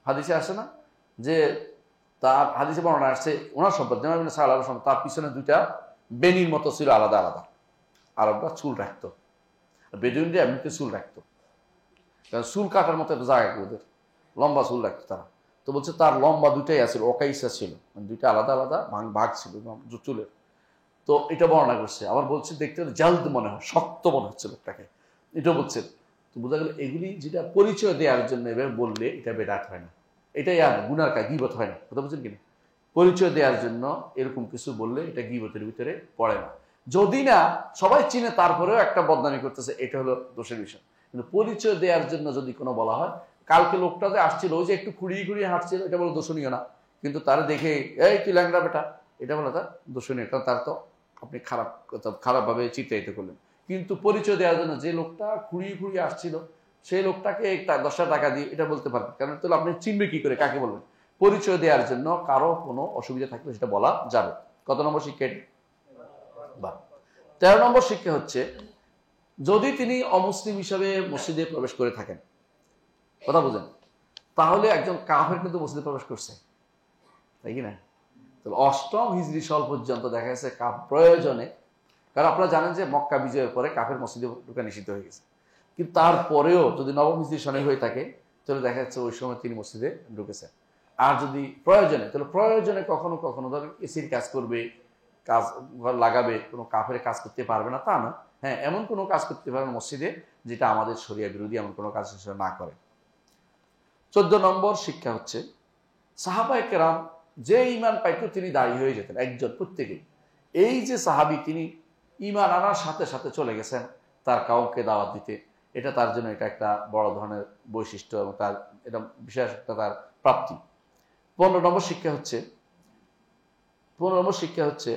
হাদিসে আসে না যে তার হাদিসে বর্ণনা আসছে ওনার সম্পদ, তার পিছনে দুইটা বেনির মতো ছিল, আলাদা আলাদা। আরবরা চুল রাখতো, বেদুইনরা এমনিতে চুল রাখতো, কারণ চুল কাটার মতো একটা জায়গা, ওদের লম্বা চুল রাখতো তারা। তো বলছে তার লম্বা দুইটাই আছিল, অকাইসা ছিল, মানে দুইটা আলাদা আলাদা ভাগ ছিল চুলের। তো এটা বর্ণনা করছে, আবার বলছে দেখতে জালদ মনে হয়, শক্ত মনে হচ্ছে লোকটাকে, এটা বলছে। তো বোঝা গেল এগুলি যেটা পরিচয় দেওয়ার জন্য এবার বললে এটা বেদাত হয় না, এটাই আর গুনার কাজ, গীবত হয় না। কথা বুঝছেন কিনা? পরিচয় দেওয়ার জন্য এরকম কিছু বললে এটা গীবতের ভিতরে পড়ে না। যদি না সবাই চিনে তারপরেও একটা বদনামি করতেছে, এটা হলো দোষের বিষয়। কিন্তু পরিচয় দেওয়ার জন্য যদি কোনো বলা হয়, কালকে লোকটা যে আসছিল ওই যে একটু খুঁড়িয়ে খুঁড়িয়ে হাঁটছিল, এটা বলো দোষণীয় না। কিন্তু তার দেখে এই তুই ল্যাংড়া বেটা, এটা বলো তার দোষণীয়, কারণ তার তো আপনি খারাপভাবে চিত্রায়িত করলেন। কিন্তু পরিচয় দেওয়ার জন্য যে লোকটা খুঁড়িয়ে খুঁড়িয়ে আসছিল, সেই লোকটাকে 10টা টাকা দিয়ে এটা বলতে পারবেন, কারণ তাহলে আপনি চিনবে কি করে কাকে বলবেন? পরিচয় দেওয়ার জন্য কারো কোনো অসুবিধা থাকলে সেটা বলা যাবে। কত নম্বর শিক্ষা? 13 নম্বর শিক্ষা হচ্ছে যদি তিনি অমুসলিম হিসাবে মসজিদে প্রবেশ করে থাকেন, কথা বুঝেন, তাহলে একজন কাফের কিন্তু মসজিদে প্রবেশ করছে, তাই কি না? তাহলে 8ম হিজরি সাল পর্যন্ত দেখা গেছে প্রয়োজনে, কারণ আপনারা জানেন যে মক্কা বিজয়ের পরে কাফের মসজিদে ঢোকা নিষিদ্ধ হয়ে গেছে, কিন্তু তারপরেও যদি 9ম হিজরি সনে হয়ে থাকে তাহলে দেখা যাচ্ছে ওই সময় তিনি মসজিদে ঢুকেছেন। আর যদি প্রয়োজনে, তাহলে প্রয়োজনে কখনো কখনো ধরেন এসির কাজ করবে, কাজ ঘর লাগাবে, কোনো কাফের কাজ করতে পারবে না তা না, হ্যাঁ এমন কোনো কাজ করতে পারবে মসজিদে যেটা আমাদের শরিয়া বিরোধী, এমন কোনো কাজ না করে। 14 নম্বর শিক্ষা হচ্ছে সাহাবায়ে কেরাম যে ঈমান পাইতো তিনি দায়ী হয়ে যেতেন, একজন প্রত্যেকেই। এই যে সাহাবী, তিনি ঈমান আনার সাথে সাথে চলে গেছেন তার কাউকে দাওয়াত দিতে, এটা তার জন্য এটা একটা বড় ধরনের বৈশিষ্ট্য এবং তার এটা বিশেষ একটা তার প্রাপ্তি। 15 নম্বর শিক্ষা হচ্ছে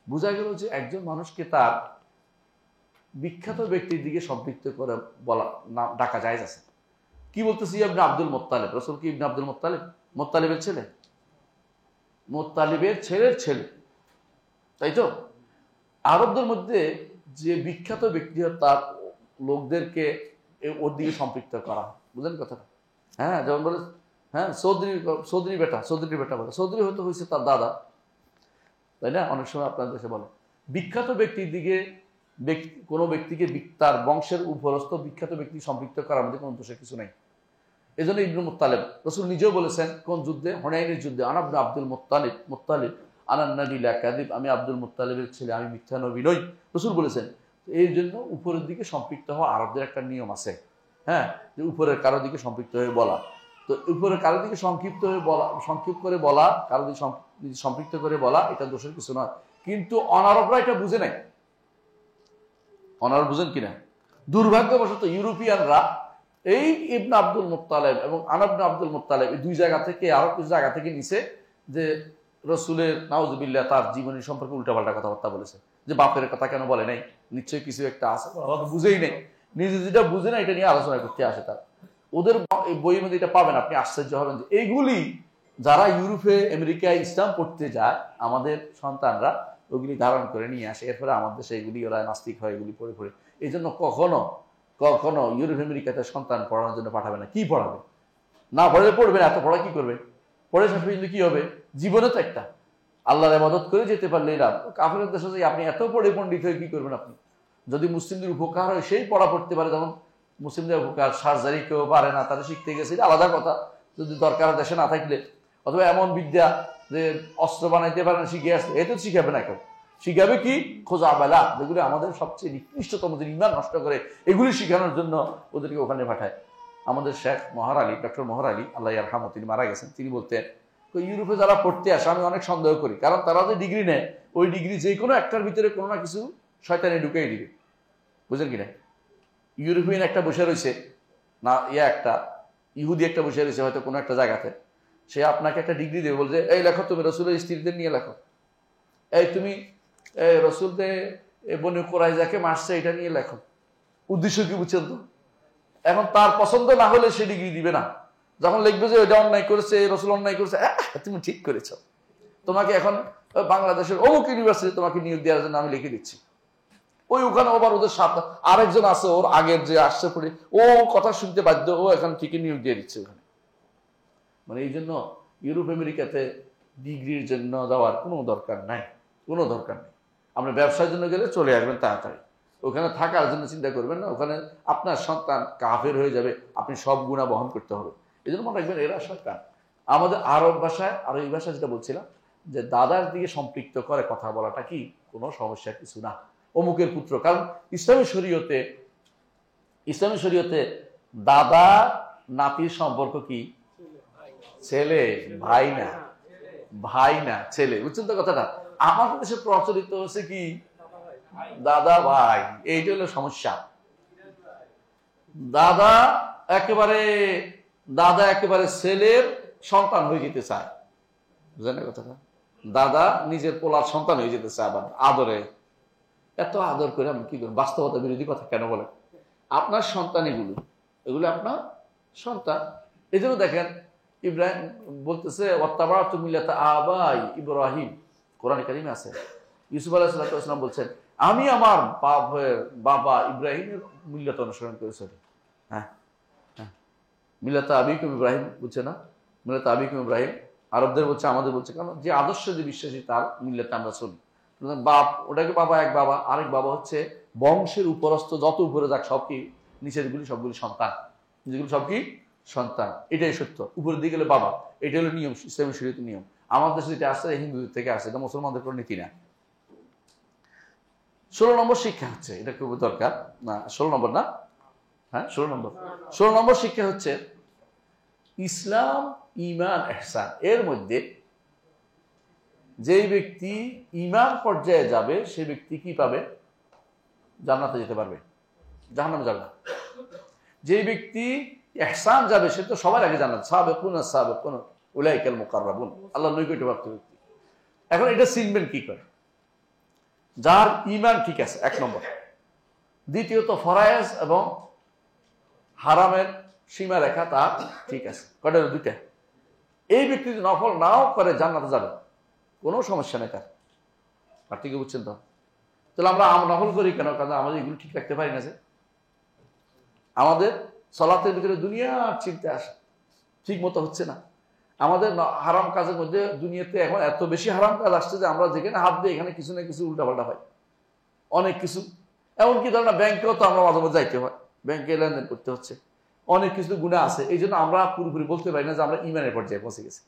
বোঝা গেল যে একজন মানুষকে তার বিখ্যাত ব্যক্তির দিকে সম্পৃক্ত করে বলা না, ডাকা জায়েজ আছে। কি বলতেছি? ইবনে আব্দুল মুত্তালিব, রাসূল কি ইবনে আব্দুল মুত্তালিব? মুত্তালিবের ছেলে, মুত্তালিবের ছেলের ছেলে, তাই তো? আরবদের মধ্যে যে বিখ্যাত ব্যক্তি হয় তার লোকদেরকে ওর দিকে সম্পৃক্ত করা, বুঝলেন কথাটা? হ্যাঁ, যেমন বলে হ্যাঁ চৌধুরী বেটা বলে, চৌধুরী হয়তো হয়েছে তার দাদা, তাই না? অনেক সময় আপনার দেশে বলে বিখ্যাত ব্যক্তির দিকে কোনো ব্যক্তিকে তার বংশের উপরস্থ বিখ্যাত ব্যক্তি সম্পৃক্ত করার মধ্যে কোনো দোষের কিছু নাই। এই জন্য ইবনে মুত্তালিব রাসূল নিজেও বলেছেন কোন যুদ্ধে, হুনাইনের যুদ্ধে, আনাবনা আব্দুল মুত্তালিব আনান নবী লা কাযিব, আমি আব্দুল মুত্তালিবের ছেলে, আমি মিথ্যা নবী নই, রাসূল বলেছেন। এই জন্য উপরের দিকে সম্পৃক্ত হওয়া আরবদের একটা নিয়ম আছে, হ্যাঁ, যে উপরের কারো দিকে সম্পৃক্ত হয়ে বলা। তো উপরের কারো দিকে সংক্ষিপ্ত করে বলা, কারো দিকে সম্পৃক্ত করে বলা, এটা দোষের কিছু নয়। কিন্তু অনারবরা এটা বুঝে নাই। অনারব বুঝেন কিনা? দুর্ভাগ্যবশত ইউরোপিয়ানরা এই ইবনে আব্দুল মুত্তালিব এবং আনাবনে আব্দুল মুত্তালিব এই দুই জায়গা থেকে আরো কিছু জায়গা থেকে নিছে যে রসুলের নাউজুবিল্লাহ তার জীবনী সম্পর্কে উল্টাপাল্টা কথাবার্তা বলেছে, যে বাপের কথা কেন বলে নাই, নিশ্চয়ই কিছু একটা আছে, বুঝেই নেই, নিজে যেটা বুঝে না এটা নিয়ে আলোচনা করতে আসে। তারা ওদের বইয়ের মধ্যে এটা পাবেন, আপনি আশ্চর্য হবেন যে এইগুলি যারা ইউরোপে আমেরিকায় ইসলাম পড়তে যায় আমাদের সন্তানরা ওগুলি ধারণ করে নিয়ে আসে, এরপরে আমাদের দেশে এগুলি ওরা নাস্তিক হয়, এগুলি পড়ে পড়ে। এই জন্য কখনো ইউরোপ আমেরিকাতে সন্তান পড়ানোর জন্য পাঠাবে না। কি পড়াবে? না পড়ে পড়বে না, এত পড়া কি করবে? পড়ে শেষ পর্যন্ত কি হবে? জীবনে তো একটা আল্লাহর ইবাদত করে যেতে পারলে না। কাফেরের দেশে যে আপনি এত পড়ে পণ্ডিত হয়ে কি করবেন? আপনি যদি মুসলিমদের উপকার হয় সেই পড়া পড়তে পারে, যেমন মুসলিমদের উপকার সার্জারি কেউ পারে না, তারা শিখতে গেছে, এটা আলাদা কথা। যদি দরকার দেশে না থাকলে, অথবা এমন বিদ্যা যে অস্ত্র বানাইতে পারে না শিখে আসতে, এত শিখাবে না কেউ। শিখাবে কি? খোঁজা বেলা, যেগুলি আমাদের সবচেয়ে নিকৃষ্টতম, যে ইমান নষ্ট করে, এগুলি শিখানোর জন্য ওদেরকে ওখানে পাঠায়। আমাদের শেখ মহার আলী, ডক্টর মহার আলী আল্লাহ ইয়ারহামহু, তিনি মারা গেছেন, তিনি বলতেন ইউরোপে যারা পড়তে আসে আমি অনেক সন্দেহ করি, কারণ তারা যে ডিগ্রি নেয় ওই ডিগ্রি যে কোনো একটার ভিতরে কোনো না কিছু শয়তানি ঢুকিয়ে দিবে। বুঝলেন কিনা? ইউরোপিয়ান একটা বসে রয়েছে না, একটা ইহুদি একটা বসে রয়েছে হয়তো কোনো একটা জায়গাতে, সে আপনাকে একটা ডিগ্রি দেবে, বলছে এই লেখো তুমি রসুলের স্ত্রীদের নিয়ে লেখো, এই তুমি রসুলতে বনু কুরাইজাকে মারছে এটা নিয়ে লেখো। উদ্দেশ্য কি বুঝছেন তো? এখন তার পছন্দ না হলে সে ডিগ্রি দিবে না। যখন লিখবে যে ওইটা অন্যায় করেছে, রসুল অন্যায় করেছে, তুমি ঠিক করেছ, তোমাকে এখন বাংলাদেশের অমুক ইউনিভার্সিটি তোমাকে নিয়োগ দেওয়ার জন্য আমি লিখে দিচ্ছি। ওই ওখানে আবার ওদের সাথে আরেকজন আছে, ওর আগের যে আসছে পড়ে, ও কথা শুনতে বাধ্য, ও এখন ঠিকই নিয়োগ দিয়ে দিচ্ছে ওখানে। মানে এই জন্য ইউরোপ আমেরিকাতে ডিগ্রির জন্য যাওয়ার কোনো দরকার নাই, কোনো দরকার নেই। আপনি ব্যবসার জন্য গেলে চলে আসবেন তাড়াতাড়ি, ওখানে থাকার জন্য চিন্তা করবেন না। ওখানে আপনার সন্তান কাফের হয়ে যাবে, আপনি সব গুণা বহন করতে হবে। এই জন্য মনে রাখবেন এরা সরকার আমাদের আরব ভাষায়, আর এই ভাষায় যেটা বলছিলাম যে দাদার দিকে সম্পৃক্ত করে কথা বলাটা কি কোনো সমস্যা কিছু না, অমুকের পুত্র। কারণ ইসলামী শরীয়তে দাদা নাতির সম্পর্ক কি? ছেলে ভাই না ছেলে। বুঝছেন তো কথাটা? আমাদের দেশে প্রচলিত হচ্ছে কি দাদা ভাই, এইটা হলো সমস্যা। দাদা একেবারে ছেলের সন্তান হয়ে যেতে চায়। বুঝলেন কথাটা? দাদা নিজের পোলার সন্তান হয়ে যেতে চায়, আবার আদরে। এত আদর করে আমি কি করব? বাস্তবতা বিরোধী কথা কেন বলেন? আপনার সন্তান এগুলো আপনার সন্তান। এই জন্য দেখেন ইব্রাহিম বলতেছে ওয়াত্তাবা'তু মিল্লাতা আবাই ইব্রাহিম, কোরআনে কারিমে আছে। ইউসুফ আলাইহিস সালাম বলছেন আমি আমার বাবা ইব্রাহিমের মিল্লাত অনুসরণ করেছি। হ্যাঁ, মিল্লাতা আবিকুম ইব্রাহিম বলছে না, মিল্লাতা আবিকুম ইব্রাহিম আরবদের বলছে, আমাদের বলছে, কারণ যে আদর্শ যে বিশ্বাসী তার মিল্লাতে আমরা চলি। বাপ ওটাকে বাবা, এক বাবা, আরেক বাবা হচ্ছে বংশের উপরস্থ, যত উপরে যাক সব কি নিচের গুলি সবগুলি সন্তান, যেগুলো সব কি সন্তান। এটাই সত্য। উপরের দিকে গেলে বাবা, এটা হলো নিয়ম, ইসলামী শরীয়তের নিয়ম। আমাদের দেশে যেটা আসছে হিন্দুদের থেকে আসছে, এটা মুসলমানদের কোনো নীতি না। 16 নম্বর শিক্ষা হচ্ছে, এটা খুব দরকার না, 16 নম্বর না, হ্যাঁ 16 নম্বর শিক্ষা হচ্ছে ইসলাম, ঈমান, ইহসান এর মধ্যে যেই ব্যক্তি ঈমান পর্যায়ে যাবে সে ব্যক্তি কি পাবে? জান্নাতে যেতে পারবে, জাহান্নামে যাবে না। যেই ব্যক্তি ইহসান যাবে সে তো সবার আগে জান্নাত, সাবিকুন উলাইকাল মুকাররাবুন, আল্লাহর নৈকট্যপ্রাপ্ত ব্যক্তি। এখন এটা চিনবেন কি করে? যার ঈমান ঠিক আছে, 1 নম্বর। দ্বিতীয়ত ফরায়েজ এবং হারামের সীমা রেখা তার ঠিক আছে, কয়টা? 2টা। এই ব্যক্তি যদি নফল নাও করে জান্নাতে যাবে, কোনো সমস্যা নেই তার। আর ঠিক বুঝছেন তো? তাহলে আমরা নফল করি কেন? কারণ আমাদের এগুলো ঠিক রাখতে পারি না। যে আমাদের সালাতের ভিতরে দুনিয়ার চিন্তা আসে, ঠিক মতো হচ্ছে না। আমাদের হারাম কাজের মধ্যে দুনিয়াতে এখন এত বেশি হারাম কাজ আসছে যে আমরা যেখানে হাত দিই এখানে কিছু না কিছু উল্টাপাল্টা হয়, অনেক কিছু। এমনকি ধরেন না ব্যাংকেও তো আমরা মাঝে মাঝে যাইতে হয়, ব্যাংকে লেনদেন করতে হচ্ছে, অনেক কিছু গুনাহ আছে। এই জন্য আমরা পুরোপুরি বলতে পারি না যে আমরা ইমানের পর্যায়ে পৌঁছে গেছি।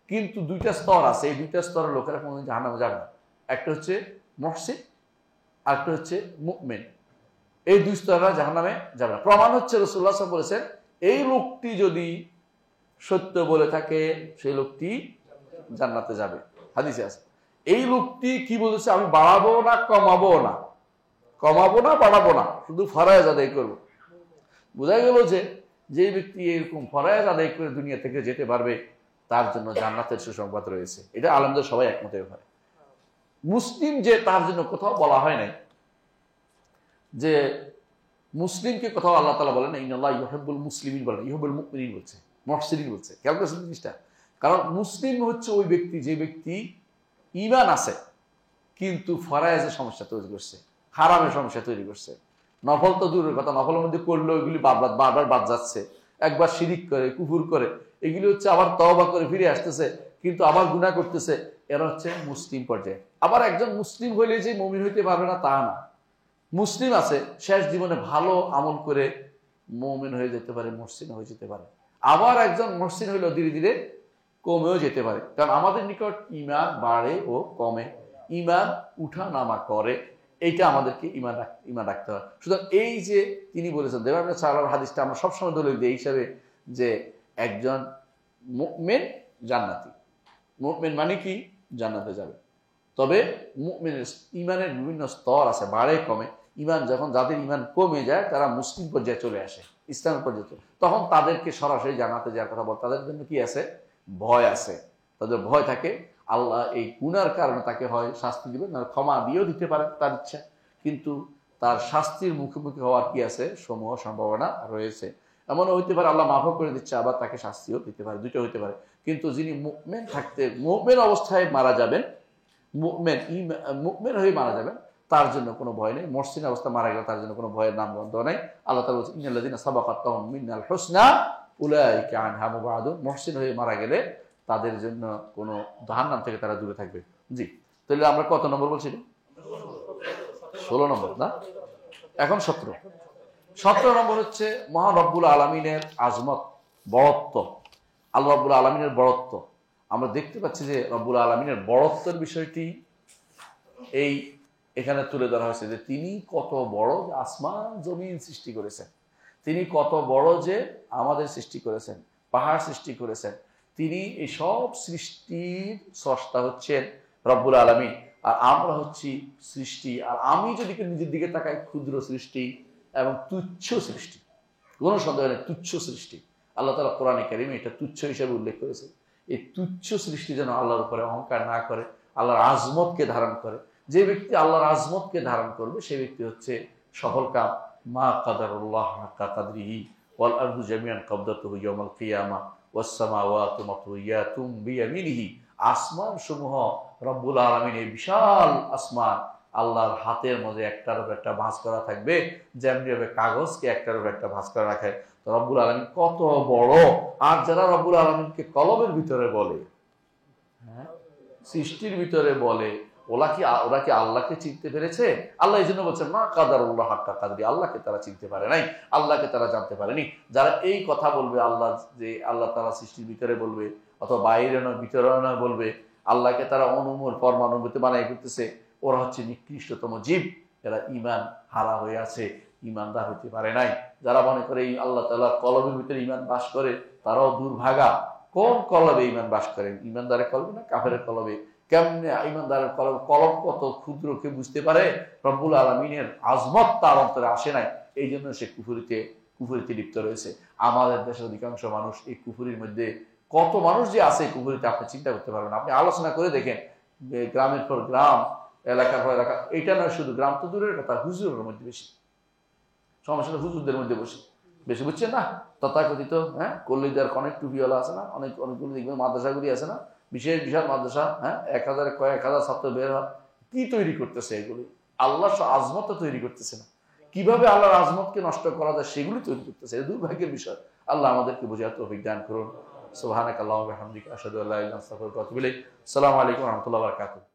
কিন্তু দুইটা স্তর আছে, এই দুইটা স্তরের লোকেরা কোনোদিন জাহান্নামে যাবে না। একটা হচ্ছে মুহসিন, আর একটা হচ্ছে মুমিন। এই দুই স্তররা জাহান্নামে যাবে না। প্রমাণ হচ্ছে রাসূলুল্লাহ সাল্লাল্লাহু আলাইহি ওয়াসাল্লাম বলেছেন, এই লোকটি যদি সত্য বলে থাকে সেই লোকটি জান্নাতে যাবে, হাদিসে আছে। এই লোকটি কি বলেছে, আমি বাড়াবো না কমাবো না, কমাবো না বাড়াবো না, শুধু ফরজ আদায় করবো। বোঝা গেল যে ব্যক্তি এরকম ফরজ আদায় করে দুনিয়া থেকে যেতে পারবে তার জন্য জান্নাতের সুসংবাদ রয়েছে। এটা আলেমদের সবাই একমত হয়। মুসলিম যে তার জন্য কোথাও বলা হয় নাই যে মুসলিমকে কোথাও আল্লাহ তাআলা বলেন ইন্নাল্লাহ ইউহিব্বুল মুসলিমিন, বলেন ইউহিব্বুল মুমিনিন বলছে, মুহসিনিন বলছে। কেন বলছে জিনিসটা? কারণ মুসলিম হচ্ছে ওই ব্যক্তি যে ব্যক্তি ঈমান আছে কিন্তু ফরজের সমস্যা তৈরি করছে, হারামের সমস্যা তৈরি করছে। নফল তো দূরের কথা, নফলের মধ্যে করলেও এগুলি বারবার বাদ যাচ্ছে, একবার শিরিক করে কুফর করে, এগুলি হচ্ছে আবার তওবা করে ফিরে আসতেছে কিন্তু আবার গুনাহ করতেছে। এরা হচ্ছে মুসলিম পর্যায়ে। আবার একজন মুসলিম হইলে যে মুমিন হইতে পারবে না তা না। মুসলিম আছে, শেষ জীবনে ভালো আমল করে মুমিন হয়ে যেতে পারে, মুহসিন হয়ে যেতে পারে। আবার একজন মুহসিন হইলেও ধীরে ধীরে কমেও যেতে পারে। কারণ আমাদের নিকট ঈমান বাড়ে ও কমে, ঈমান উঠা নামা করে, এইটা আমাদেরকে ঈমান রাখতে হয়। সুতরাং এই যে তিনি বলেছেন দেওয়ার সাল্লাল্লাহু হাদিসটা আমরা সবসময় দলিল দিই হিসাবে যে একজন মুমিন জান্নাতি। মুমিন মানে কি? জান্নাতে যাবে। তবে মুমিনের ঈমানের বিভিন্ন স্তর আছে, বাড়ে কমে। ঈমান যখন যাদের ঈমান কমে যায় তারা মুসলিম পর্যায়ে চলে আসে, ইসলামের পর্যায়ে, তখন তাদেরকে সরাসরি জান্নাতে যাওয়ার কথা বল। তাদের জন্য কি আছে? ভয় আছে। তাদের ভয় থাকে আল্লাহ এই গুনার কারণে তাকে হয় শাস্তি দিবেন, না ক্ষমা দিয়েও দিতে পারেন তার ইচ্ছা, কিন্তু তার শাস্তির মুখোমুখি হওয়ার কি আছে? সমূহ সম্ভাবনা রয়েছে। এমনও হইতে পারে আল্লাহ মাফ করে দিচ্ছে, আবার তাকে শাস্তিও দিতে পারে, দুটো হইতে পারে। কিন্তু যিনি মুমিন থাকতে মুমিন অবস্থায় মারা যাবেন, মুমিন হয়ে মারা যাবেন, তার জন্য কোনো ভয় নেই। মুহসিন অবস্থা মারা গেলে তার জন্য কোনো ভয়ের নামগন্ধ নেই। আল্লাহ তাআলা বলেছেন ইন্নাল্লাযীনা সাবাকাত লাহুম মিনাল হুসনা উলাইকা আনহা মুবাদুন। মুহসিন হয়ে মারা গেলে তাদের জন্য কোনো জাহান্নাম থেকে তারা দূরে থাকবে। জি, তাহলে আমরা কত নম্বর বলছি? 16 নম্বর না, এখন 17 নম্বর হচ্ছে মহান রব্বুল আলামিনের আজমত, বড়ত্ব। আল্লাহ রব্বুল আলামিনের বড়ত্ব আমরা দেখতে পাচ্ছি যে রব্বুল আলামিনের বড়ত্বের বিষয়টি এই এখানে তুলে ধরা হয়েছে যে তিনি কত বড়, যে আসমান জমিন সৃষ্টি করেছেন, তিনি কত বড় যে আমাদের সৃষ্টি করেছেন, পাহাড় সৃষ্টি করেছেন। তিনি এই সব সৃষ্টির স্রষ্টা হচ্ছেন রব্বুল আলামিন, আর আমরা হচ্ছি সৃষ্টি। আর আমি যদি নিজের দিকে তাকাই, ক্ষুদ্র সৃষ্টি এবং তুচ্ছ সৃষ্টি, কোনো সন্দেহ নেই, তুচ্ছ সৃষ্টি। আল্লাহ তাআলা কোরআনে কারিমে এটা তুচ্ছ হিসেবে উল্লেখ করেছে। এই তুচ্ছ সৃষ্টি যেন আল্লাহর উপরে অহংকার না করে, আল্লাহর আজমতকে ধারণ করে। যে ব্যক্তি আল্লাহর আজমতকে ধারণ করবে সেই ব্যক্তি হচ্ছে সফল কাম। মা কাদারুল্লাহ হাক্কা কাদরিহি ওয়াল আরদু জামিআন কবদাতুহু ইয়াওমাল কিয়ামাহ ওয়াস সামাওয়াতু মাতউইয়াতুম বিয়ামিনিহি। আসমান সমূহ রব্বুল আলামিন, এই বিশাল আসমান আল্লাহর হাতের মধ্যে একটার উপর একটা ভাঁজ করা থাকবে, যেমনিভাবে কাগজকে একটার উপর একটা ভাঁজ করা রাখে। তো রব্বুল আলামিন কত বড়। আর যারা রব্বুল আলামিনকে কলবের ভিতরে বলে, সৃষ্টির ভিতরে বলে, ওরা কি আল্লাহকে চিনতে পেরেছে? আল্লাহ এই জন্য বলছেন মা কাদারুল্লাহ হাক্কা কাদরি, আল্লাহকে তারা চিনতে পারে নাই, আল্লাহকে তারা জানতে পারেনি। যারা এই কথা বলবে আল্লাহ, যে আল্লাহ তারা সৃষ্টির ভিতরে বলবে অথবা বাইরে নয় ভিতরে নয় বলবে, আল্লাহকে তারা অনুমূল পরমাণুভূতি বানাই করতেছে, ওরা হচ্ছে নিকৃষ্টতম জীব। এরা ঈমান হারা হয়ে আছে, ঈমানদার হতে পারে নাই। যারা মনে করে এই আল্লাহ তাআলা কলবের ভিতরে ঈমান বাস করে, তারাও দুর্ভাগা। কোন কলবে ঈমান বাস করেন? ঈমানদারের কলবে না কাফেরের কলবে? কেমনে ঈমানদারের কলব কত ক্ষুদ্র কে বুঝতে পারে? রব্বুল আলামিনের আজমত তার অন্তরে আসে নাই, এই জন্য সে কুফরিতে লিপ্ত রয়েছে। আমাদের দেশের অধিকাংশ মানুষ এই কুফরির মধ্যে, কত মানুষ যে আছে কুফরিতে আপনি চিন্তা করতে পারবেন। আপনি আলোচনা করে দেখেন, গ্রামের পর গ্রাম, এলাকার পর এলাকা, এটা নয় শুধু গ্রাম তো দূরের কথা, হুজুরের মধ্যে বেশি সমস্যা, হুজুরদের মধ্যে বেশি বুঝছেন না? তথাকথিত কল্লিদার অনেক টুপিওয়ালা আছে না, অনেকগুলো দেখবেন মাদ্রাসাগুলি আছে না, বিশাল মাদ্রাসা, 1000 কয়েক হাজার ছাত্র বের হয়, কি তৈরি করতেছে? এগুলি আল্লাহর আজমত তৈরি করতেছে না, কিভাবে আল্লাহর আজমতকে নষ্ট করা যায় সেগুলি তৈরি করতেছে। এটা দুর্ভাগ্যের বিষয়। আল্লাহ আমাদেরকে বোঝার তৌফিক দান করুন। সুবহানাকাল্লাহু ওয়া বিহামদিকা আশহাদু আল্লা ইলাহা ইল্লা আনতা আস্তাগফিরুকা ওয়া আতুবু ইলাইক। আসসালামু আলাইকুম ওয়া রাহমাতুল্লাহি ওয়া বারাকাতুহু।